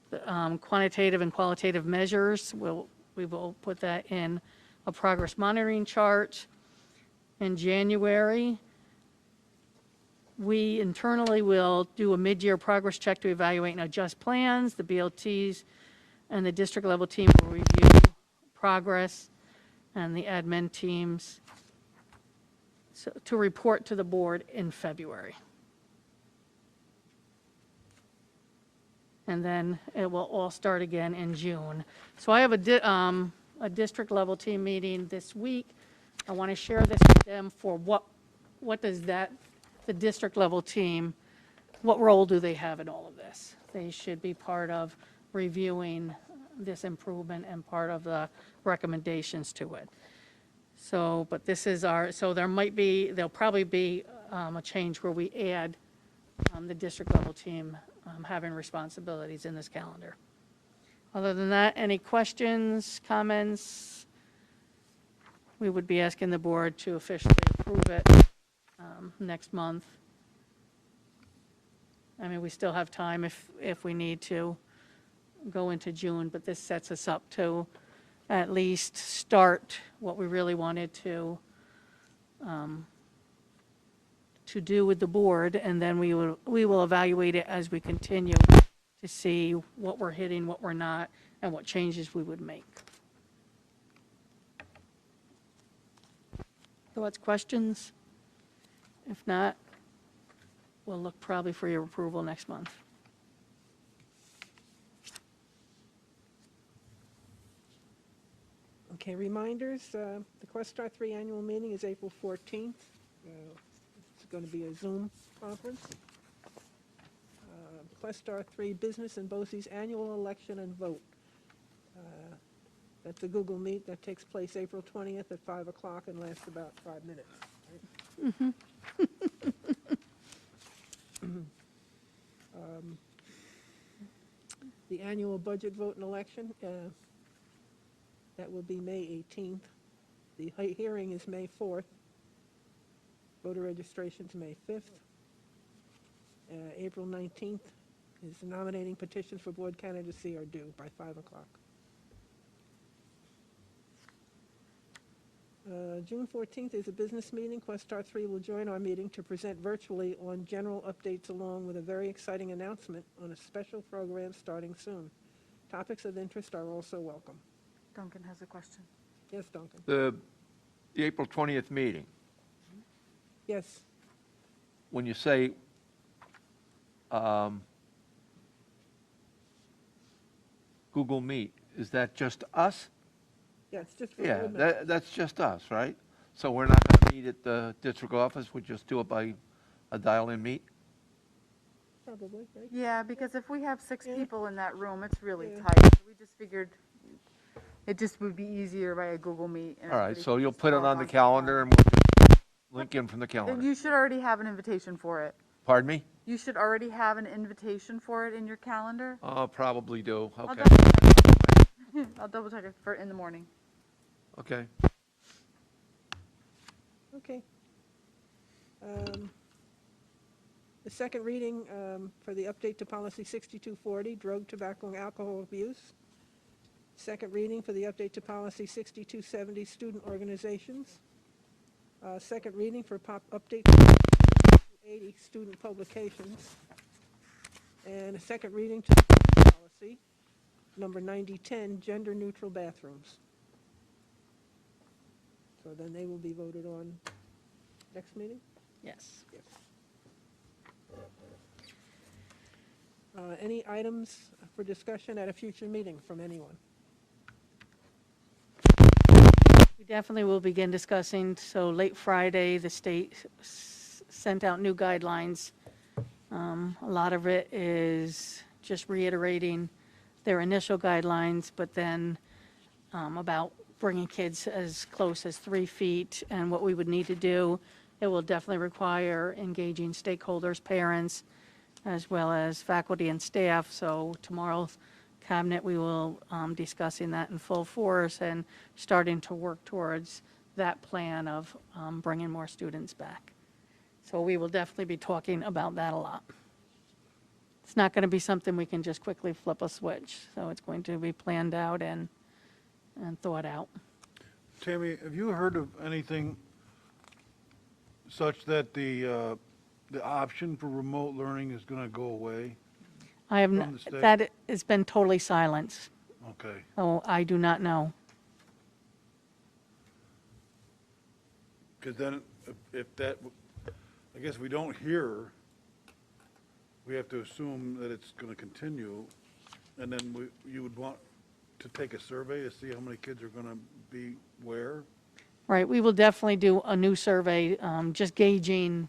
The quantitative and qualitative measures, we will put that in a progress monitoring chart. In January, we internally will do a mid-year progress check to evaluate and adjust plans. The BLTs and the district level team will review progress, and the admin teams to report to the board in February. And then it will all start again in June. So I have a district level team meeting this week. I want to share this with them for what does that, the district level team, what role do they have in all of this? They should be part of reviewing this improvement and part of the recommendations to it. So, but this is so there'll probably be a change where we add the district level team having responsibilities in this calendar. Other than that, any questions, comments? We would be asking the board to officially approve it next month. I mean, we still have time if we need to. go into June, but this sets us up to at least start what we really wanted to do with the board, and then we will evaluate it as we continue to see what we're hitting, what we're not, and what changes we would make. Thoughts, questions? If not, we'll look probably for your approval next month. Okay, reminders, the Questar 3 annual meeting is April 14th. It's going to be a Zoom conference. Questar 3 Business and BOCES annual election and vote. That's a Google Meet that takes place April 20th at 5 o'clock and lasts about 5 minutes. Right? The annual budget vote and election, that will be May 18th. The hearing is May 4th. Voter registration's May 5th. April 19th is the nominating petitions for board candidacy are due by 5 o'clock. June 14th is a business meeting. Questar 3 will join our meeting to present virtually on general updates along with a very exciting announcement on a special program starting soon. Topics of interest are also welcome. Duncan has a question. Yes, Duncan? The April 20th meeting, Yes. when you say Google Meet, is that just us? Yes, just for Yeah, board members. that's just us, right? So we're not going to meet at the district office, we just do it by a dial-in meet? Probably, right? Yeah, because if we have 6 Yeah. people in that room, it's really Yeah. tight. So we just figured it just would be easier by a Google Meet. And All right, everybody so can you'll just put it log on the to calendar phone. and we'll just link in from the And calendar. you should already have an invitation for it. Pardon me? You should already have an invitation for it in your calendar. I'll probably do, I'll okay, double check it. I'll double check it for in the morning. okay. Okay. The second reading for the update to policy 6240, drug, tobacco, and alcohol abuse. Second reading for the update to policy 6270, student organizations. Second reading for update to 6280, student publications. And a second reading to policy number 9010, gender neutral bathrooms. So then they will be voted on next meeting? Yes. Yes. Any items for discussion at a future meeting from anyone? We definitely will begin discussing, so late Friday, the state sent out new guidelines. A lot of it is just reiterating their initial guidelines, but then about bringing kids as close as 3 feet and what we would need to do. It will definitely require engaging stakeholders, parents, as well as faculty and staff. So tomorrow's cabinet, we will discussing that in full force and starting to work towards that plan of bringing more students back. So we will definitely be talking about that a lot. It's not going to be something we can just quickly flip a switch. So it's going to be planned out and thought out. Tammy, have you heard of anything such that the option for remote learning is going to go away? I have, From the state? that has been totally silent. Okay. So I do not know. Because then, if that, I guess we don't hear, we have to assume that it's going to continue, and then you would want to take a survey to see how many kids are going to be where? Right, we will definitely do a new survey, just gauging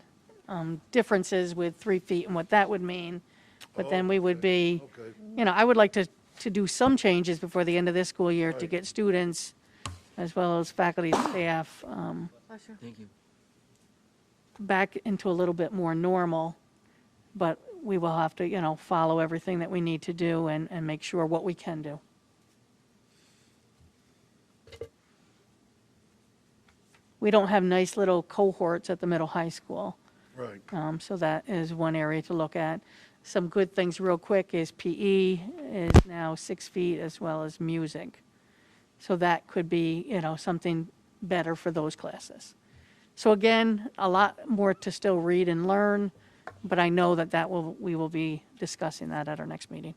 differences with 3 feet and what that would mean. But then we would be, Okay. you know, I would like to do some changes before the end of this school year to Right. get students, as well as faculty and staff, Bless you. Thank you. back into a little bit more normal. But we will have to, you know, follow everything that we need to do and make sure what we can do. We don't have nice little cohorts at the middle high school. Right. So that is one area to look at. some good things real quick is PE is now 6 feet as well as music. So that could be, something better for those classes. So again, a lot more to still read and learn, but I know that we will be discussing that at our next meeting.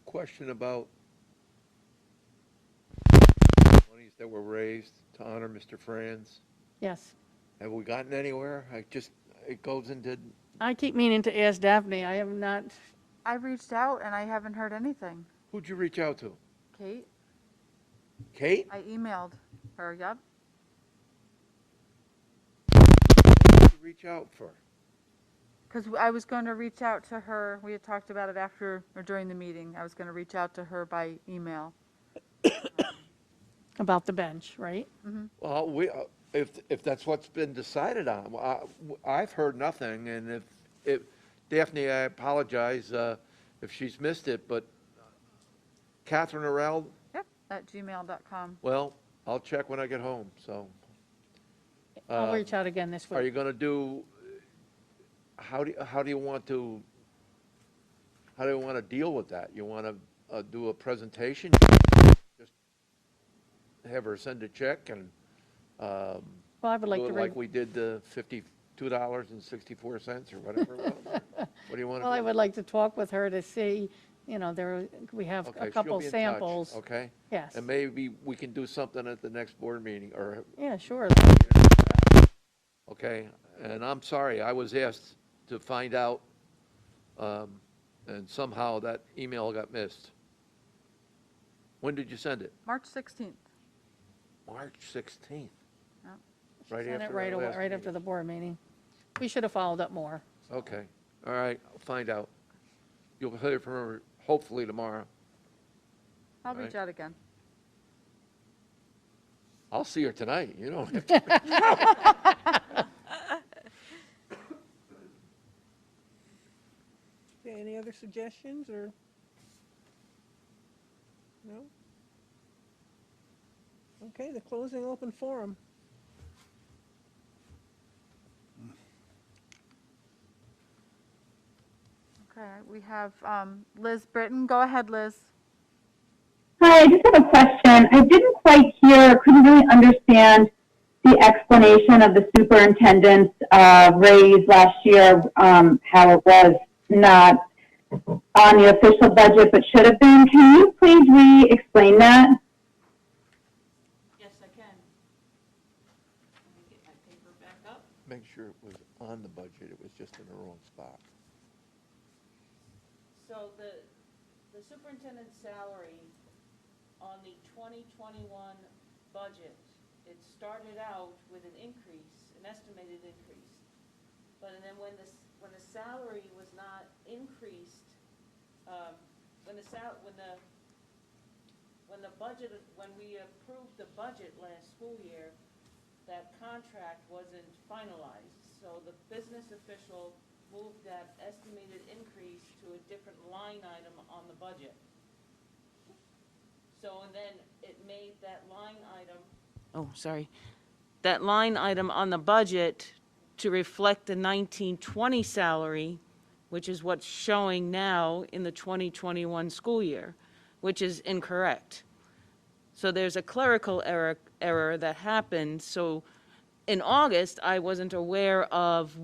Question about monies that were raised to honor Mr. Franz. Yes. Have we gotten anywhere? It goes into, I keep meaning to ask Daphne. I have not, I reached out and I haven't heard anything. who'd you reach out to? Kate, Kate? I emailed her, yep. Who'd you reach out for? Because I was going to reach out to her, we had talked about it after, or during the meeting. I was going to reach out to her by email. about the bench, right? Well, if that's what's been decided on, I've heard nothing, and if Daphne, I apologize if she's missed it, but Catherine Arell, Yep, at gmail.com. well, I'll check when I get home, so. I'll reach out again this Are you week. gonna do, how do you want to deal with that? You wanna do a presentation? Just have her send a check and, Well, I would like do to it like we did the $52.64 or whatever it was? What do you want to do? Well, I would like to talk with her to see, we have Okay, a she'll couple be in touch, samples. Okay? Yes. And maybe we can do something at the next board meeting, or, Yeah, sure. okay? And I'm sorry, I was asked to find out, and somehow that email got missed. When did you send it? March 16th. March 16th? Yep. Right Send it after right our away, last right after meeting. the board meeting. We should have followed up more. Okay, all right, I'll find out. You'll hear from her hopefully tomorrow. I'll Right. reach out again. I'll see her tonight, you don't have to. Okay, any other suggestions, or? No? Okay, the closing open forum. Okay, we have Liz Britton. Go ahead, Liz. Hi, I just have a question. I didn't quite hear, couldn't really understand the explanation of the superintendent's raise last year, how it was not on the official budget but should have been. Can you please re-explain that? Yes, I can. Let me get my paper back up. Make sure it was on the budget, it was just in the wrong spot. So the superintendent's salary on the 2021 budget, it started out with an increase, an estimated increase. But then when the salary was not increased, when we approved the budget last school year, that contract wasn't finalized. So the business official moved that estimated increase to a different line item on the budget. So, and then it made that line item. Oh, sorry. That line item on the budget to reflect the 1920 salary, which is what's showing now in the 2021 school year, which is incorrect. So there's a clerical error that happened. So in August, I wasn't aware of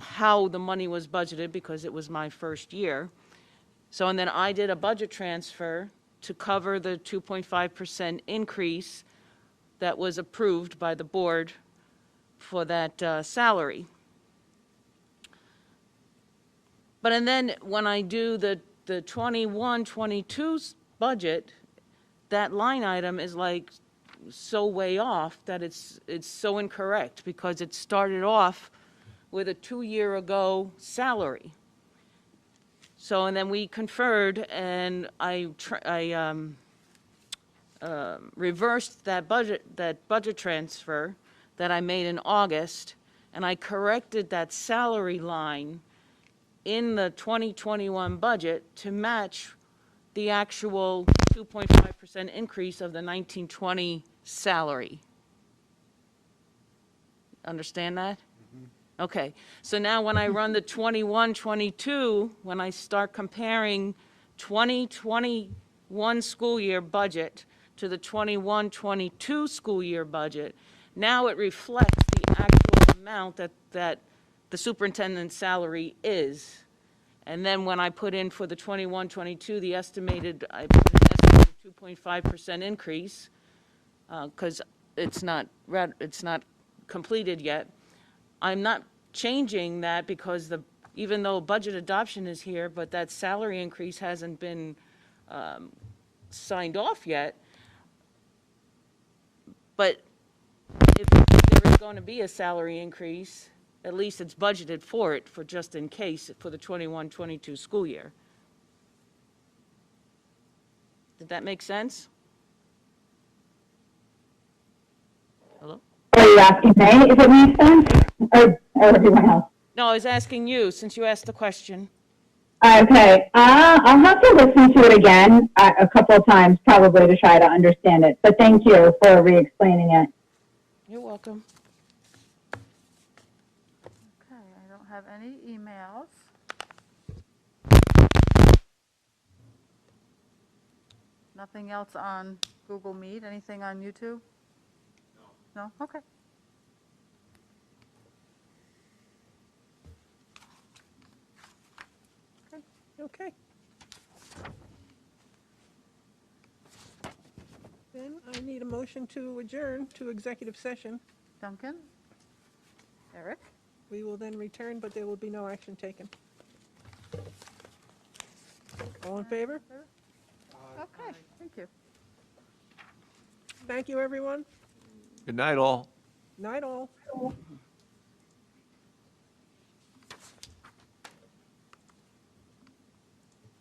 how the money was budgeted because it was my first year. So, and then I did a budget transfer to cover the 2.5% increase that was approved by the board for that salary. But and then when I do the 21-22 budget, that line item is like so way off that it's so incorrect because it started off with a 2-year-ago salary. So, and then we conferred, and I reversed that budget transfer that I made in August, and I corrected that salary line in the 2021 budget to match the actual 2.5% increase of the 1920 salary. Understand that? Okay, so now when I run the 21, 22, when I start comparing 2021 school year budget to the 21, 22 school year budget, now it reflects the actual amount that the superintendent's salary is. And then when I put in for the 21, 22, the estimated, I put an estimated 2.5% increase, because it's not completed yet. I'm not changing that because even though budget adoption is here, but that salary increase hasn't been signed off yet. But if there is going to be a salary increase, at least it's budgeted for it, for just in case, for the 21, 22 school year. Did that make sense? Hello? Are you asking me if it makes sense, or everyone else? No, I was asking you, since you asked the question. Okay, I'll have to listen to it again a couple of times, probably, to try to understand it. But thank you for re-explaining it. You're welcome. Okay, I don't have any emails. Nothing else on Google Meet? Anything on YouTube? No? Okay. Okay. Then I need a motion to adjourn to executive session. Duncan? Eric? We will then return, but there will be no action taken. All in favor? Okay, thank you. Thank you, everyone. Good night, all. Night all.